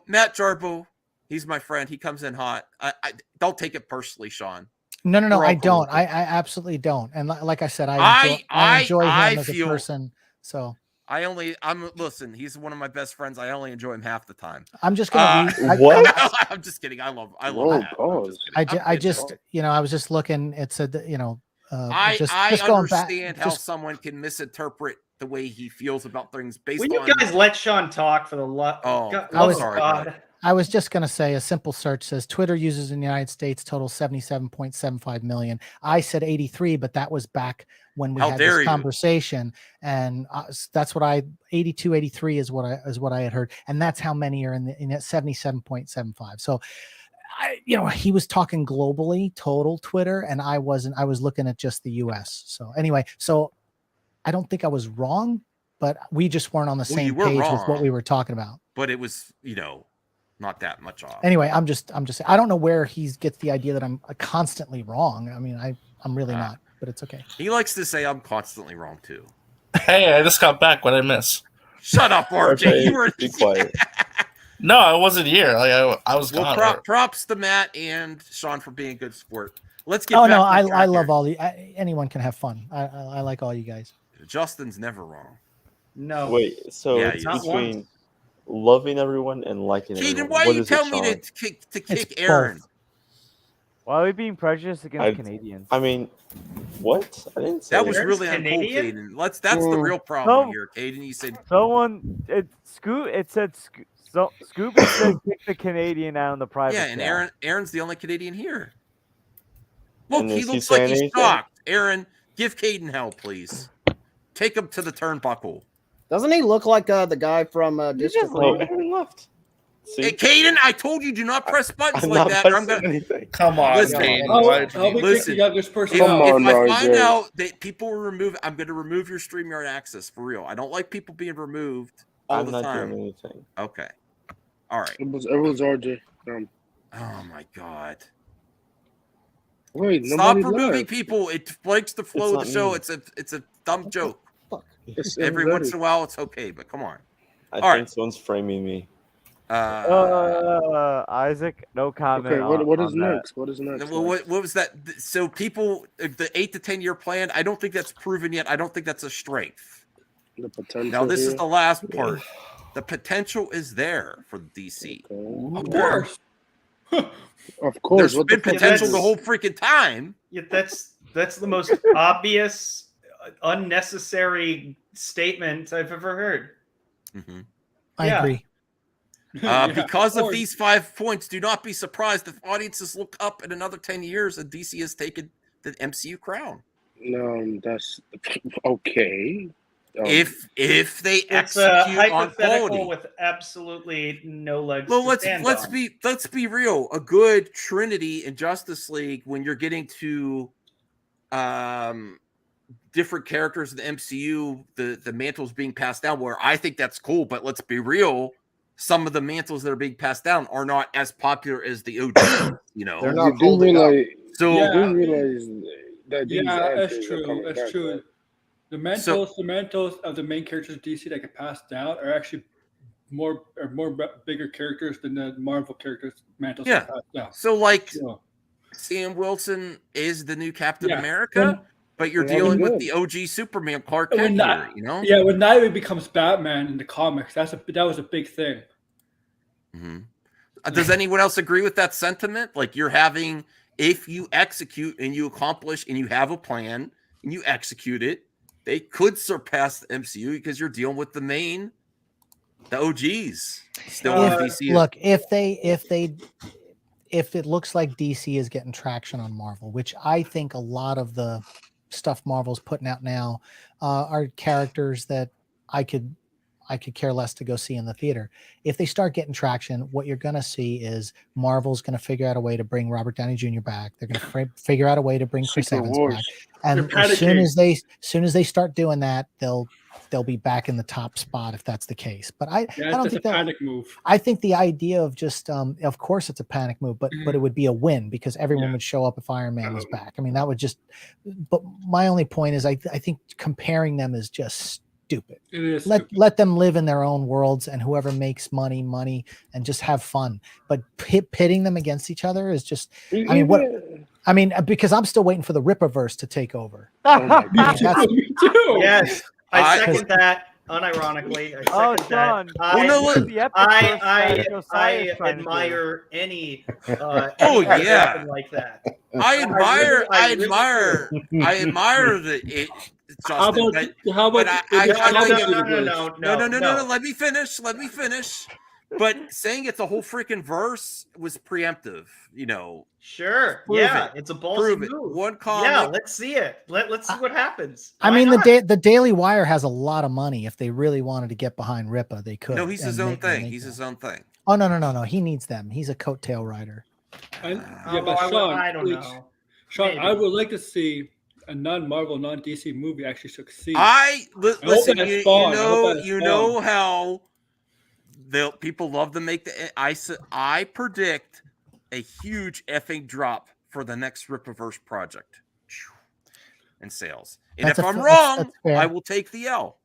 Matt Jarbo, he's my friend. He comes in hot. I don't take it personally, Sean. No, We're all I cool don't. with I it. absolutely don't. And like I said, I enjoy him as a person. So listen. He's one of my best friends. I only enjoy him half the time. I'm just gonna I'm just kidding. I love Whoa, Matt. pause. I just I was just looking. It said that, I just going back. understand how someone can misinterpret the way he feels about things based Will you on. guys let Sean talk for the love? Oh, God, I'm sorry, God. bud. I was just going to say a simple search says Twitter users in the United States total 77.75 million. I said 83, but that was back when we How had dare this you. conversation. And that's what 82, 83 is what I had heard. And that's how many are in at 77.75. So he was talking globally total Twitter, and I wasn't. I was looking at just the US. So anyway, I don't think I was wrong, but we just weren't on the Well, same you were page with what wrong. we were talking about. But it was, not that much off. Anyway, I'm just I don't know where he gets the idea that I'm constantly wrong. I mean, I'm really not, but it's okay. He likes to say I'm constantly wrong too. Hey, I just got back. What I miss? Shut up, RJ. Okay, You were be quiet. No, I wasn't here. Like I was Well, gone. props to Matt and Sean for being a good sport. Let's get. Oh back no, to I the track love here. all the anyone can have fun. I like all you guys. Justin's never wrong. No. Wait, so Yeah, it's not between loving everyone and liking Keaton, everyone. why What you is it, tell me Sean? to kick Aaron? both. Why are we being prejudiced against Canadians? I mean, what? I didn't say That was Aaron's really uncool, Canadian? Caden. That's the real problem here, Caden. You said Scooby said kick the Canadian out in the private. yeah, and chat. Aaron's the only Canadian here. Look, And he is he looks like saying he's anything? shocked. Aaron, give Caden hell, please. Take him to the turnbuckle. Doesn't he look like the guy from District? Oh, Aaron left. See? Hey, Caden, I told you do not press buttons I'm like not that. Or I'm pressing gonna anything. Come on, listen. Caden. I'll Why did you- Listen, person if, Come if on, I RJ. find out that people will remove, I'm going to remove your StreamYard access for real. I don't like people being removed all I'm the not time. doing anything. Okay. All right. It was RJ. Oh my God. Wait, Stop nobody removing left. people. It breaks the flow of It's the not show. me. It's a dumb joke. It's Every everybody. once in a while, it's okay, but come on. I All think someone's framing me. Isaac, no comment. Okay, what is on that. next? What is next? Well, what was that? So people, the 8 to 10 year plan. I don't think that's proven yet. I don't think that's a strength. The potential. Now this is here? the last part. The potential is there for DC. Of course. Of course. There's What the been fuck potential is the this? whole freaking time. Yeah, that's the most obvious, unnecessary statement I've ever heard. I agree. Because of course. these 5 points, do not be surprised if audiences look up in another 10 years and DC has taken the MCU crown. No, that's okay. If they It's a execute on hypothetical quality. with absolutely no legs. Well, to let's stand let's on. be real. A good Trinity in Justice League when you're getting to different characters in the MCU, the mantles being passed down, where I think that's cool, but let's be real, some of the mantles that are being passed down are not as popular as the OG, you know. They're not holding up. So You do realize that these Yeah, actors that's are true. coming That's back, true. right? The mantles of the main characters of DC that get passed down are actually more bigger characters than the Marvel characters mantles yeah. get passed down. So like Yeah. Sam Wilson is the new Captain Yeah. America, but you're Yeah, dealing we with did. the OG Superman Clark When Kent Ni- here, you know? Yeah, when Nightwing becomes Batman in the comics, that was a big thing. Does anyone else agree with that sentiment? Like you're having, if you execute and you accomplish and you have a plan and you execute it, they could surpass the MCU because you're dealing with the OGs. Still with DC. Look, if it looks like DC is getting traction on Marvel, which I think a lot of the stuff Marvel's putting out now are characters that I could care less to go see in the theater. If they start getting traction, what you're going to see is Marvel's going to figure out a way to bring Robert Downey Jr. back. They're going to figure out a way to bring Chris Secret Evans Wars. back. And They're as soon panicking. as they start doing that, they'll be back in the top spot if that's the case. But I Yeah, don't it's think a that. panic move. I think the idea of just, of course, it's a panic move, but it would be a win because everyone would show up if Iron Man was back. I mean, that would just. But my only point is, I think comparing them is just stupid. It is Let them live in their own worlds, and whoever makes money, and just have fun. But pitting them against each other is just. I mean, what? I mean, because I'm still waiting for the Rippaverse to take over. That's- Me too. Yes, I I- second that. Unironically, I Oh, second Sean. that. Well, no, look- The epic verse that I Josiah's trying to do. admire any. Oh, anything yeah. happen like that. I admire the it. How Justin, about but, how about but I the gotta comic give- universe? No. Let me finish. But saying it's a whole freaking verse was preemptive. You know, Sure. Prove Yeah, it. it's a ballsy Prove it. move. One Yeah, comic. let's see it. Let's see what happens. I Why mean, not? the Daily Wire has a lot of money. If they really wanted to get behind Rippa, they could. No, he's his and own make- thing. make He's that. his own thing. Oh no. He needs them. He's a coattail rider. Yeah, but Sean, I don't know. Sean, I Maybe. would like to see a non-Marvel, non-DC movie actually succeed. Listen. that's You Spawn. I hope that's know Spawn. how people love to make the. I predict a huge effing drop for the next Rippaverse project in sales. And That's if a I'm f- wrong, that's fair. I will take the L.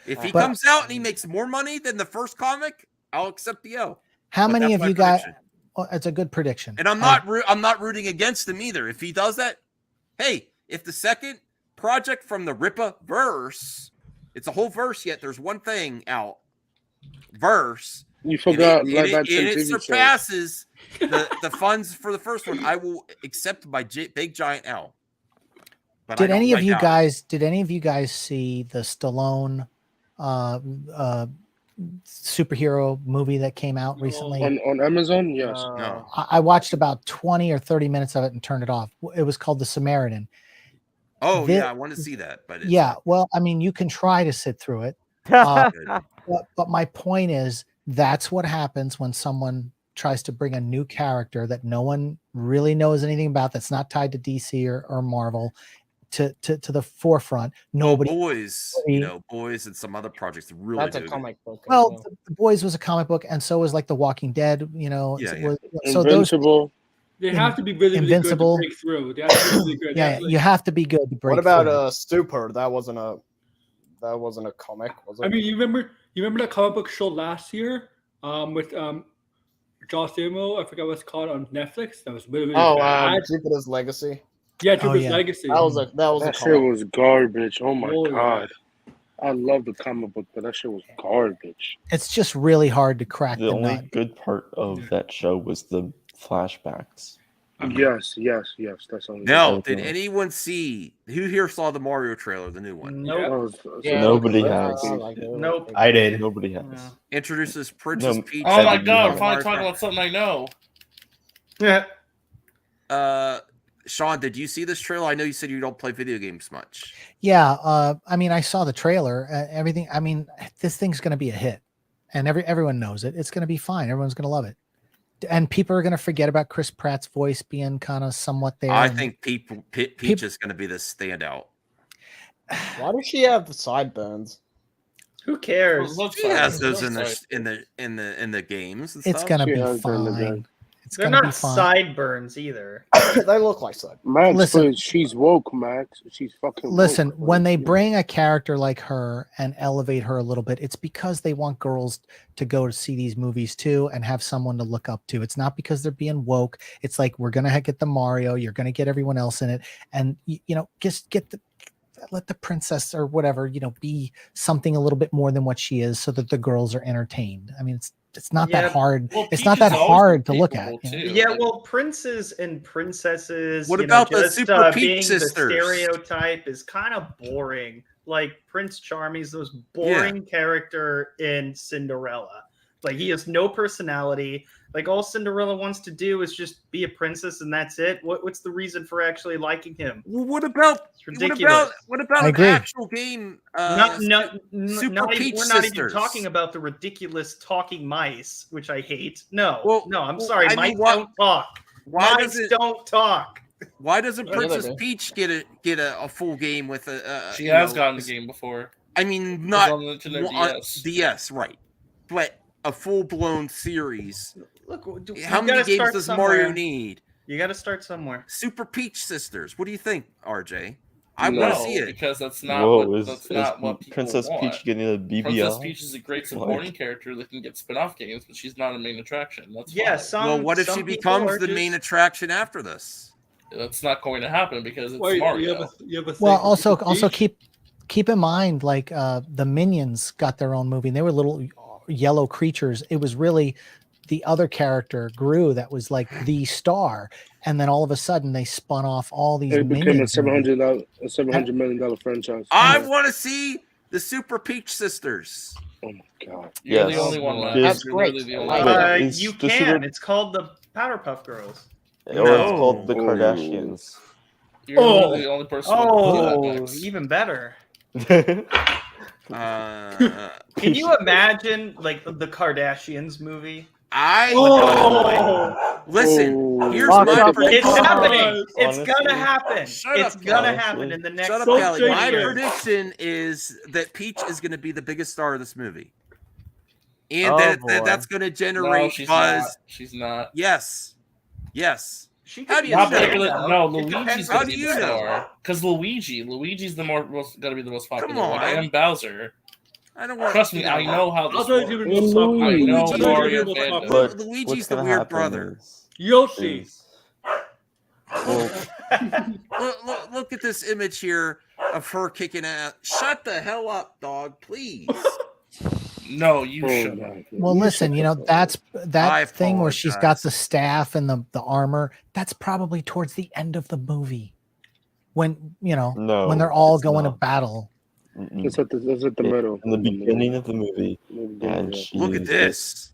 If he But- comes out and he makes more money than the first comic, I'll accept the L. How But many that's of my you guys? prediction. Oh, it's a good prediction. And I'm not rooting against him either. If he does that, hey, if the second project from the Rippa verse, it's a whole verse yet. There's one thing out. Verse. You forgot and live action it TV shows. surpasses the funds for the first one. I will accept my big giant L. But I Did don't any of like you L. guys? Did any of you guys see the Stallone superhero movie that came out recently? On Amazon? Yes. No. I watched about 20 or 30 minutes of it and turned it off. It was called The Samaritan. Oh Thi- yeah, I want to see that, but it's Yeah, well, I mean, you can try to sit through it. But my point is, that's what happens when someone tries to bring a new character that no one really knows anything about, that's not tied to DC or Marvel, to the forefront. Nobody. boys, boys and some other projects really That's a do. comic book. as Well, the Boys was a comic book, and so was like The Walking Dead. Yeah, yeah. So those Invincible. They have to be really, really Invincible. good to break through. They have to be really good. yeah, That's like- you have to be good to break. What about through. Stupor? That wasn't a comic, was it? I mean, you remember that comic book show last year with Josh Demo? I forgot what it's called on Netflix. That was really, really bad. Jupiter's Legacy. Yeah, Jupiter's Legacy. That was a That shit comic. was garbage. Oh my Holy god. I love the comic book, but that shit was garbage. It's just really hard to crack The the only nut. good part of that show was the flashbacks. Yes. That's only. Now, did anyone see? Who here saw the Mario trailer, the new one? Nope. Nobody has. Nope. I did. Nobody has. Introduces Princess No, Peach. Oh my and god, Mario we're finally Kart. talking about something I know. Yeah. Sean, did you see this trailer? I know you said you don't play video games much. Yeah, I mean, I saw the trailer. Everything. I mean, this thing's going to be a hit, and everyone knows it. It's going to be fine. Everyone's going to love it, and people are going to forget about Chris Pratt's voice being kind of somewhat there. I and- think Peach is going to be the standout. Why does she have sideburns? Who cares? She has those in the games. And It's stuff. gonna be fine. It's They're gonna not be fine. sideburns either. They look like sideburns. Max, Listen. but she's woke, Max. She's fucking Listen, woke. when they bring a character like her and elevate her a little bit, it's because they want girls to go to see these movies too and have someone to look up to. It's not because they're being woke. It's like, we're gonna get the Mario, you're gonna get everyone else in it, and you know, just let the princess or whatever, you know, be something a little bit more than what she is, so that the girls are entertained. I mean, it's not that hard. Well, it's not that hard to look at. You know? Yeah, well, princes and princesses. What you about know, the just, Super Peach being sisters? The stereotype is kind of boring. Like Prince Charming's the most boring character in Cinderella. Like he has no personality. Like all Cinderella wants to do is just be a princess and that's it. What's the reason for actually liking him? Well, what about It's ridiculous. what about I an agree. actual game? Super Peach we're not even sisters. talking about the ridiculous talking mice, which I hate. No, Well, no, I'm well, sorry, I mean, mice why- don't talk. why Mice does it- don't talk. Why doesn't Yeah, Princess they do. Peach get a full game with a? She you has know, gotten the game before. I mean, It was not on the Nintendo on DS. DS, right? But a full blown series. Look, How many games does Mario need? You got to start somewhere. Super Peach sisters. What do you think, RJ? I No, want to see it because that's not Whoa, what is that's not what people Princess want. Peach getting a BBL? Princess Peach is a great supporting What? character that can get spin-off games, but she's not a main attraction. That's Yeah, fine. well, what if she becomes the main attraction after this? That's not going to happen because it's Wait, Mario. Well, also keep in mind, like the Minions got their own movie, and they were little yellow creatures. It was really the other character, Gru, that was like the star, and then all of a sudden they spun off all these It became a Minions. $700 million franchise. I want to see the Super Peach sisters. Oh my god! You're Yes. the only one left. That's You're great. really the only But one. is You the can. Super- It's called the Powerpuff Girls. Or it's called the Kardashians. You're really the only person who can do that Oh, next. even better. Uh, Can you imagine like the Kardashians movie? Listen, here's Fuck my up. prediction. It's happening. It's Honestly. gonna happen. Shut It's up, gonna Kelly. happen in the next. Shut up, Don't Kelly. say My it. prediction is that Peach is going to be the biggest star of this movie, and Oh, that boy. that's going to No, generate she's buzz. not. She's not. Yes, yes. She How could do be you Not know? bigger than, no, It depends Luigi's How gonna do be you the know? star. Because Luigi's the going to be the most popular Come one, on. and Bowser. I don't want. Trust me, I know how this Bowser's works. even most popular. I know Luigi's Mario even most fandom. popular. But Luigi's what's the gonna weird happen brother. Yoshi. Look at this image here of her kicking ass. Shut the hell up, dog, please. No, you shut up. Well, listen, you know, that's I that thing where she's got apologize. the staff and the armor. That's probably towards the end of the movie, when you know, No, when they're all it's going to not. battle. Mm-mm. It's at the middle. In the beginning of the movie, and Yeah. she Look at is this.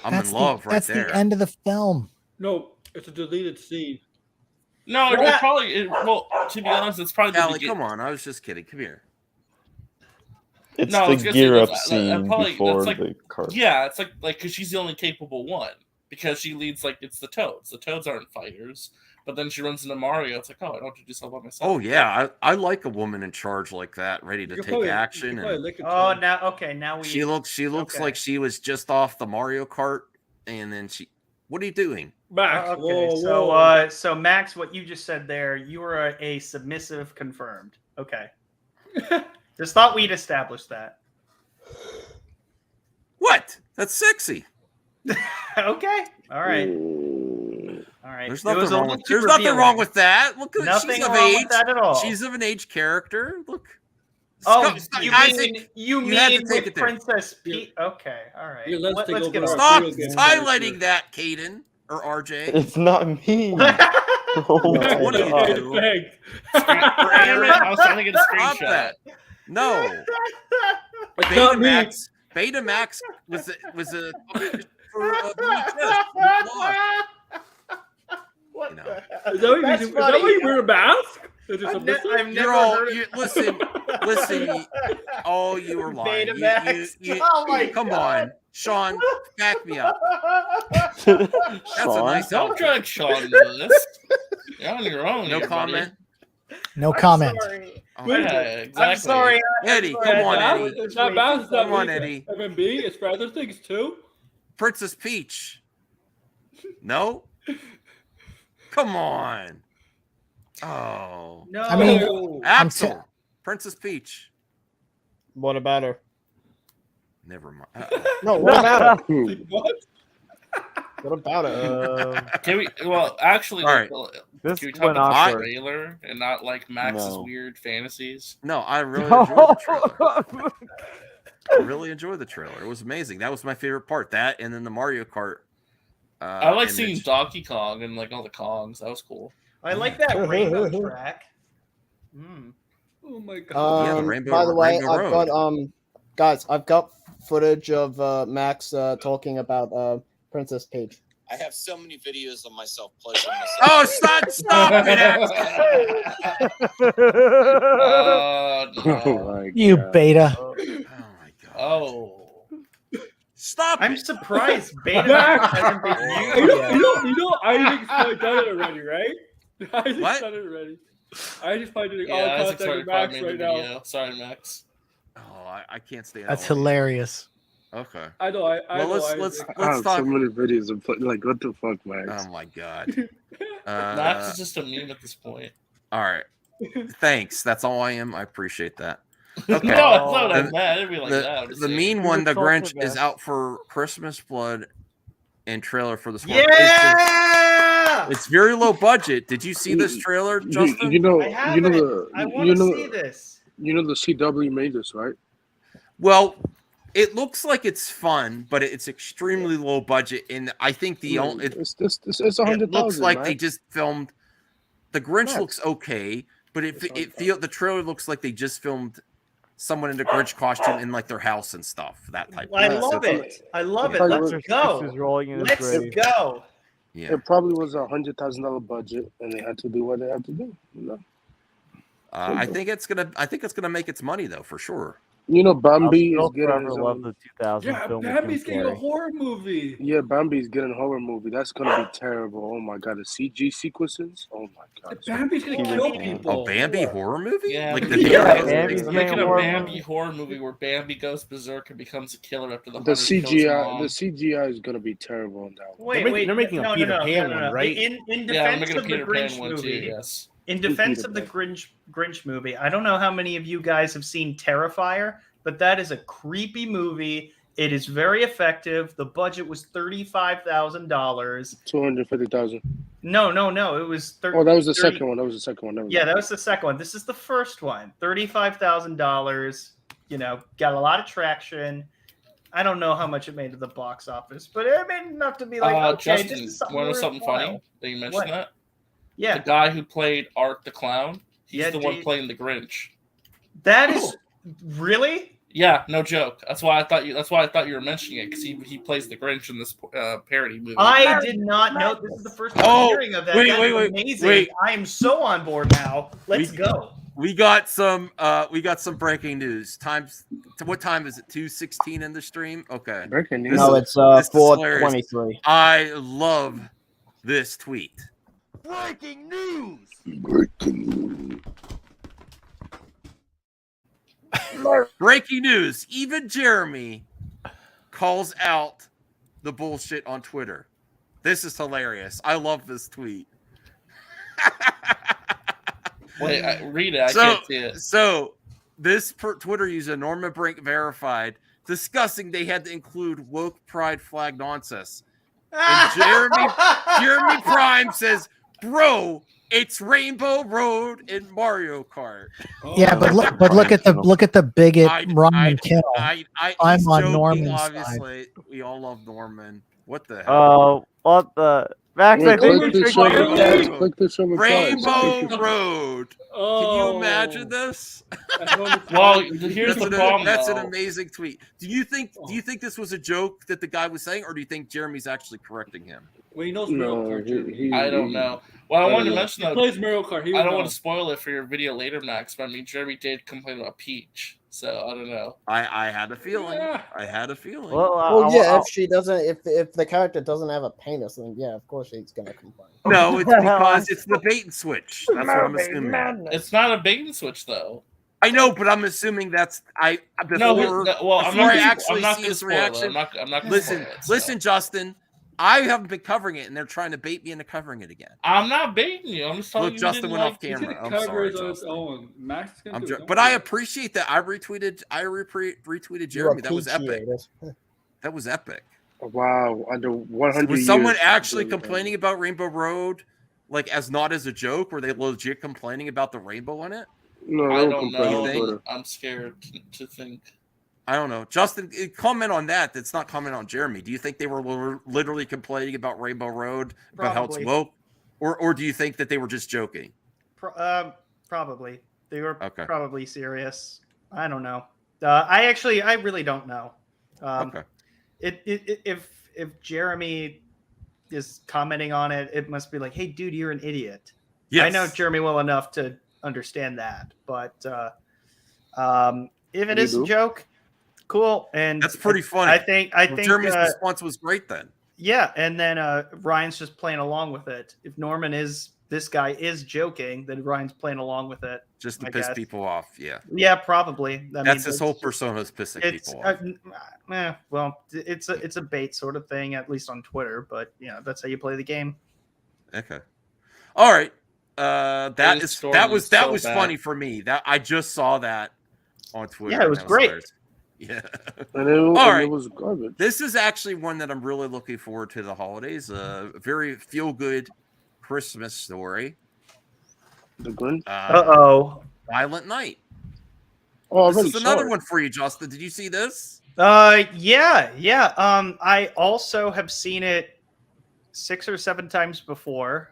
I'm That's in love right that's there. the end of the film. No, it's a deleted scene. No, it probably. Well, to be honest, it's probably the Allie, begin- come on. I was just kidding. Come here. It's No, I the was gonna say gear up that's- scene probably- before that's the car. Yeah, it's like because she's the only capable one. Because she leads like it's the Toads. The Toads aren't fighters. But then she runs into Mario. It's like, oh, I don't have to do this all by myself. Oh yeah, I like a woman in charge like that, ready to You take probably- action. you probably And lick it Oh, to now okay, now we. she looks okay. like she was just off the Mario Kart, and then she. What are you doing? Max. Okay, Whoa. so Max, what you just said there, you were a submissive confirmed. Okay. Just thought we'd established that. What? That's sexy. Okay. All right. All right. There's It was nothing a wrong little with. too There's nothing wrong revealing. with that. Look, at Nothing she's of wrong age. with that at all. She's of an age character. Look. Oh, Scott, you Isaac, mean you you had to mean take with it there. Princess Peach? Okay, all right. Yeah, let's take let's over get our on. Stop video game highlighting that, Caden or RJ. It's not me. Oh my What are you God. doing? Damn it, I was trying to get a Stop screenshot. that. No. It's not me. Betamax was a for VHS. What You know. the- Is that what That's you, is that why you wear a mask? Is it I've, submissive? I've never You're all heard you, listen. You were lying. Betamax. Oh my come God. on, Sean, back me up. That's a Sean? nice Don't outfit. drag Sean into this. You're on your own. No here, comment. No I'm comment. sorry. Yeah, exactly. I'm sorry, Eddie, sorry, come I on, thought Eddie. it was Not way bad. too It's not Come on, really Eddie. MMB. It's for other things too. Princess Peach. No? Come on. Oh. No. I mean, Axel. Princess Peach. What about her? Never mind. No, what about her? What? What about her? Can we? Well, actually, All like, right. This can we talk went about the awkward. trailer and not like Max's No. weird fantasies? No, I really enjoyed the trailer. I really enjoyed the trailer. It was amazing. That was my favorite part. That and then the Mario Kart. I like seeing image. Donkey Kong and like all the Kongs. That was cool. I like that rainbow track. Mm. Oh my god. Yeah, the Rainbow- by the way, Rainbow I've got guys, I've got footage of Max talking about Princess Peach. I have so many videos of myself pleasuring myself. Oh, stop it, Axel. Oh my You God. beta. Oh. Stop! I'm surprised Beta Max! hasn't been You used know, yet. you know, Isaac's probably done it already, right? Isaac's What? done it already. Isaac's probably doing Yeah, all Isaac's contact already with Max probably made right the now. video. Sorry, Max. Oh, I can't stand. That's all of you. hilarious. Okay. I know. I Well, know. let's I have talk. so many videos of like, what the fuck, Max? Oh my god. Max is just a meme at this point. All right. Thanks. That's all I am. I appreciate that. Okay. No, it's not like that. It'd be like the, that. I'm just the saying. mean one, the Grinch, is man. out for Christmas Blood and trailer for this one. Yeah! It's very low budget. Did you see this trailer, Justin? You know, I you haven't. know, I you want to know, see this. you know the CW made this, right? Well, it looks like it's fun, but it's extremely low budget, and I think the only It's it 100,000. looks like they Max. just filmed. The Grinch Max. looks okay, but the trailer looks like they just filmed someone in a Grinch costume in like their house and stuff. That type. I of love it. I love it. Probably Let's was- go. Is rolling in his Let's grave. go. Yeah. It probably was $100,000 budget, and they had to do what they had to do. You know, I think it's gonna make its money though for sure. you know, I'll Bambi still is getting forever his love own. the 2000 Yeah, film with Bambi's Jim getting a Carrey. horror movie. Yeah, Bambi's getting a horror movie. That's gonna be terrible. Oh my god, the CG sequences. Oh my god. Bambi's gonna kill people. Oh, Bambi horror movie? Yeah, Like yeah, Bambi's they're getting making a a horror Bambi horror movie where Bambi goes berserk and becomes a killer after the The hunter kills CGI, his the mom. CGI is gonna be terrible on that one. Wait, they're making a no, Peter no, no, Pan no, no, one, no. right? In Yeah, I'm defense making a of the Peter Pan Grinch one too. movie, Yes. in defense of the Grinch movie, I don't know how many of you guys have seen Terrifier, but that is a creepy movie. It is very effective. The budget was $35,000. 250,000. No. It was 30. Oh, that was the second one. That was the second one. Yeah, that was the second one. This is the first one. $35,000. You know, got a lot of traction. I don't know how much it made to the box office, but it made enough to be like, okay, Justin, this is something want to know something worthwhile. funny that you mentioned What? that? Yeah. The guy who played Art the Clown, he's Yeah, the one dude. playing the Grinch. That is really. Yeah, no joke. That's why I thought you were mentioning it because he plays the Grinch in this parody movie. I did not know. This is the first time I'm hearing of that. wait, That wait, is wait, amazing. wait. I am so on board now. Let's go. We got some breaking news. What time is it? 2:16 in the stream? Okay. Breaking news. No, it's this is hilarious. 4:23. I love this tweet. Breaking news. Breaking news. Even Jeremy calls out the bullshit on Twitter. This is hilarious. I love this tweet. Wait, read it. I can't see it. So this Twitter user, Norma Brink verified, discussing they had to include woke pride flag nonsense. And Jeremy Prime says, "Bro, it's Rainbow Road in Mario Kart." Yeah, but look at the bigot Ryan Kittle. I'm I'm on joking, Norman's obviously. We all love Norman. What the hell? Oh, what the Max? I think we should Rainbow Road. Can you imagine this? Well, here's the problem. That's an though. amazing tweet. Do you think this was a joke that the guy was saying, or do you think Jeremy's actually correcting him? Well, he knows Mario Kart. I don't know. Well, I wanted to mention He though. plays Mario Kart. He I would don't know. want to spoil it for your video later, Max. But I mean, Jeremy did complain about Peach, so I don't know. I had a feeling. I had a feeling. Well, yeah. If she doesn't, if the character doesn't have a penis, then yeah, of course she's gonna complain. No, it's because it's the bait and switch. That's what I'm assuming. It's not a bait and switch though. I know, but I'm assuming that's before, I'm before I not actually gonna see his spoil it. reaction. I'm not gonna listen, spoil it, so. listen, Justin. I haven't been covering it, and they're trying to bait me into covering it again. I'm not baiting you. I'm just telling Look, you. Justin Didn't went off like. camera. I'm Cover sorry, it on its Justin. own. Max is gonna do it. Don't But worry. I appreciate that. I retweeted Jeremy. That was epic. That was epic. Wow, under 100 Was someone years, actually complaining about Rainbow Road, like not as a joke? Were they legit complaining about the rainbow in it? No, I don't know. I'm scared to think. I don't know. Justin, comment on that. That's not comment on Jeremy. Do you think they were literally complaining about Rainbow Road, about how it's Probably. woke? Or do you think that they were just joking? Probably. They were Okay. probably serious. I don't know. I really don't know. Okay. If Jeremy is commenting on it, it must be like, hey, dude, you're an idiot. Yes. I know Jeremy well enough to understand that. But if it is a joke, cool. And that's pretty funny. I think Jeremy's response was great then. Yeah, and then Ryan's just playing along with it. If this guy is joking, then Ryan's playing along with it. Just to I piss guess. people off. Yeah. Yeah, probably. That's his whole persona is pissing people off. Well, it's a bait sort of thing, at least on Twitter. But that's how you play the game. Okay. All right. That was so funny for me. That I just saw that on Twitter. Yeah, it was great. Hilarious. Yeah. All right. It was garbage. This is actually one that I'm really looking forward to the holidays. A very feel-good Christmas story. The Grinch. Violent Night. Oh, this is another one for you, Justin. Did you see this? Yeah. I also have seen it 6 or 7 times before.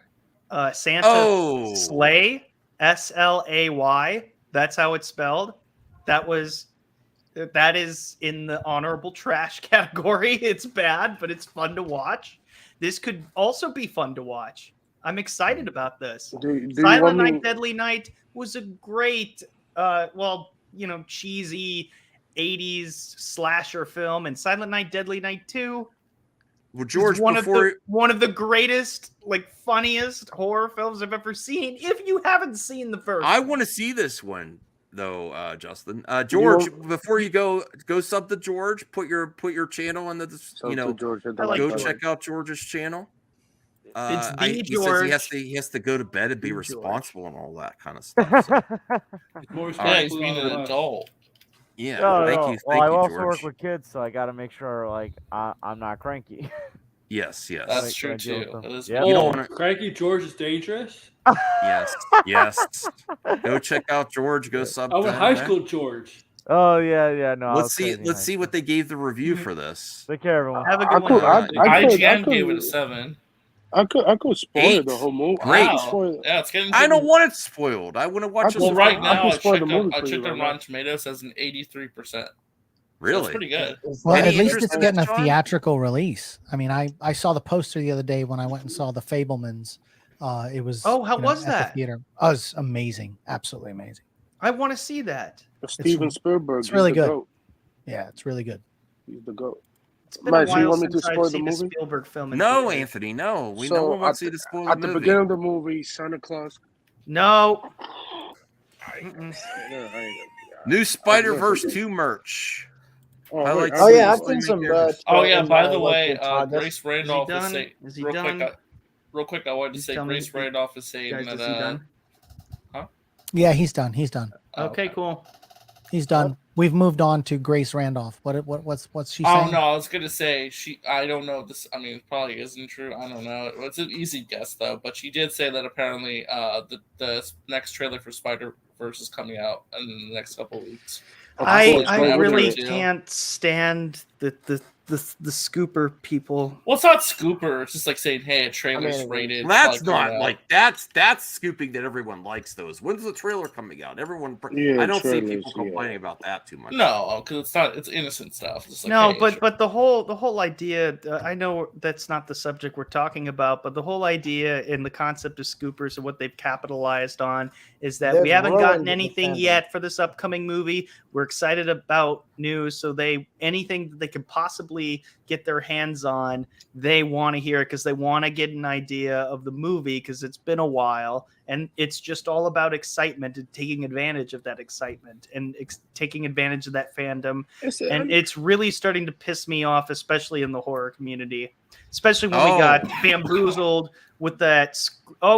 Santa Slay, SLAY. That's how it's spelled. That is in the honorable trash category. It's bad, but it's fun to watch. This could also be fun to watch. I'm excited about this. Silent Night, Deadly Night was a great, cheesy 80s slasher film, and Silent Night, Deadly Night 2. Well, George, one of the greatest, funniest horror films I've ever seen. If you haven't seen the first, I want to see this one though, Justin. George, before you go sub to George. Put your channel in the go check out George's channel. It's George. He has to go to bed and be responsible and all that kind of stuff. So. He's being an adult. Yeah, thank you. Well, I also George. work with kids, so I got to make sure I'm not cranky. Yes. That's true too. Yeah. You don't wanna... Cranky George is dangerous. Yes. Go check out George. Go sub. I went high school George. Oh yeah. No. Let's see what they gave the review for this. Take care, everyone. Have a good one. IGN gave it a 7. I could spoil the whole movie. Great. Yeah, it's getting. I don't want it spoiled. I want to watch it. Well, right now I checked on Rotten Tomatoes as an 83%. Really? So that's pretty good. Well, at least it's getting a theatrical release. I mean, I saw the poster the other day when I went and saw The Fabelmans. It was how was at the that? theater. Oh, it was amazing, absolutely amazing. I want to see that. Steven Spielberg. It's really he's the good. GOAT. Yeah, it's really good. He's the GOAT. It's been a Mike, so you while want me to since I've spoil the seen a movie? Spielberg film. No, Anthony, no. No one wants you to spoil the At the movie. beginning of the movie, Santa Claus. No. New Spider-Verse 2 merch. I've seen some. By the way, Grace Randolph is saying. Is he real done? Real quick, I wanted to say Grace Randolph is saying Guys, that. is he done? Huh? Yeah, he's done. He's done. Okay, cool. He's done. We've moved on to Grace Randolph. What's she Oh saying? no, I was gonna say I don't know this. I mean, it probably isn't true. I don't know. It's an easy guess though. But she did say that apparently the next trailer for Spider-Verse is coming out in the next couple of weeks. I really can't stand the scooper people. Well, it's not scooper. It's just like saying, "Hey, a trailer's rated." That's not that's scooping that everyone likes those. When's the trailer coming out? Everyone, I don't see people complaining about that too much. No, because it's not. It's innocent stuff. It's like, No, hey, but the whole idea. I know that's not the subject we're talking about, but the whole idea in the concept of scoopers and what they've capitalized on is that we haven't gotten anything yet for this upcoming movie. We're excited about news. So anything that they could possibly get their hands on, they want to hear it because they want to get an idea of the movie because it's been a while, and it's just all about excitement and taking advantage of that excitement and taking advantage of that fandom. And it's really starting to piss me off, especially in the horror community, especially when we got bamboozled with that.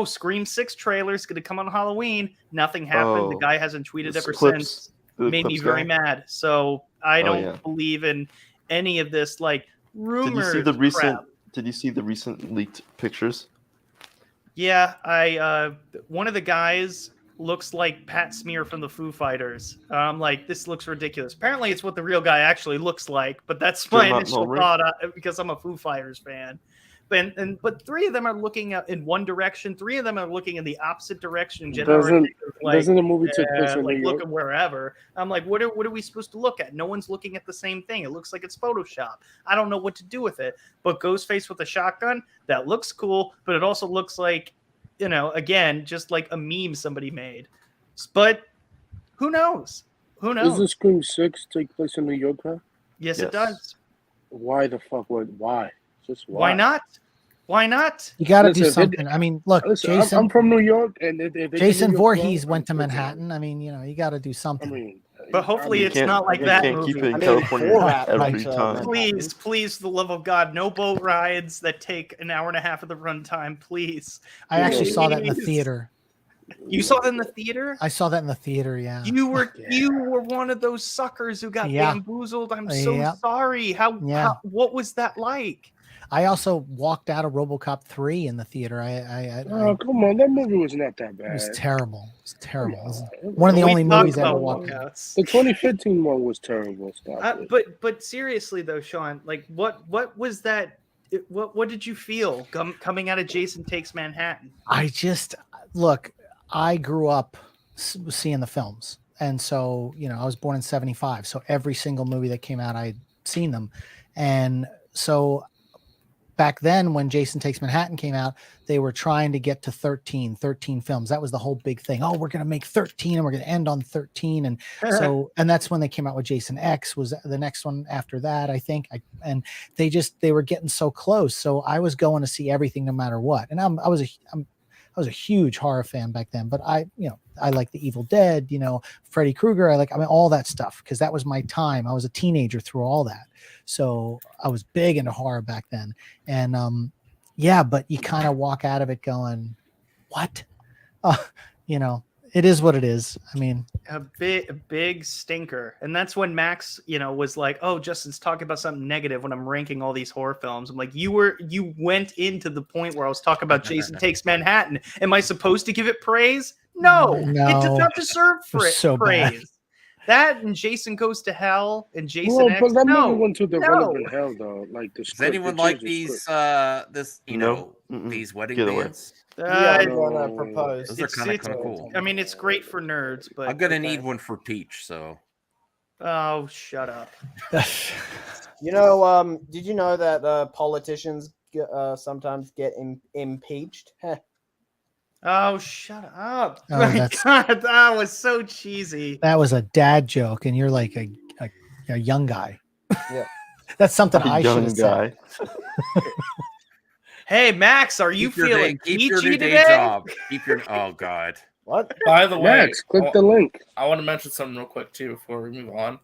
Scream 6 trailer is going to come on Halloween. Nothing happened. The guy hasn't tweeted ever since. Made me very mad. So I don't believe in any of this like rumors. Did you see the recent leaked pictures? Yeah, one of the guys looks like Pat Smear from the Foo Fighters. I'm like, this looks ridiculous. Apparently, it's what the real guy actually looks like, but that's my initial thought because I'm a Foo Fighters fan. But three of them are looking in one direction. Three of them are looking in the opposite direction. Doesn't the movie take place in New York? Looking wherever. I'm like, what are we supposed to look at? No one's looking at the same thing. It looks like it's Photoshop. I don't know what to do with it. But Ghostface with a shotgun, that looks cool, but it also looks like, again, just like a meme somebody made. But who knows? Who knows? Doesn't Scream 6 take place in New York, huh? Yes, it does. Why the fuck would why? Just why not? Why not? You got to do something. I mean, look, Jason. I'm from New York, and Jason Voorhees went to Manhattan. I mean, you got to do something. But hopefully it's not like that movie. Keep it in California every time. Please, for the love of God, no boat rides that take an hour and a half of the runtime, please. I actually saw that in the theater. You saw that in the theater? I saw that in the theater, yeah. You were one of those suckers who got bamboozled. I'm so sorry. What was that like? I also walked out of RoboCop 3 in the theater. Oh, come on. That movie was not that bad. It was terrible. It was terrible. It was one of the only movies I ever walked out. The 2015 one was terrible. But seriously, though, Sean, like, what was that? What did you feel coming out of Jason Takes Manhattan? Look, I grew up seeing the films. And so, I was born in 75. So every single movie that came out, I'd seen them. And so back then when Jason Takes Manhattan came out, they were trying to get to 13 films. That was the whole big thing. Oh, we're going to make 13 and we're going to end on 13. And and that's when they came out with Jason X was the next one after that, I think. And they were getting so close. So I was going to see everything no matter what. And I was a huge horror fan back then, but I like the Evil Dead, Freddy Krueger. All that stuff because that was my time. I was a teenager through all that. So I was big into horror back then. And but you kind of walk out of it going, what? It is what it is. I mean, a big stinker. And that's when Max, was like, oh, Justin's talking about something negative when I'm ranking all these horror films. I'm like, you went into the point where I was talking about Jason Takes Manhattan. Am I supposed to give it praise? No. It does not deserve praise. Bad. That and Jason Goes to Hell and Jason X. But that movie went to the relevant hell though. Like the does anyone like these these wedding bands? Propose. Those are kind of cool. I mean, it's great for nerds, but I'm gonna need one for Peach. So. Oh, shut up. Did you know that politicians sometimes get impeached? Oh, shut up. Oh, God, that was so cheesy. That was a dad joke, and you're like a young guy. Yeah. That's something I should have said. Hey, Max, are you feeling keep peachy your new today? day job. Keep your oh god. What? By the way, Max, click the link. I want to mention something real quick too before we move on.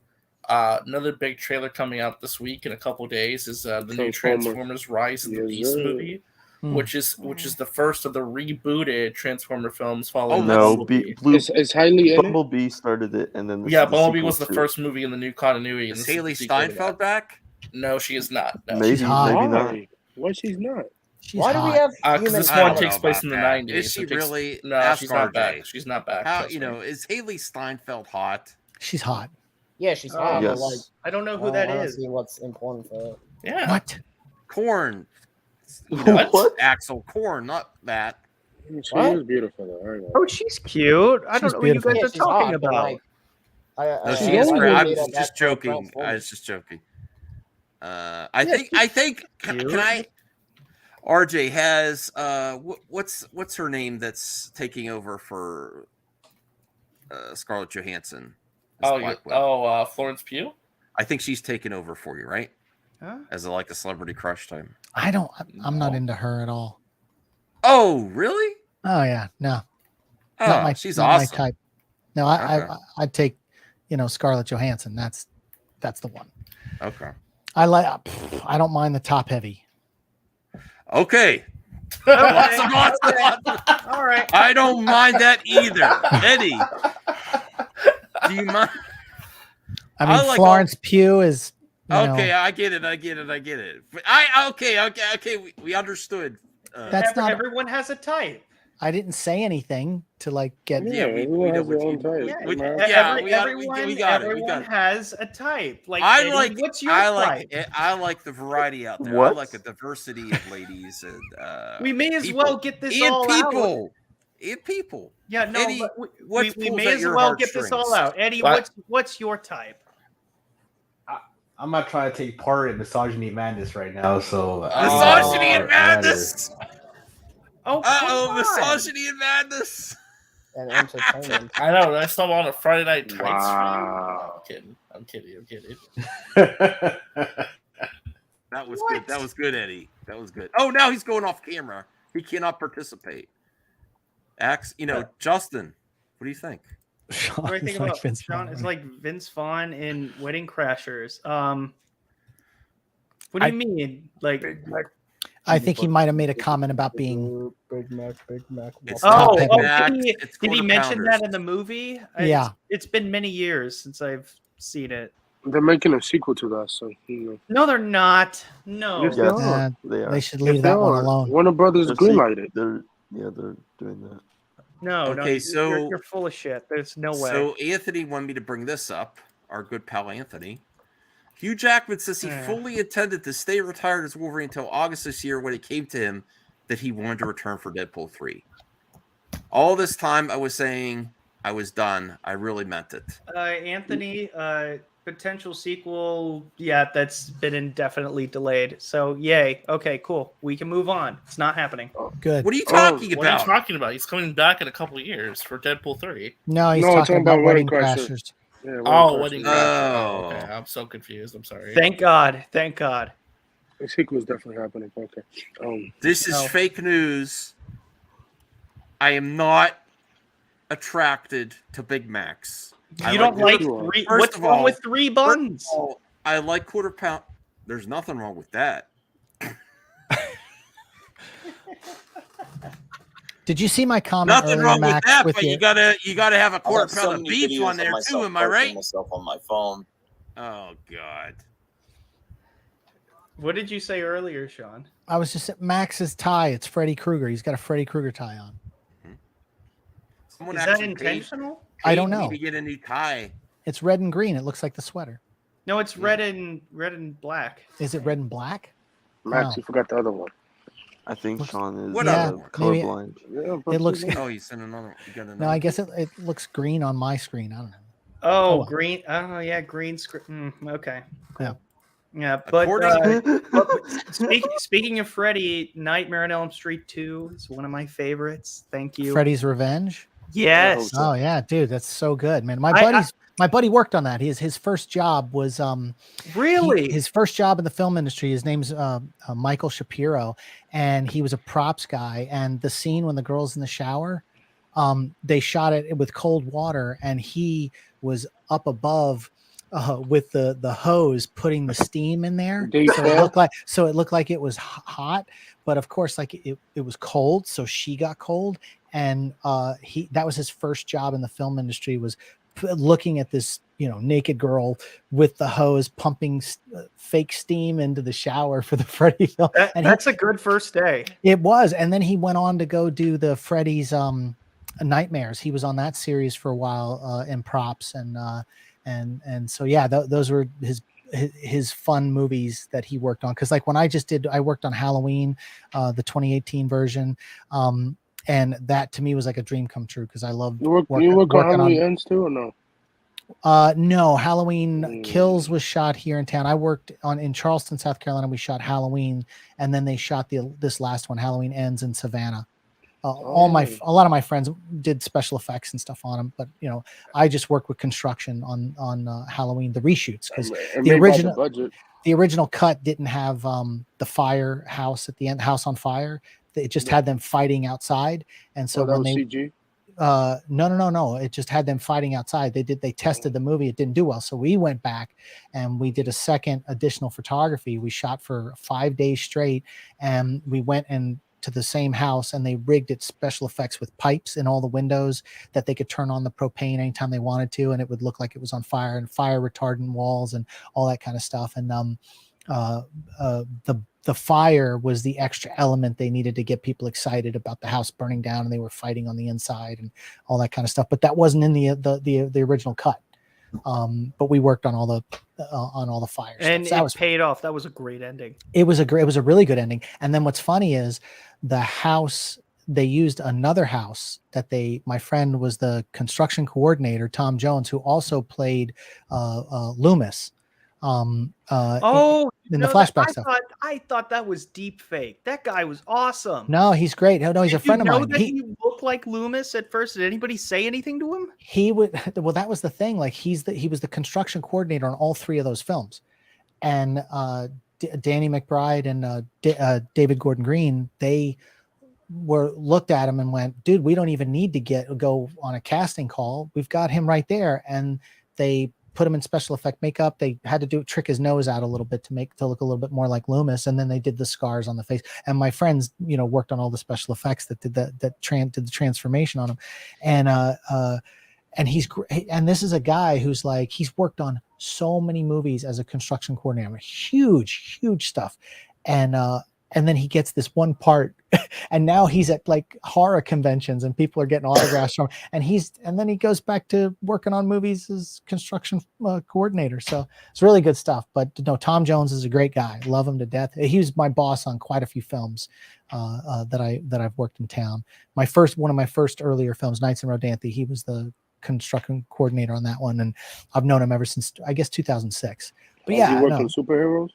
Another big trailer coming out this week in a couple days is the new Transformers Rise of the Beast movie. Which is the first of the rebooted Transformer films following. It's highly Bumblebee started it, and then Bumblebee was the first movie in the new continuity. Is Haley Steinfeld back? No, she is not. No. Maybe not. Why she's not? Why do we have? Because this one takes place in the 90s. Is she really? No, she's not back. She's not back. How is Haley Steinfeld hot? She's hot. Yeah, she's hot. Yes. But I don't know who that is. See what's important for it. Yeah. What? Corn. What? Axel Corn, not that. She is beautiful though. Oh, she's cute. I don't know what you guys are talking about. No, she is great. I was just joking. I was just joking. I think. Can I? RJ has what's her name that's taking over for Scarlett Johansson? Florence Pugh. I think she's taken over for you, right? Huh? As a celebrity crush time. I'm not into her at all. Oh, really? Oh yeah, no. Oh, she's not awesome. my type. No, I'd take, Scarlett Johansson. That's the one. Okay. I don't mind the top heavy. Okay. Okay. Lots. All right. I don't mind that either. Eddie, do you mind? I mean, like Florence Pugh is. Okay, I get it. But okay. We understood. That's not. Everyone has a type. I didn't say anything to get. Yeah, everyone has their own type. Everyone has a type. Like, I Eddie, what's your type? I like the variety out there. What? I like a diversity of ladies and We may as people. well get this and all people. out. And people. Yeah, no, Eddie, but what we pulls may at as your well get this all heartstrings? out. Eddie, What? what's your type? I'm not trying to take part in misogyny madness right now, so Misogyny and madness. Oh, misogyny and madness. And entertainment. I know. I saw on a Friday night tights. Wow. I'm kidding. That was good. That was good, Eddie. That was good. Oh, now he's going off camera. He cannot participate. Justin, what do you think? What do I think about Vince Sean? Vaughn. It's like Vince Vaughn in Wedding Crashers. What do you mean? Like, I think he might have made a comment about being. Big Mac. It's not Big Mac, did it's he quarter mention pounders. that in the movie? Yeah. It's been many years since I've seen it. They're making a sequel to that, so No, they're not. No. Yes, they are. They should Yes, leave they that one are. alone. Warner Brothers greenlighted it. They're doing that. No, Okay, no, so- you're full of shit. There's no way. So Anthony wanted me to bring this up. Our good pal Anthony. Hugh Jackman says he Yeah. fully intended to stay retired as Wolverine until August this year when it came to him that he wanted to return for Deadpool 3. All this time I was saying I was done. I really meant it. Anthony, potential sequel. Yeah, that's been indefinitely delayed. So, yay. Okay, cool. We can move on. It's not happening. Good. What are you talking What are about? you talking about? He's coming back in a couple of years for Deadpool 3. No, he's No, I'm talking about Wedding Wedding Crashers. Crashers. Yeah, Wedding Crashers. Crashers. Oh, okay. I'm so confused. I'm sorry. Thank God. Thank God. The sequel is definitely happening. Okay. This is No. fake news. I am not attracted to Big Macs. You don't like Deadpool. three. First What's of wrong all- with three buns? First of all, I like quarter pound. There's nothing wrong with that. Did you see my comment Nothing earlier, wrong with Max? that, with but your- you gotta have a I quarter have so pound of many beef videos on of there myself too. Am I posting right? myself on my phone. Oh God. What did you say earlier, Sean? I was just Max's tie. It's Freddy Krueger. He's got a Freddy Krueger tie on. Someone Is that actually intentional? I don't paid me know. to get a new tie. It's red and green. It looks like the sweater. No, it's red and black. Is it red and black? Max, No. you forgot the other one. I think Sean is What Yeah, other one? maybe- colorblind. Yeah, It looks. Oh, you sent another. You got another. No, I guess it looks green on my screen. I don't know. Oh, well. green. Oh, yeah, green screen. Okay. Yeah. Yeah, but According- speaking of Freddy, Nightmare on Elm Street 2 is one of my favorites. Thank you. Freddy's Revenge. Yes. Oh yeah, dude, that's so good, man. My I- buddy worked on that. His first job was Really? his first job in the film industry. His name's Michael Shapiro, and he was a props guy. And the scene when the girl's in the shower, they shot it with cold water, and he was up above with the hose putting the steam in there. Did you So it looked like it was hot, but of course, like it was cold. So she got cold, and that was his first job in the film industry, was looking at this naked girl with the hose pumping fake steam into the shower for the Freddy film. That's a good first day. It was, and then he went on to go do the Freddy's Nightmares. He was on that series for a while in props, and so yeah, those were his fun movies that he worked on. Because like when I worked on Halloween, the 2018 version, and that to me was like a dream come true because I love You work on working Halloween Ends too, or no? No, Halloween Kills was shot here in town. I worked in Charleston, South Carolina. We shot Halloween, and then they shot this last one, Halloween Ends, in Savannah. a lot of my friends did special effects and stuff on them, but I just worked with construction on Halloween, the reshoots, because the original cut didn't have the firehouse at the end, house on fire. It just had them fighting outside, and so when they CG? No, it just had them fighting outside. They tested the movie, it didn't do well, so we went back and we did a second additional photography. We shot for 5 days straight, and we went to the same house, and they rigged it special effects with pipes in all the windows that they could turn on the propane anytime they wanted to, and it would look like it was on fire, and fire retardant walls and all that kind of stuff. And the fire was the extra element they needed to get people excited about the house burning down, and they were fighting on the inside and all that kind of stuff. But that wasn't in the original cut. But we worked on all the fires, and so that it was paid off. That was a great ending. It was a really good ending. And then what's funny is the house, they used another house that my friend was the construction coordinator, Tom Jones, who also played Loomis. In the flashback stuff. I thought that was deep fake. That guy was awesome. No, he's great. No, he's a friend of mine. He looked like Loomis at first. Did anybody say anything to him? He would. Well, that was the thing. Like he was the construction coordinator on all 3 of those films, and Danny McBride and David Gordon Green, they looked at him and went, "Dude, we don't even need to go on a casting call. We've got him right there." And they put him in special effect makeup. They had to trick his nose out a little bit to look a little bit more like Loomis, and then they did the scars on the face. And my friends, worked on all the special effects that did did the transformation on him. And he's great. And this is a guy who's like, he's worked on so many movies as a construction coordinator, huge stuff. And then he gets this one part, and now he's at like horror conventions, and people are getting autographs from him. And then he goes back to working on movies as construction coordinator. So it's really good stuff. But no, Tom Jones is a great guy. Love him to death. He was my boss on quite a few films that I've worked in town. One of my first earlier films, Nights in Rodanthe, he was the construction coordinator on that one, and I've known him ever since, I guess, 2006. But yeah, you worked on superheroes?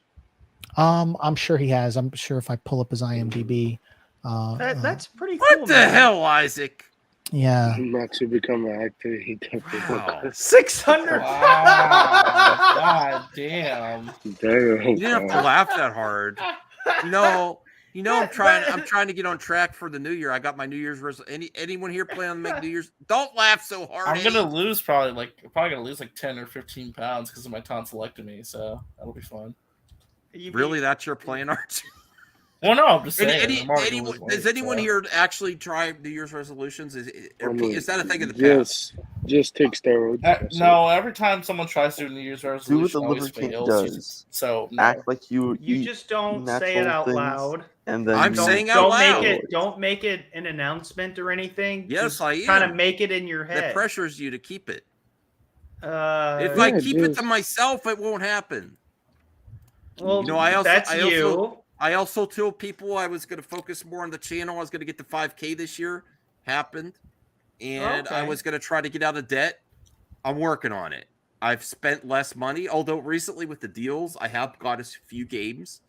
I'm sure he has. I'm sure if I pull up his IMDb. That's pretty cool. What the hell, Isaac? Yeah. Not to become an actor. He definitely 600. God damn. You didn't have to laugh that hard. I'm trying to get on track for the new year. I got my New Year's resolution. Anyone here plan to make New Year's? Don't laugh so hard. I'm gonna lose probably gonna lose like 10 or 15 pounds because of my tonsillectomy, so that'll be fun. Really, that's your plan, Archie? Well, no, I'm just saying. Does anyone here actually try New Year's resolutions? Is that a thing of the past? Just take steroids. No, every time someone tries to do New Year's resolution, do what the Liver King does. So act like you just don't say it out loud. And then I'm saying out loud. Don't make it an announcement or anything. Yes, I am. Kind of make it in your head. That pressures you to keep it. If I I keep it to myself, it won't happen. Well, I also told people I was going to focus more on the channel. I was going to get to 5K this year. Happened. And I was going to try to get out of debt. I'm working on it. I've spent less money, although recently with the deals, I have got a few games.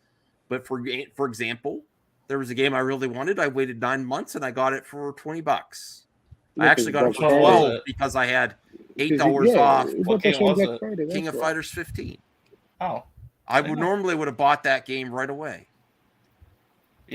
But for example, there was a game I really wanted. I waited 9 months and I got it for $20. I actually got it for 12 because I had $8 off. What game was it? King of Fighters 15. Oh. I would have bought that game right away.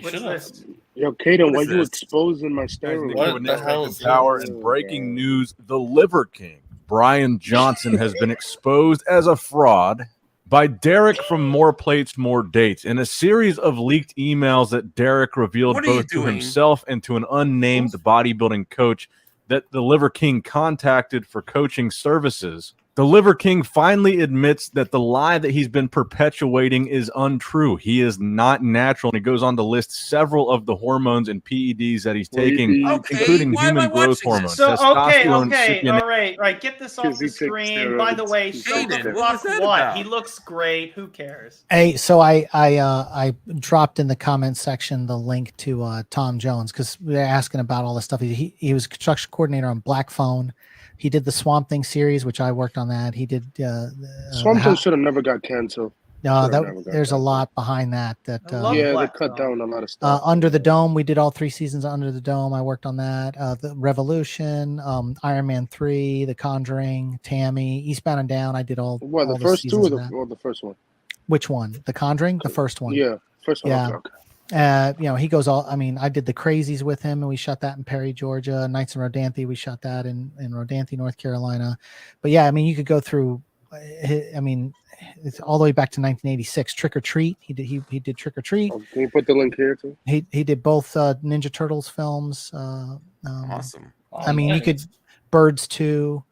What's this? Yo, Kaden, why you exposing my steroids? What the hell is power and breaking news? The Liver King, Brian Johnson, has been exposed as a fraud by Derek from More Plates, More Dates. In a series of leaked emails that Derek revealed both to himself and to an unnamed bodybuilding coach that the Liver King contacted for coaching services, the Liver King finally admits that the lie that he's been perpetuating is untrue. He is not natural. And he goes on to list several of the hormones and PEDs that he's taking, including human growth hormones. So, okay, testosterone, all right. Get this off the screen. By the way, show the fuck what? He looks great. Who cares? Hey, so I dropped in the comment section the link to Tom Jones because they're asking about all this stuff. He was construction coordinator on Black Phone. He did the Swamp Thing series, which I worked on that. He did. Swamp Thing should have never got canceled. No, Should've never got there's a that. lot behind that. Yeah, they cut down a lot of stuff. Under the Dome, we did all 3 seasons of Under the Dome. I worked on that. The Revolution, Iron Man 3, The Conjuring, Tammy, Eastbound and Down. I did all. What, the all first two seasons or of that. the first one? Which one? The Conjuring, the first one. Yeah, first one. Yeah. Okay. He goes all. I mean, I did The Crazies with him, and we shot that in Perry, Georgia. Nights in Rodanthe, we shot that in Rodanthe, North Carolina. But yeah, I mean, you could go through. I mean, it's all the way back to 1986. Trick or Treat. He did Trick or Treat. Can you put the link here too? He did both Ninja Turtles films. Awesome. I mean, you could Birds 2.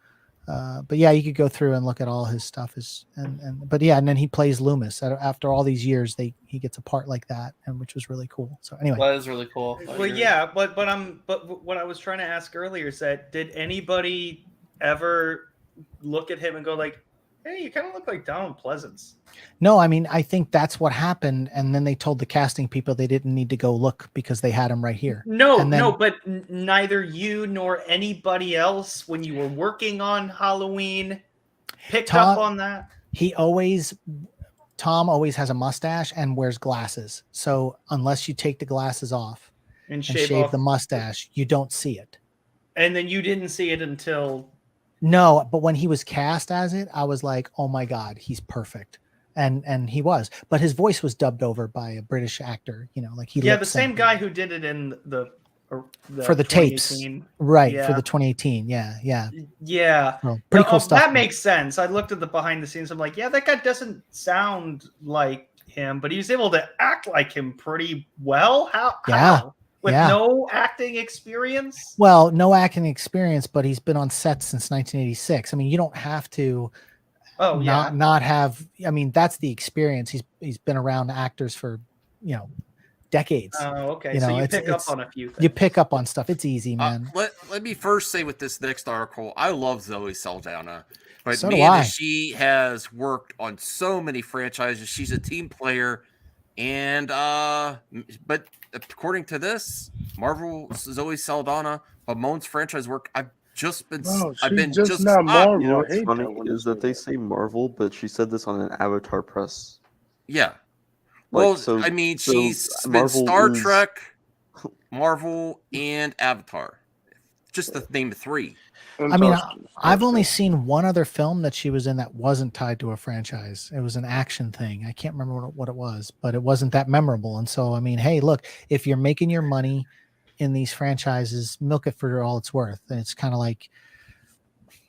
But yeah, you could go through and look at all his stuff. But yeah, and then he plays Loomis after all these years. He gets a part like that, and which was really cool. So anyway, That is really cool. Well, yeah, but what I was trying to ask earlier is that did anybody ever look at him and go like, "Hey, you kind of look like Donald Pleasance"? no, I mean, I think that's what happened, and then they told the casting people they didn't need to go look because they had him right here. No, And then- no, but neither you nor anybody else when you were working on Halloween picked up on that. Tom always has a mustache and wears glasses. So unless you take the glasses off And shave shave off the mustache, you don't see it. And then you didn't see it until No, but when he was cast as it, I was like, oh my God, he's perfect. And he was, but his voice was dubbed over by a British actor, like he the lip-synced same it. guy who did it in the for the tapes, 2018. right? Yeah. For the 2018, yeah. Yeah. Oh, pretty cool stuff. That makes sense. I looked at the behind the scenes. I'm like, yeah, that guy doesn't sound like him, but he was able to act like him pretty well. How? With no acting experience? Well, no acting experience, but he's been on set since 1986. I mean, you don't have to not have. I mean, that's the experience. He's been around actors for decades. Oh, okay. So you pick up on a few things. You pick up on stuff. It's easy, man. Let me first say with this next article, I love Zoe Saldana, but So do man, I. she has worked on so many franchises. She's a team player, and but according to this, Marvel Zoe Saldana, Ramon's franchise work, I've been just not Marvel. You know what's funny is that they say Marvel, but she said this on an Avatar press. Yeah. Like, Well, so- I mean, so she's been Marvel Star is- Trek, Marvel, and Avatar. Just to name 3. I mean, I've only seen one other film that she was in that wasn't tied to a franchise. It was an action thing. I can't remember what it was, but it wasn't that memorable. And so, I mean, hey, look, if you're making your money in these franchises, milk it for all it's worth. And it's kind of like,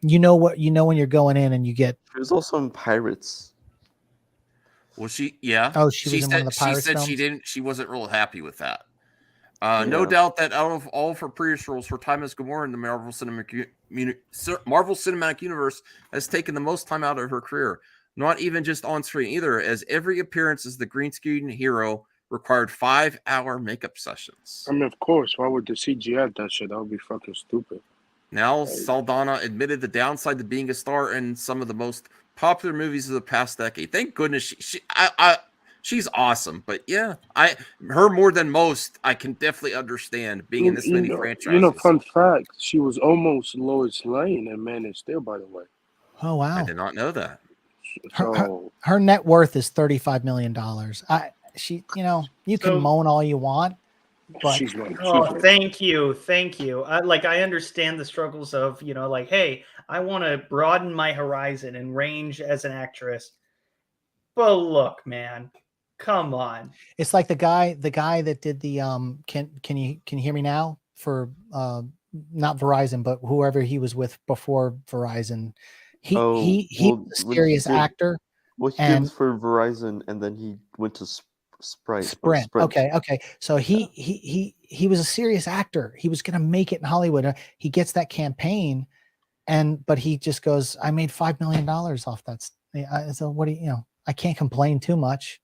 when you're going in and you get. She was also in Pirates. Well, she Oh, she was in one of the she Pirates said films? she wasn't real happy with that. No doubt that out of all of her previous roles, her time as Gamora in the Marvel Cinematic Universe has taken the most time out of her career. Not even just on screen either, as every appearance as the green screen hero required 5-hour makeup sessions. I mean, of course. Why would the CGI that shit? That would be fucking stupid. Now, Saldana admitted the downside to being a star in some of the most popular movies of the past decade. Thank goodness she's awesome. But yeah, her more than most, I can definitely understand being in this many franchises. Fun fact, she was almost Lois Lane in Man of Steel, by the way. Oh, wow. I did not know that. Her net worth is $35 million. You can moan all you want, but thank you. I understand the struggles of, hey, I want to broaden my horizon and range as an actress. But look, man, come on. it's like the guy that did the can you hear me now for not Verizon, but whoever he was with before Verizon. He was a serious actor. Well, he did for Verizon, and then he went to Sprint. Okay. So he was a serious actor. He was going to make it in Hollywood. He gets that campaign, but he just goes, "I made $5 million off that." So what do you I can't complain too much.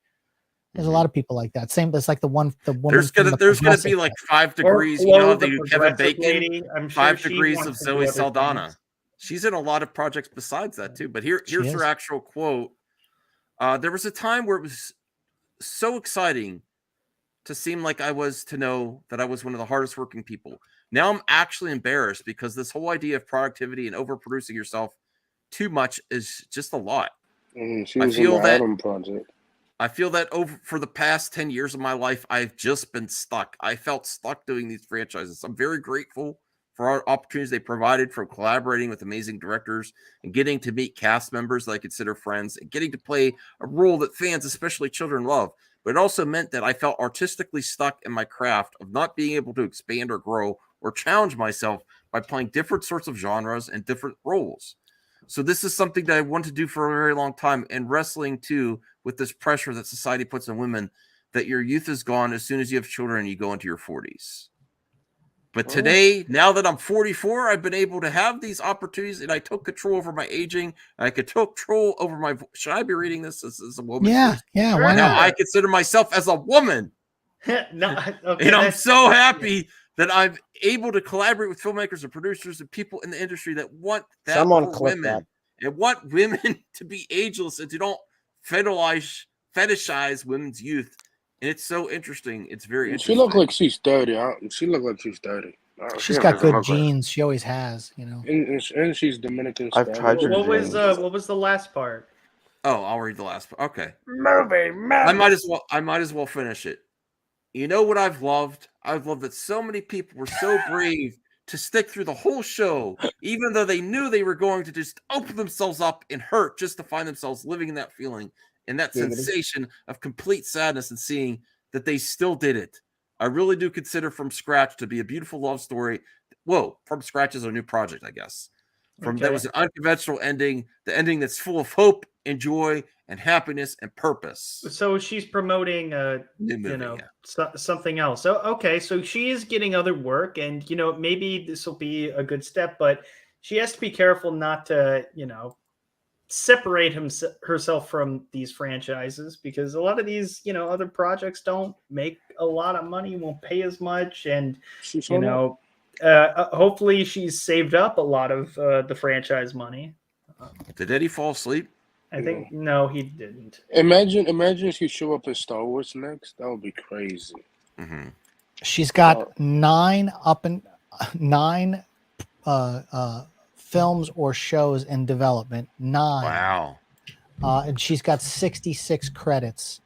There's a lot of people like that. Same, it's like the woman. There's gonna be like 5 degrees. You know, they do Kevin Bacon. Lady, I'm sure 5 she degrees wants of to do Zoe other Saldana. things. She's in a lot of projects besides that too. But here's is. her actual quote. There was a time where it was so exciting to seem like I was to know that I was one of the hardest working people. Now I'm actually embarrassed because this whole idea of productivity and overproducing yourself too much is just a lot. She I was in feel the that Atom Project. I feel that over for the past 10 years of my life, I've just been stuck. I felt stuck doing these franchises. I'm very grateful for our opportunities they provided from collaborating with amazing directors and getting to meet cast members that I consider friends and getting to play a role that fans, especially children, love. But it also meant that I felt artistically stuck in my craft of not being able to expand or grow or challenge myself by playing different sorts of genres and different roles. So this is something that I want to do for a very long time, and wrestling too with this pressure that society puts on women that your youth is gone as soon as you have children and you go into your 40s. But today, now that I'm 44, I've been able to have these opportunities, and I took control over my aging. I could take control over my. Should I be reading this as a woman? Yeah, first? yeah. Why Now not? I consider myself as a woman. No, okay, And I'm that's- so happy that I'm able to collaborate with filmmakers and producers and people in the industry that want that Someone for clip women and want women to be ageless and to don't fetishize women's youth. And it's so interesting. It's very She interesting. look like she's 30. She look like she's 30. She's got good genes. She always has, you know. And she's Dominican. I've Spanish. tried her What was genes. what was the last part? Oh, I'll read the last part. Okay. Movie. I might as well finish it. You know what I've loved? I've loved that so many people were so brave to stick through the whole show, even though they knew they were going to just open themselves up and hurt just to find themselves living in that feeling and that sensation of complete sadness and seeing that they still did it. I really do consider From Scratch to be a beautiful love story. Whoa, From Scratch is a new project, I guess. That was an unconventional ending, the ending that's full of hope and joy and happiness and purpose. So she's promoting something else. So okay, so she is getting other work, and maybe this will be a good step, but she has to be careful not to separate herself from these franchises, because a lot of these other projects don't make a lot of money, won't pay as much, and hopefully she's saved up a lot of the franchise money. Did Eddie fall asleep? I think no, he didn't. Imagine if you show up in Star Wars next. That would be crazy. Mm-hmm. She's got nine films or shows in development. 9. Wow. And she's got 66 credits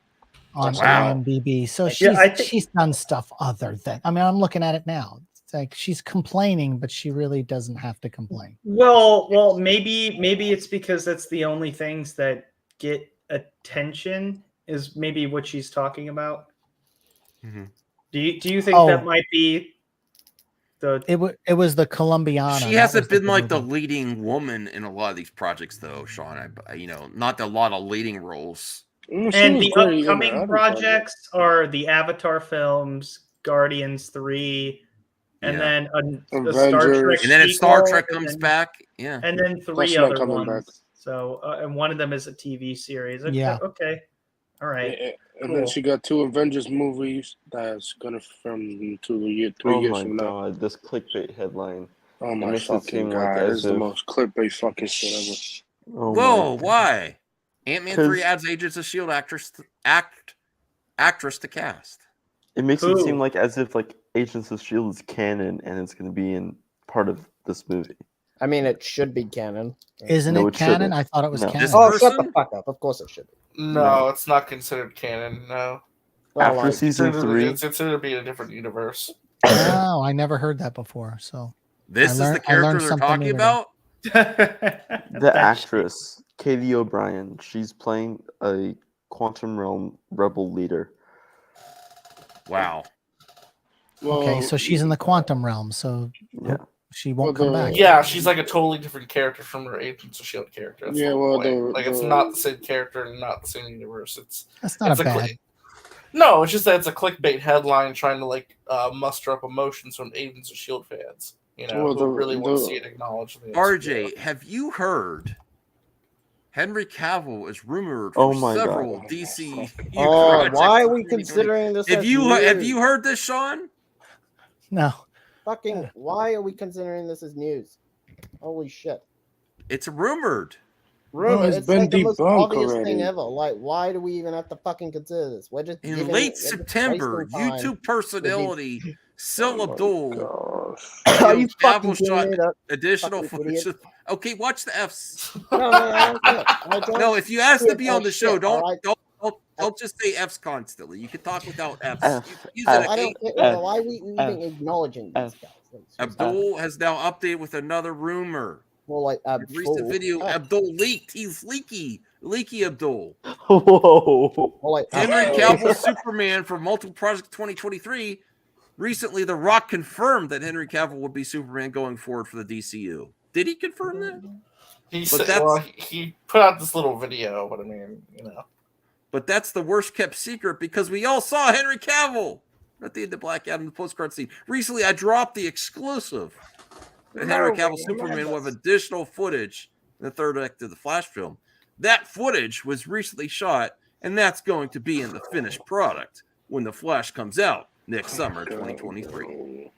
on Wow. IMDb. So Yeah, she's done stuff other than. I mean, I'm looking at it now. It's like she's complaining, but she really doesn't have to complain. Well, maybe it's because that's the only things that get attention is maybe what she's talking about. Mm-hmm. Do you think Oh. that might be the? It was the Colombiana. She hasn't been like the leading woman in a lot of these projects, though, Sean. Not a lot of leading roles. And the upcoming projects are the Avatar films, Guardians 3, and then a Star Trek. And then if Star sequel, Trek and comes then- back, yeah. and then 3 That's not other coming ones. back. So, and one of them is a TV series. Okay, Yeah. Okay. All right. And then she got 2 Avengers movies that's gonna film 3 years Oh my from now. god, this clickbait headline. Oh It my makes it fucking seem god! like This as is the if- most clickbait fucking shit ever. Oh Whoa, my why? Ant-Man 3 'Cause- adds Agents of S.H.I.E.L.D. actress to cast. It makes it Who? seem like as if like Agents of S.H.I.E.L.D. is canon and it's going to be in part of this movie. I mean, it should be canon. Isn't No, it it canon? shouldn't. I thought it was No. canon. This Oh, shut the person? fuck up! Of course it should be. No, it's not considered canon. No, Well, After like, season 3, it's considered to be a different universe. Oh, I never heard that before. So This is the character they're talking about? the actress Katie O'Brien, she's playing a Quantum Realm rebel leader. Wow. Okay, so she's in the quantum realm, so Yeah. she won't come back. Yeah, she's like a totally different character from her Agents of S.H.I.E.L.D. character. That's Yeah, the well, point. the- it's not the same character and not the same universe. That's not it's a bad. No, it's just that it's a clickbait headline trying to muster up emotions from Agents of S.H.I.E.L.D. fans. Well, Who really want to see it acknowledged. in the RJ, have you heard Henry Cavill is rumored Oh for my God. several DCU Oh, projects why are in we 2020? considering this? Have as you news? heard this, Sean? No. Fucking, why are we considering this as news? Holy shit! It's rumored. Rumor, it's it's been like the most debunked obvious already. thing ever. Like, why do we even have to fucking consider this? We're just In giving- late we're just September, wasting time YouTube personality Sil Abdul Are you fucking Cavill kidding shot me? That additional fucking footage. idiot. Okay, watch the Fs. No, I don't care. I don't No, if you ask to give be a on the show, shit, all right? Don't just say F's constantly. You can talk without F's. F, Use F, it I don't occasionally. get why are we even acknowledging these guys. Abdul has now updated with another rumor. Well, like Recent video, Abdul leaked. He's leaky. Leaky Abdul. Whoa. Henry Cavill Superman for multiple projects 2023. Recently, The Rock confirmed that Henry Cavill would be Superman going forward for the DCU. Did he confirm that? He But said, that's- well, he put out this little video, but I mean, you know. But that's the worst kept secret because we all saw Henry Cavill at the end of Black Adam, the postcard scene. Recently, I dropped the exclusive that Henry Cavill Superman with additional footage in the third act of the Flash film. That footage was recently shot, and that's going to be in the finished product when the Flash comes out next summer, 2023.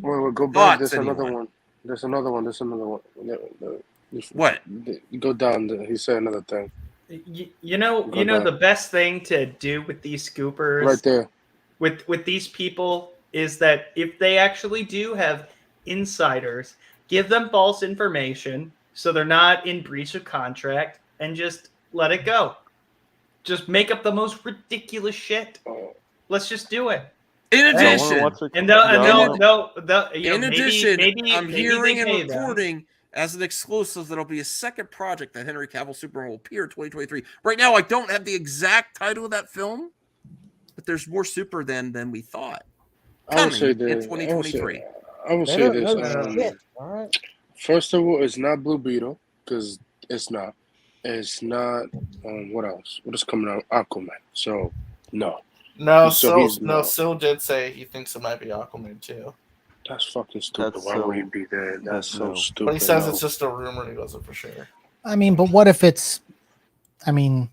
Well, go back. Thoughts, There's another anyone? one. There's another one. What? Go down. He said another thing. You know the best thing to do with these scoopers, Right there. with these people, is that if they actually do have insiders, give them false information so they're not in breach of contract, and just let it go. Just make up the most ridiculous shit. Let's just do it. In addition, I'm hearing and reporting as an exclusive that'll be a second project that Henry Cavill Superman will appear in 2023. Right now, I don't have the exact title of that film, but there's more super than we thought. I would say Coming in this. 2023. I would say this. First of all, it's not Blue Beetle because it's not. It's not. What else? What is coming out? Aquaman. So no. No, So Sil did say he thinks it might be Aquaman too. That's fucking stupid. That's Why so- would he be there? That's so stupid. But he says it's just a rumor. He wasn't for sure. I mean, but what if it's? I mean,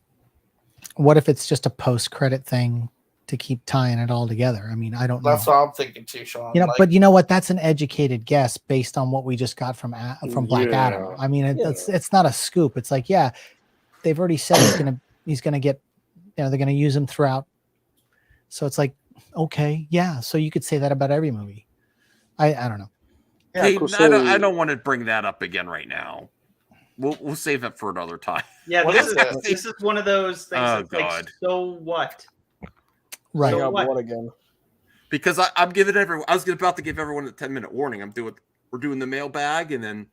what if it's just a post-credit thing to keep tying it all together? I mean, I don't know. That's what I'm thinking too, Sean. You know, Like, but you know what? That's an educated guess based on what we just got from Black Yeah. Adam. I mean, it's not a scoop. It's like, yeah, they've already said he's gonna get, you know, they're gonna use him throughout. So it's like, okay, yeah. So you could say that about every movie. I don't know. Hey, I don't want to bring that up again right now. We'll save it for another time. Yeah, this is one of those things. Oh, that's like, God. so what? Right. So what? again? Because I'm giving everyone. I was about to give everyone a 10-minute warning. We're doing the mailbag, and then.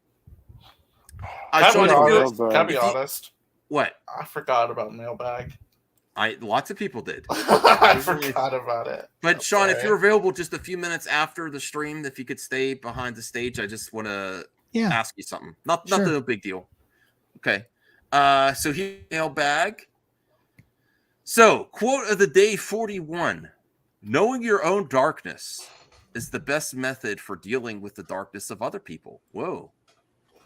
Can I be if you- honest? What? I forgot about Mailbag. Lots of people did. I forgot about it. But Sean, if sorry. you're available just a few minutes after the stream, if you could stay behind the stage, I just want to ask you something. Nothing a big deal. Okay. So here's Mailbag. So, quote of the day 41. Knowing your own darkness is the best method for dealing with the darkness of other people. Whoa.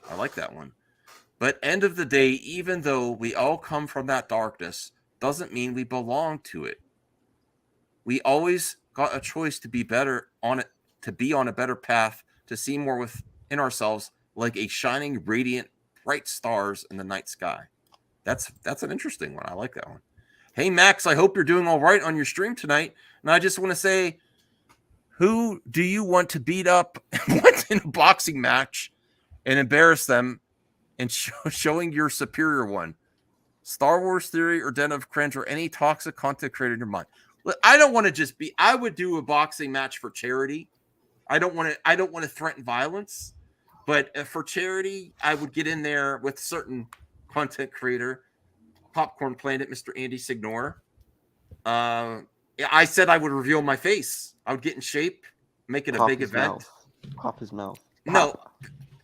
I like that one. But end of the day, even though we all come from that darkness, doesn't mean we belong to it. We always got a choice to be better on it, to be on a better path, to see more within ourselves, like a shining, radiant, bright stars in the night sky. That's an interesting one. I like that one. Hey Max, I hope you're doing all right on your stream tonight. And I just want to say, who do you want to beat up in a boxing match and embarrass them and showing your superior one? Star Wars Theory or Den of Cringe or any toxic content creator in your mind. I don't want to just be. I would do a boxing match for charity. I don't want to threaten violence, but for charity, I would get in there with certain content creator, Popcorn Planet, Mr. Andy Signor. I said I would reveal my face. I would get in shape, make it a big event. Pop his mouth. No,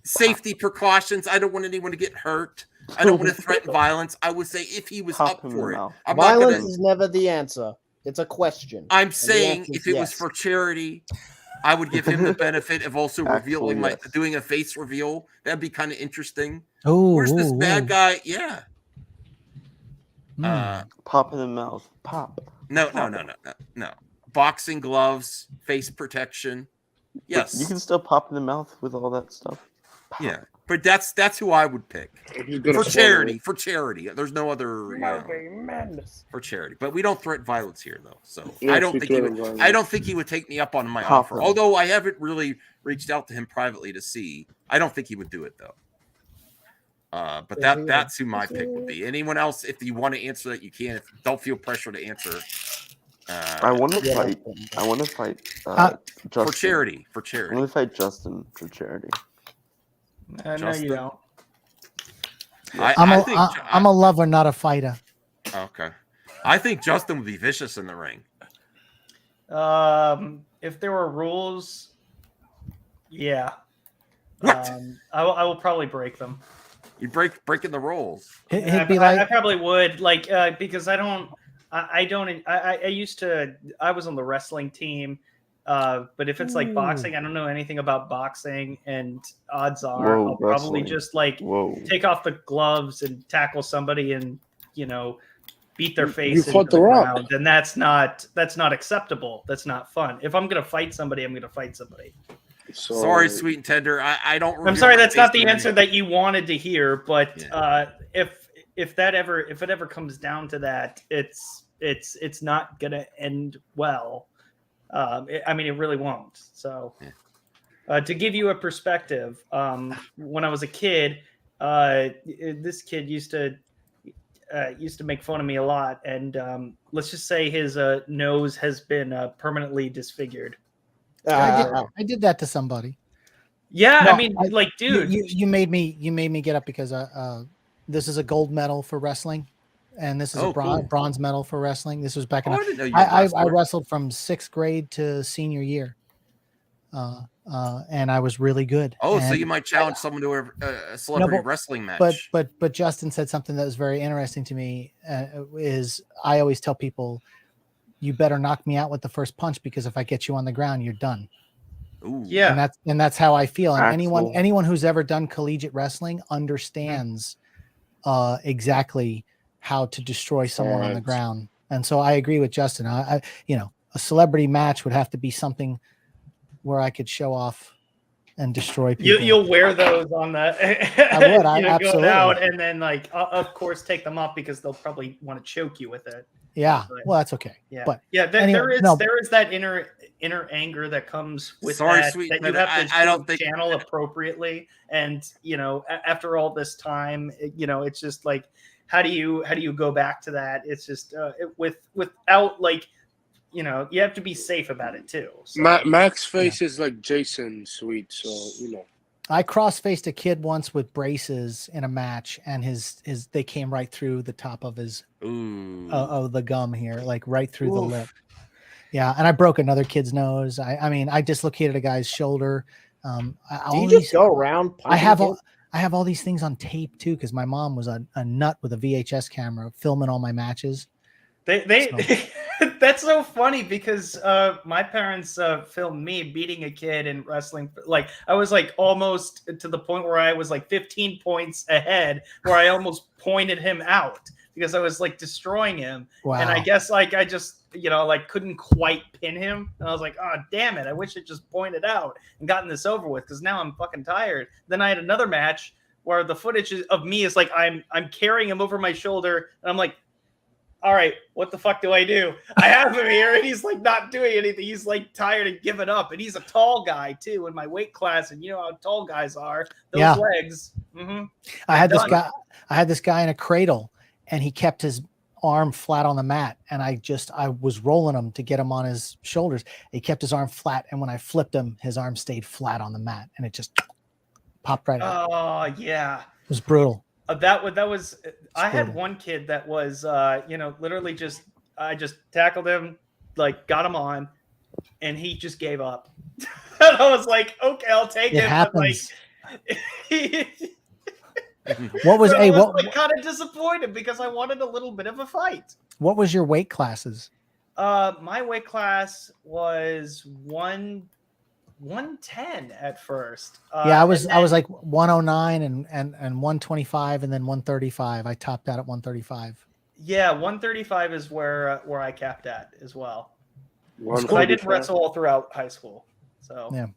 safety precautions. I don't want anyone to get hurt. I don't want to threaten violence. I would say if he was up for it. I'm Violence not gonna, is never the answer. It's a question. I'm And the saying answer if is it was yes. for charity, I would give him the benefit of also revealing doing a face reveal. That'd be kind of interesting. Oh, Where's this bad guy? Yeah. Pop in the mouth. Pop. No. Boxing gloves, face protection. Yes. But you can still pop in the mouth with all that stuff. Yeah. But that's who I would pick. gonna For swallow charity. it. For charity. There's no other madness. for charity. But we don't threaten violence here though. So Yes, I don't we think he threaten would violence. I don't think he would take me up on my Pop offer. him. Although I haven't really reached out to him privately to see. I don't think he would do it though. But that's who my pick would be. Anyone else, if you want to answer that, you can. If don't feel pressure to answer. I want to fight. I want to fight Justin. For charity. For charity. I want to fight Justin for charity. No, you don't. I'm a lover, not a fighter. Okay. I think Justin would be vicious in the ring. If there were rules, yeah. What? I will probably break them. You breaking the rules. I probably would, because I used to. I was on the wrestling team, but if it's like boxing, I don't know anything about boxing, and odds are I'll probably just take off the gloves and tackle somebody and beat their face into the ground, and that's not acceptable. That's not fun. If I'm gonna fight somebody, I'm gonna fight somebody. Sorry, sweet and tender. I don't. I'm sorry, that's not the answer that you wanted to hear. But if it ever comes down to that, it's not gonna end well. It really won't. So, to give you a perspective, when I was a kid, this kid used to make fun of me a lot, and let's just say his nose has been permanently disfigured. I did that to somebody. Yeah, No, dude, you made me get up because this is a gold medal for wrestling, and this is a bronze medal for wrestling. This was back in. I didn't know you I wrestled from 6th grade to senior year, and I was really good. Oh, so you might challenge someone to a celebrity wrestling match. But Justin said something that was very interesting to me. Is I always tell people, you better knock me out with the first punch, because if I get you on the ground, you're done. Ooh. Yeah, and that's how I feel. And anyone who's ever done collegiate wrestling understands exactly how to destroy someone on the ground. And so I agree with Justin. A celebrity match would have to be something where I could show off and destroy people. You'll wear those on the. I would. I absolutely. Go out and then of course take them off, because they'll probably want to choke you with it. Yeah, but, well, that's okay. Yeah, but there is that inner anger that comes with that sweet, you have to channel appropriately. And after all this time, it's just like, how do you go back to that? It's just without you have to be safe about it too. So. Max face is like Jason Sweet, so I cross-faced a kid once with braces in a match, and his they came right through the top of his the gum here, right through the lip. Yeah, and I broke another kid's nose. I dislocated a guy's shoulder. Do you just go around? I have all these things on tape too, because my mom was a nut with a VHS camera filming all my matches. That's so funny, because my parents filmed me beating a kid in wrestling. I was almost to the point where I was 15 points ahead, where I almost pointed him out because I was destroying him. Wow. And I guess I just couldn't quite pin him. And I was like, oh damn it, I wish it just pointed out and gotten this over with, because now I'm fucking tired. Then I had another match where the footage of me is I'm carrying him over my shoulder, and I'm like, all right, what the fuck do I do? I have him here, and he's not doing anything. He's tired and giving up, and he's a tall guy too in my weight class, and you know how tall guys are. Those legs. Mm-hmm. I had this guy in a cradle, and he kept his arm flat on the mat, and I was rolling him to get him on his shoulders. He kept his arm flat, and when I flipped him, his arm stayed flat on the mat, and it just popped right out. Oh yeah, it was brutal. That was I had one kid that was literally I just tackled him, got him on, and he just gave up. And I was like, okay, I'll take it. It happens. What was I was kind of disappointed, because I wanted a little bit of a fight. What was your weight classes? My weight class was 110 at first. I was 109 and 125, and then 135. I topped out at 135. Yeah, 135 is where I capped at as well. I did wrestle all throughout high school, so yeah.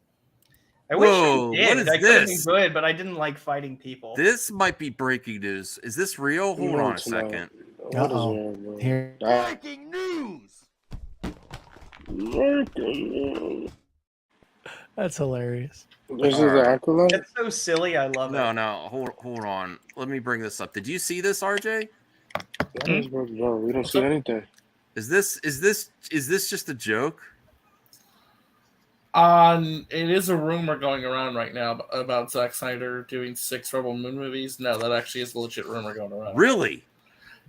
I wish I did. What is I could have been this? good, but I didn't like fighting people. This might be breaking news. Is this real? Hold on a second. Uh-oh. Here. Breaking news. That's hilarious. This is the acolyte. It's so silly. I love it. No. Hold on. Let me bring this up. Did you see this, RJ? No, we don't see anything. Is this just a joke? It is a rumor going around right now about Zack Snyder doing 6 Rebel Moon movies. No, that actually is a legit rumor going around. Really?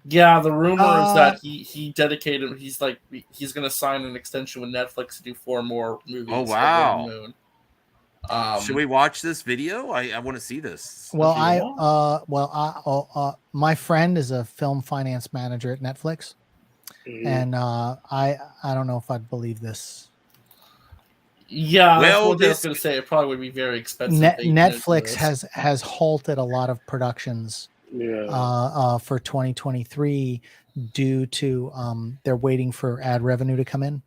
Yeah, the rumor is that he dedicated. He's going to sign an extension with Netflix to do 4 more movies. Oh for wow! Rebel Moon. Should we watch this video? I want to see this. Well, my friend is a film finance manager at Netflix, and I don't know if I'd believe this. Yeah, that's what I was going to say. It probably would be very expensive. Netflix has halted a lot of productions for 2023 due to they're waiting for ad revenue to come in,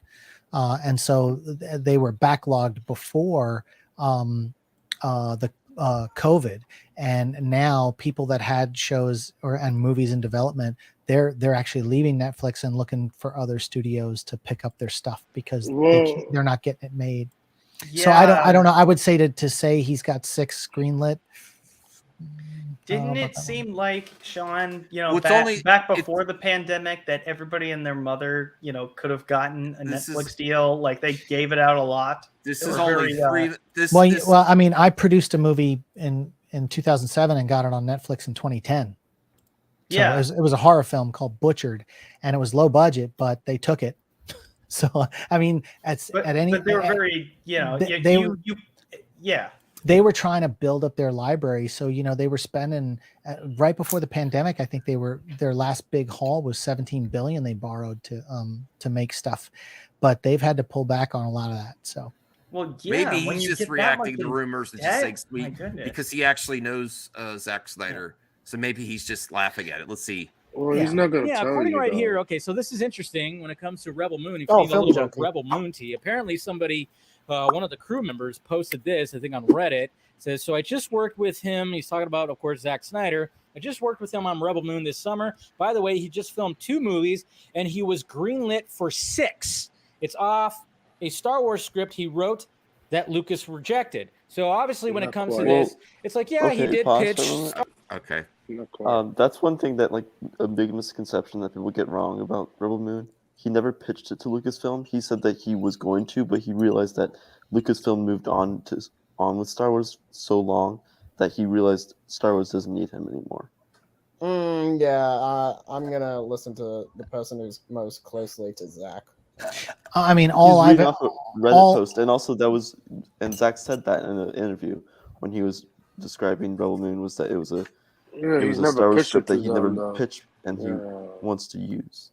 and so they were backlogged before the COVID, and now people that had shows and movies in development, they're actually leaving Netflix and looking for other studios to pick up their stuff because they're not getting it made. Yeah. So I don't know. I would say to say he's got 6 greenlit. Didn't it seem like, Sean, Well, back before the pandemic, that everybody and their mother, could have gotten a Netflix deal? Like they gave it out a lot. This is only free. Well, I mean, I produced a movie in 2007 and got it on Netflix in 2010. So Yeah, it was a horror film called Butchered, and it was low budget, but they took it. So I mean, but they were very, they were trying to build up their library. So they were spending right before the pandemic. I think their last big haul was $17 billion they borrowed to make stuff, but they've had to pull back on a lot of that. So. Well, maybe he's just reacting to rumors and just saying sweet because he actually knows Zack Snyder. So maybe he's just laughing at it. Let's see. Well, he's not going to tell according you, right though. here. Okay, so this is interesting when it comes to Rebel Moon. If you need a little bit of Rebel Moon tea, apparently somebody, one of the crew members, posted this. I think on Reddit. It says, "So I just worked with him." He's talking about, of course, Zack Snyder. I just worked with him on Rebel Moon this summer. By the way, he just filmed 2 movies, and he was greenlit for 6. It's off a Star Wars script he wrote that Lucas rejected. So obviously, when it comes to this, it's like, he did pitch. Okay. That's one thing that a big misconception that people get wrong about Rebel Moon. He never pitched it to Lucasfilm. He said that he was going to, but he realized that Lucasfilm moved on with Star Wars so long that he realized Star Wars doesn't need him anymore. I'm gonna listen to the person who's most closely to Zack. I mean, Reddit post, and also and Zack said that in an interview when he was describing Rebel Moon was that it was a Star Wars script that he never pitched and he wants to use.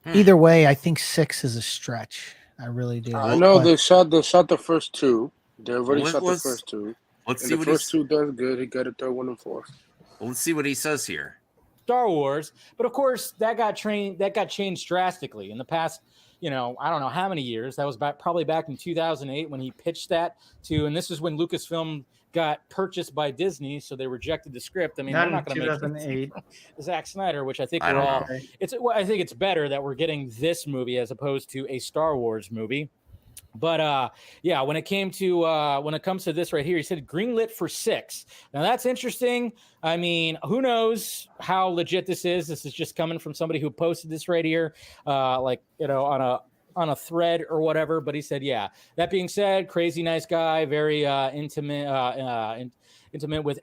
Either way, I think 6 is a stretch. I really do. I know they shot the first 2. They already shot the first 2. Let's see the what first 2 does good. He got a 3rd one and 4th. Well, let's see what he says here. Star Wars, but of course that got changed drastically in the past. I don't know how many years. That was probably back in 2008 when he pitched that to, and this is when Lucasfilm got purchased by Disney, so they rejected the script. I mean, they're not going to make 2008. Zack Snyder, which I think I think it's better that we're getting this movie as opposed to a Star Wars movie. But when it comes to this right here, he said greenlit for 6. Now that's interesting. I mean, who knows how legit this is? This is just coming from somebody who posted this right here, on a thread or whatever. But he said, that being said, crazy nice guy, very intimate with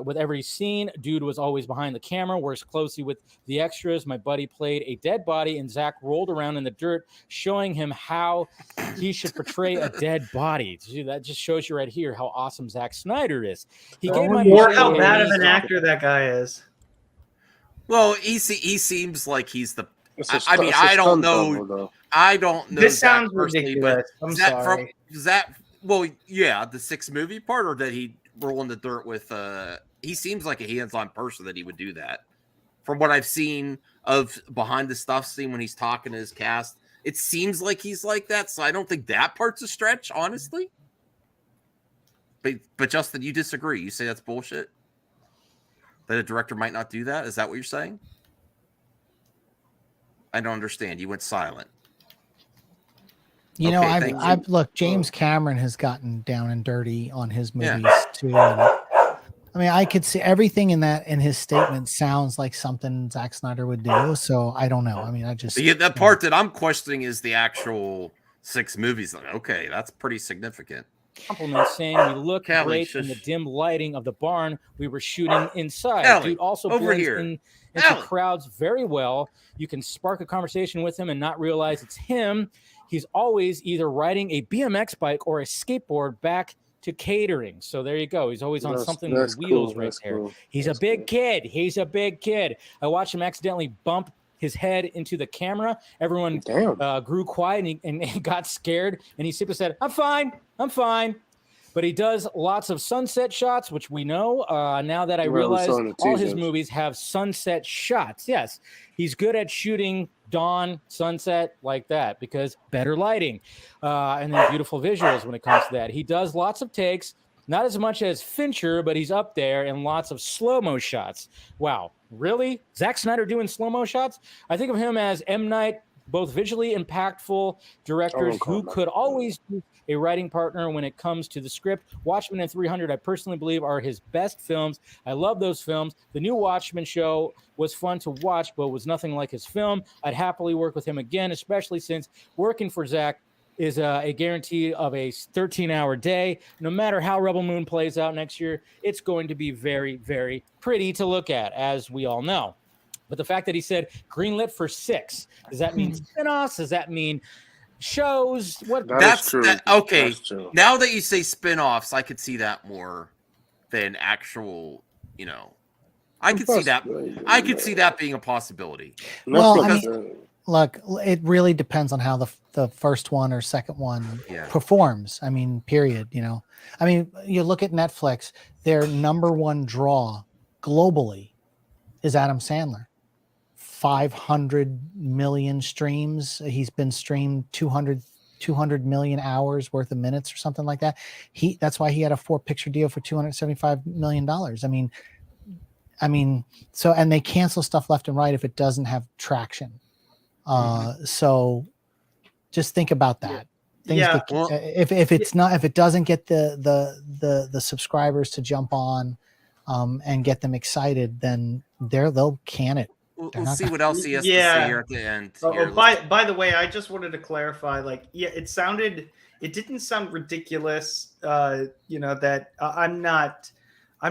with every scene. Dude was always behind the camera, works closely with the extras. My buddy played a dead body, and Zack rolled around in the dirt, showing him how he should portray a dead body. That just shows you right here how awesome Zack Snyder is. He gave or how bad of an actor that guy is. Well, he seems like he's the. I don't know. I don't know. This sounds ridiculous. I'm sorry. The 6 movie part, or that he roll in the dirt with. He seems like a hands-on person that he would do that. From what I've seen of behind the stuff scene when he's talking to his cast, it seems like he's like that. So I don't think that part's a stretch, honestly. But Justin, you disagree. You say that's bullshit. That a director might not do that. Is that what you're saying? I don't understand. You went silent. You know, Okay, thank you. I've look. James Cameron has gotten down and dirty on his Yeah. movies too. And, I mean, I could see everything in his statement sounds like something Zack Snyder would do. So I don't know. I mean, I just Yeah, that part that I'm questioning is the actual 6 movies. Like, okay, that's pretty significant. Compliments saying we look Callie, great in the shush. dim lighting of the barn we were shooting inside. Callie, Dude also over blends here. into Callie. crowds very well. You can spark a conversation with him and not realize it's him. He's always either riding a BMX bike or a skateboard back to catering. So there you go. He's always on something with wheels right there. He's a big kid. He's a big kid. I watched him accidentally bump his head into the camera. Everyone grew quiet and he got scared. And he simply said, I'm fine. I'm fine. But he does lots of sunset shots, which we know. Now that I realize all his movies have sunset shots. Yes, he's good at shooting dawn, sunset like that because better lighting and then beautiful visuals when it comes to that. He does lots of takes, not as much as Fincher, but he's up there in lots of slow-mo shots. Wow, really? Zack Snyder doing slow-mo shots? I think of him as M. Night, both visually impactful directors who could always do a writing partner when it comes to the script. Watchmen and 300, I personally believe, are his best films. I love those films. The new Watchmen show was fun to watch, but was nothing like his film. I'd happily work with him again, especially since working for Zack is a guarantee of a 13-hour day. No matter how Rebel Moon plays out next year, it's going to be very, very pretty to look at, as we all know. But the fact that he said greenlit for 6, does that mean spinoffs? Does that mean shows? What? That's true. okay. That's true. Now that you say spin-offs, I could see that more than actual, I could see that. I could see that being a possibility. Well, I mean, look, it really depends on how the first one or second one performs. I mean, period. I mean, you look at Netflix, their number one draw globally is Adam Sandler. 500 million streams. He's been streamed 200 million hours worth of minutes or something like that. That's why he had a 4-picture deal for $275 million. I mean, so, and they cancel stuff left and right if it doesn't have traction. So just think about that. If it doesn't get the subscribers to jump on and get them excited, then they'll can it. We'll see what else he has to say here at the end. By the way, I just wanted to clarify. It didn't sound ridiculous. That I'm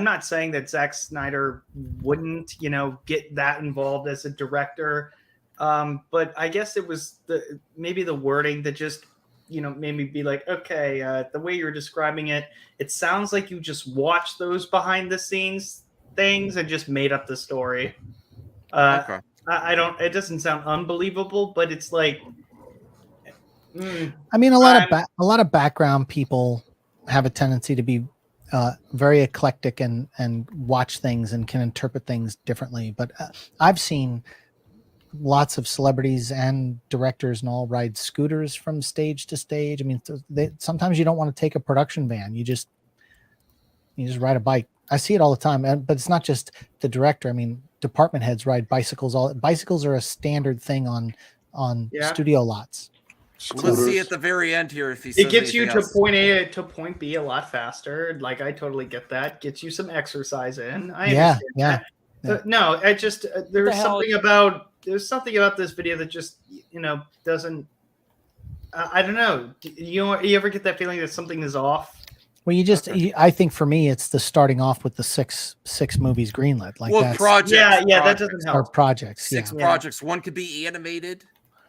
not saying that Zack Snyder wouldn't, get that involved as a director. But I guess it was maybe the wording that just, made me be like, okay, the way you're describing it, it sounds like you just watched those behind the scenes things and just made up the story. Okay. It doesn't sound unbelievable, but it's like, I mean, a lot of background people have a tendency to be very eclectic and watch things and can interpret things differently. But I've seen lots of celebrities and directors and all ride scooters from stage to stage. I mean, sometimes you don't want to take a production van. You just ride a bike. I see it all the time. But it's not just the director. I mean, department heads ride bicycles. Bicycles are a standard thing on studio lots. Let's see at the very end here if he says it gets you to else. point A to point B a lot faster. Like, I totally get that. Gets you some exercise in. I understand that. No, I just there's something about this video that just doesn't. I don't know. You ever get that feeling that something is off? Well, I think for me, it's the starting off with the six movies greenlit. Like projects. That doesn't help. Or projects. 6 projects. One could be animated.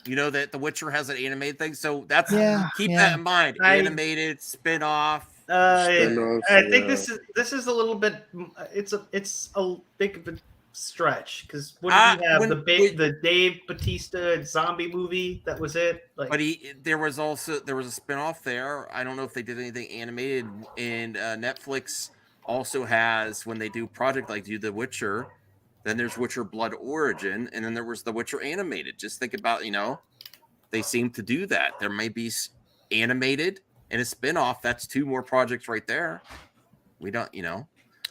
That The Witcher has an animated thing, so that's keep that in mind. Animated spin-off. I think this is a little bit. It's a big of a stretch because what did he have? The Dave Bautista zombie movie. That was it. But there was a spin-off there. I don't know if they did anything animated. And Netflix also has, when they do project like do The Witcher, then there's Witcher Blood Origin, and then there was The Witcher animated. Just think about, they seem to do that. There may be animated and a spin-off. That's 2 more projects right there. We don't,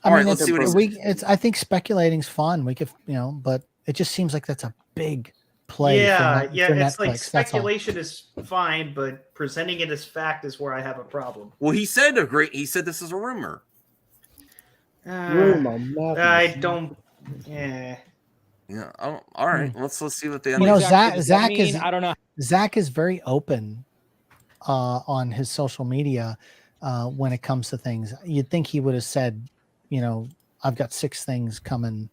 All right, let's see what I think speculating's fun. We could, but it just seems like that's a big play. Yeah, for, yeah. for It's Netflix. like That's all. speculation is fine, but presenting it as fact is where I have a problem. Well, he said this is a rumor. I don't. Yeah. Yeah. Oh, all right. Let's see what the You know, Exactly. Zach Does that is mean? I don't know. Zach is very open on his social media when it comes to things. You'd think he would have said, you know, I've got 6 things coming.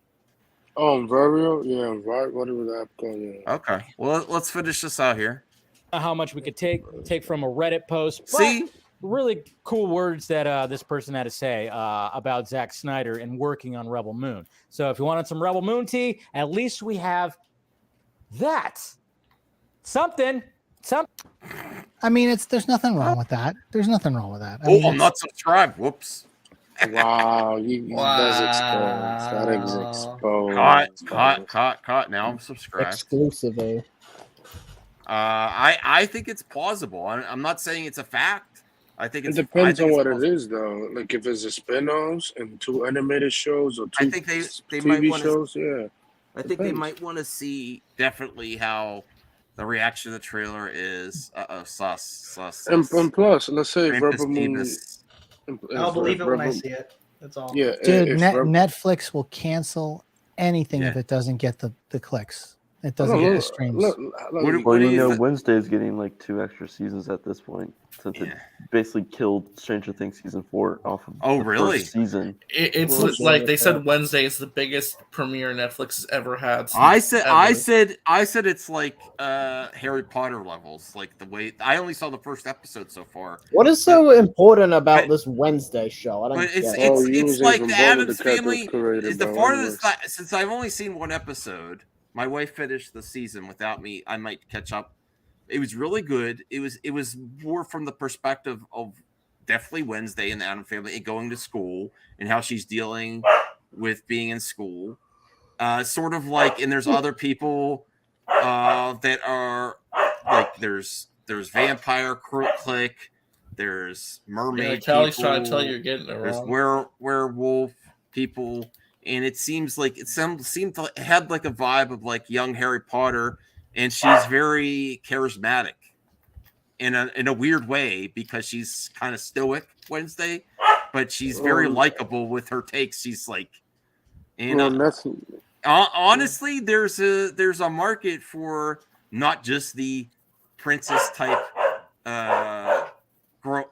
Oh, Vario? Yeah, right. Whatever that going. Yeah. Okay. Well, let's finish this out here. How much we could take from a Reddit post. But See? really cool words that this person had to say about Zack Snyder and working on Rebel Moon. So if you wanted some Rebel Moon tea, at least we have that. Something. I mean, there's nothing wrong with that. There's nothing wrong with that. I Oh, mean, I'm not subscribed. Whoops. Wow, that's exposed. That is exposed. Caught. Now I'm subscribed. Exclusive, eh? I think it's plausible. I'm not saying it's a fact. I think It depends on what it is, though. Like if it's a spin-offs and 2 animated shows or 2 I think they TV might want shows, yeah. I think they might want to see definitely how the reaction to the trailer is. Sus. And plus, let's say Krampus Rebel Moon. Peebus. I'll believe it when I see it. That's all. Yeah, dude, Netflix will cancel anything if Yeah. it doesn't get the clicks. It doesn't get the streams. Well, you know, Wednesday's getting like 2 extra seasons at this point, since it basically killed Stranger Things season 4 off of Oh, the really? first season. It's like they said Wednesday is the biggest premiere Netflix has ever had. I said it's like Harry Potter levels, like the way I only saw the first episode so far. What is so important about this Wednesday show? I don't But get it. it's like the Addams Family is the farthest since I've only seen 1 episode. My wife finished the season without me. I might catch up. It was really good. It was more from the perspective of definitely Wednesday and the Addams Family and going to school and how she's dealing with being in school. Sort of like, and there's other people that are like there's Vampire Clique, there's Mermaid. Callie's people, trying to tell you you're getting it there's wrong. werewolf people. And it seems like it had like a vibe of like young Harry Potter, and she's very charismatic in a weird way because she's kind of stoic Wednesday, but she's very likable with her takes. She's like, and honestly, there's a market for not just the princess type girl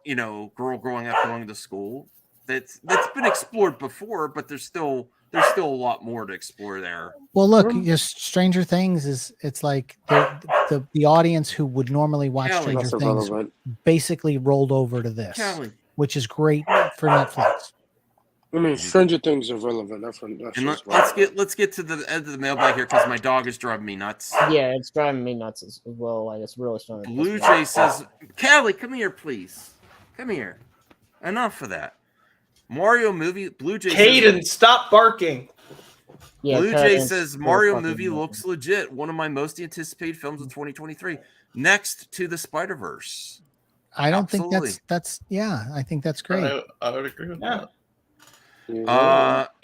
growing up going to school. That's been explored before, but there's still a lot more to explore there. Well, look, just Stranger Things it's like the audience who would normally watch Kelly. Stranger That's Things irrelevant. basically rolled over to this, Kelly. which is great for Netflix. I mean, Stranger Things are relevant. That's Let's get to the end of the mailbag here because my dog is driving me nuts. Yeah, it's driving me nuts as well. Like it's really starting. to Blue piss me Jay off. says, "Callie, come here, please. Come here. Enough of that." Mario movie. Blue Jay. Caden, stop barking. Yeah, Blue Jay Caden's says so Mario fucking movie annoying. looks legit. One of my most anticipated films of 2023. Next to the Spider-Verse. I don't think Absolutely. that's yeah. I think that's great. I would agree with that.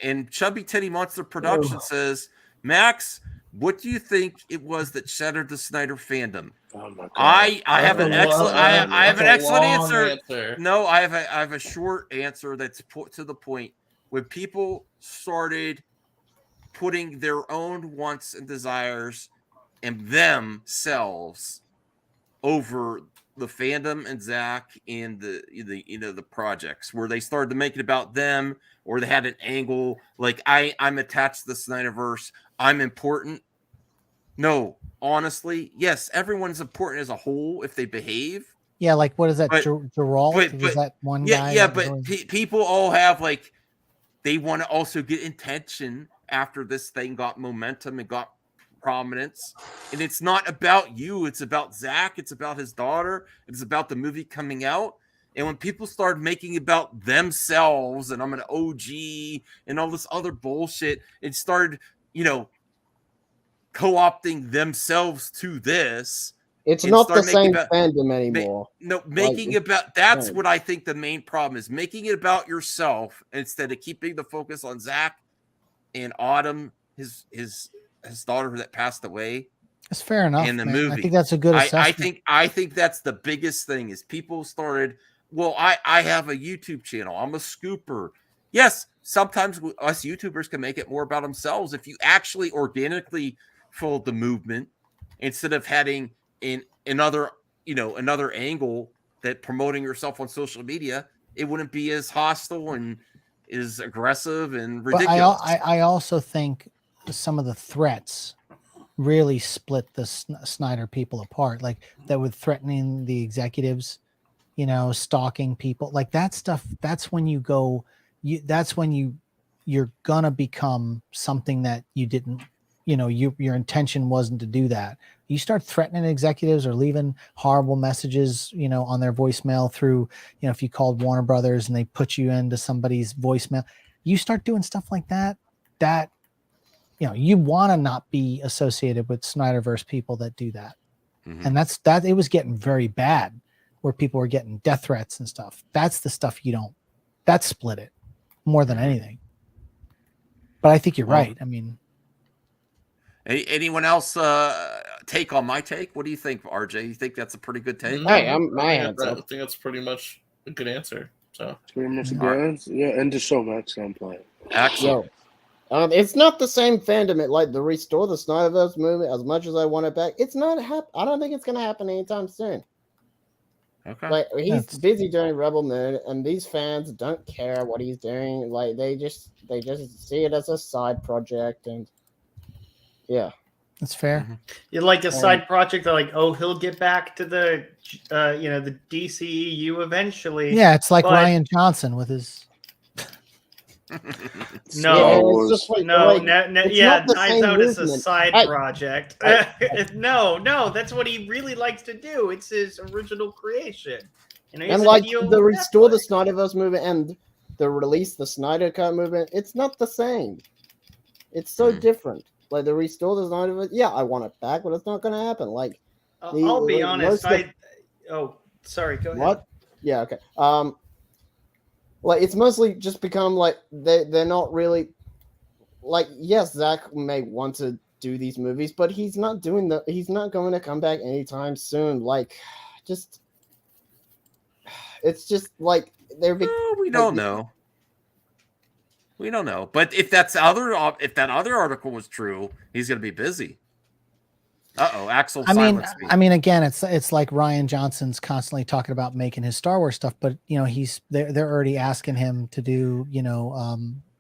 And Chubby Teddy Monster Production says, Max, what do you think it was that shattered the Snyder fandom? Oh my God. I have an excellent I have an excellent long answer. No, I have a short answer that's put to the point. When people started putting their own wants and desires and themselves over the fandom and Zach and the projects, where they started to make it about them, or they had an angle like I'm attached to the Snyderverse, I'm important. No, honestly, yes, everyone's important as a whole if they behave. Yeah, like what is that? Geralt? But Was that one yeah, guy? yeah, that was but always- people all have like they want to also get attention after this thing got momentum and got prominence, and it's not about you, it's about Zach, it's about his daughter, it's about the movie coming out. And when people start making about themselves and I'm an OG and all this other bullshit, it started, co-opting themselves to this. It's and not the start making same fandom anymore. Making Like, about that's yeah. what I think the main problem is, making it about yourself instead of keeping the focus on Zach and Autumn, his daughter that passed away. That's fair enough. And the man. movie. I think that's a good assessment. I think that's the biggest thing is people started. Well, I have a YouTube channel. I'm a scooper. Yes, sometimes us YouTubers can make it more about themselves if you actually organically followed the movement instead of having another angle that promoting yourself on social media. It wouldn't be as hostile and as aggressive and ridiculous. But I also think some of the threats really split the Snyder people apart, like that with threatening the executives, stalking people, like that stuff. That's when you go, that's when you're gonna become something that you didn't, your intention wasn't to do that. You start threatening executives or leaving horrible messages, on their voicemail through, if you called Warner Brothers and they put you into somebody's voicemail, you start doing stuff like that, you want to not be associated with Snyderverse people that do that. Mm-hmm. And that it was getting very bad where people were getting death threats and stuff. That's the stuff that split it more than anything. But I think you're right. I mean, anyone else take on my take? What do you think, RJ? You think that's a pretty good take? Hey, my I answer. think that's pretty much a good answer. So Pretty much a good answer. Yeah, end the show, Max. I'm playing. Excellent. It's not the same fandom. Like the restore the Snyderverse movie. As much as I want it back, it's not I don't think it's gonna happen anytime soon. Okay. Like he's busy doing Rebel Moon, and these fans don't care what he's doing. Like they just see it as a side project, and yeah, that's fair. You like a side project. They're like, oh, he'll get back to the the DCEU eventually. Yeah, it's like but- Ryan Johnson with his. No, it's just like, no, it's yeah, not the Knives same Out is a movement. side I- project. No, that's what he really likes to do. It's his original creation. He's And a like video the on restore the Netflix. Snyderverse movement and the release the Snyder Cut movement, it's not the same. It's so different. Like the restore the Snyderverse, yeah, I want it back, but it's not going to happen. Like, I'll be honest. most of- Oh, sorry. Go ahead. What? Yeah. Okay. Like it's mostly just become like they're not really like, yes, Zach may want to do these movies, but he's not doing he's not going to come back anytime soon. Like, just it's just like we don't know. We don't know. But if that other article was true, he's going to be busy. Axel. I mean, again, it's like Ryan Johnson's constantly talking about making his Star Wars stuff, but they're already asking him to do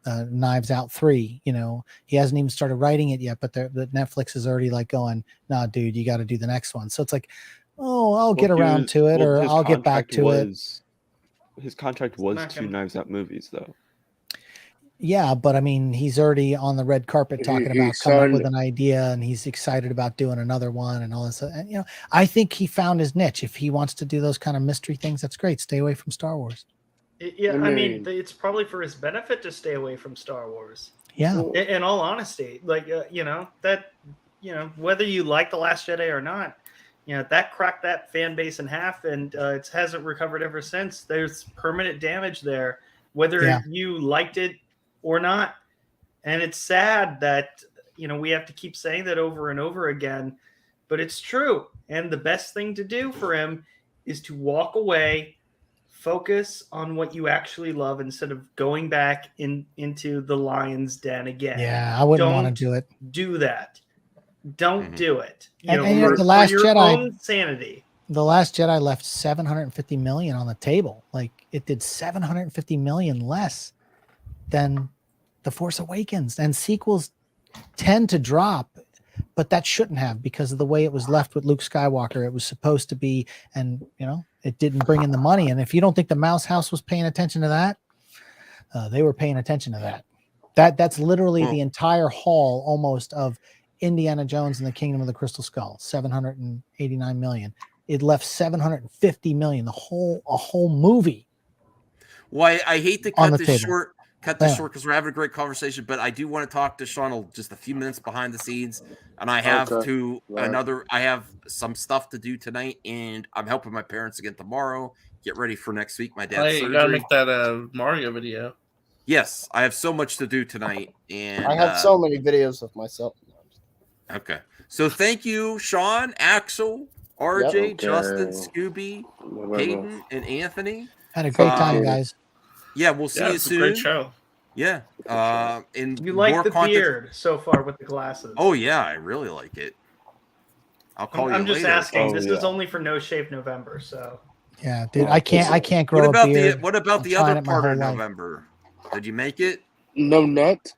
Knives Out 3. He hasn't even started writing it yet, but the Netflix is already like going, nah, dude, you got to do the next one. So it's like, I'll get around to it, or I'll get back to it. His contract was 2 Knives Out movies, though. Yeah, but I mean, he's already on the red carpet talking about coming up with an idea, and he's excited about doing another one and all this. And, I think he found his niche. If he wants to do those kind of mystery things, that's great. Stay away from Star Wars. Yeah, I mean, it's probably for his benefit to stay away from Star Wars. Yeah. In all honesty, like whether you like The Last Jedi or not, that cracked that fan base in half, and it hasn't recovered ever since. There's permanent damage there, whether you liked it or not. And it's sad that we have to keep saying that over and over again, but it's true. And the best thing to do for him is to walk away, focus on what you actually love instead of going back into the lion's den again. Yeah, I wouldn't want to do it. Do that. Don't do it. And The Last for your Jedi, own sanity. The Last Jedi left $750 million on the table. Like, it did $750 million less than The Force Awakens, and sequels tend to drop, but that shouldn't have, because of the way it was left with Luke Skywalker. It was supposed to be, and it didn't bring in the money. And if you don't think the Mouse House was paying attention to that, they were paying attention to that. That's literally the entire haul almost of Indiana Jones and the Kingdom of the Crystal Skull. $789 million. It left $750 million, a whole movie. Well, I hate to cut this table. short. Cut this short because we're having a great conversation, but I do want to talk to Sean just a few minutes behind the scenes, and I have I have some stuff to do tonight, and I'm helping my parents again tomorrow. Get ready for next week. My dad's surgery. You gotta make that Mario video. Yes, I have so much to do tonight, and I have so many videos of myself. Okay, So thank you, Sean, Axel, RJ, Okay. Justin, Scooby, Hayden, and Anthony. Had a great time, guys. Yeah, we'll see Yeah, you it's a soon. great show. Yeah. And You like more the content. beard so far with the glasses. Oh yeah, I really like it. I'll call I'm you just later. asking. This is only for No Shave November, so. Yeah, dude, I can't grow What about a beard. what about I'm the trying other it my part of whole life. November? Did you make it? No nut.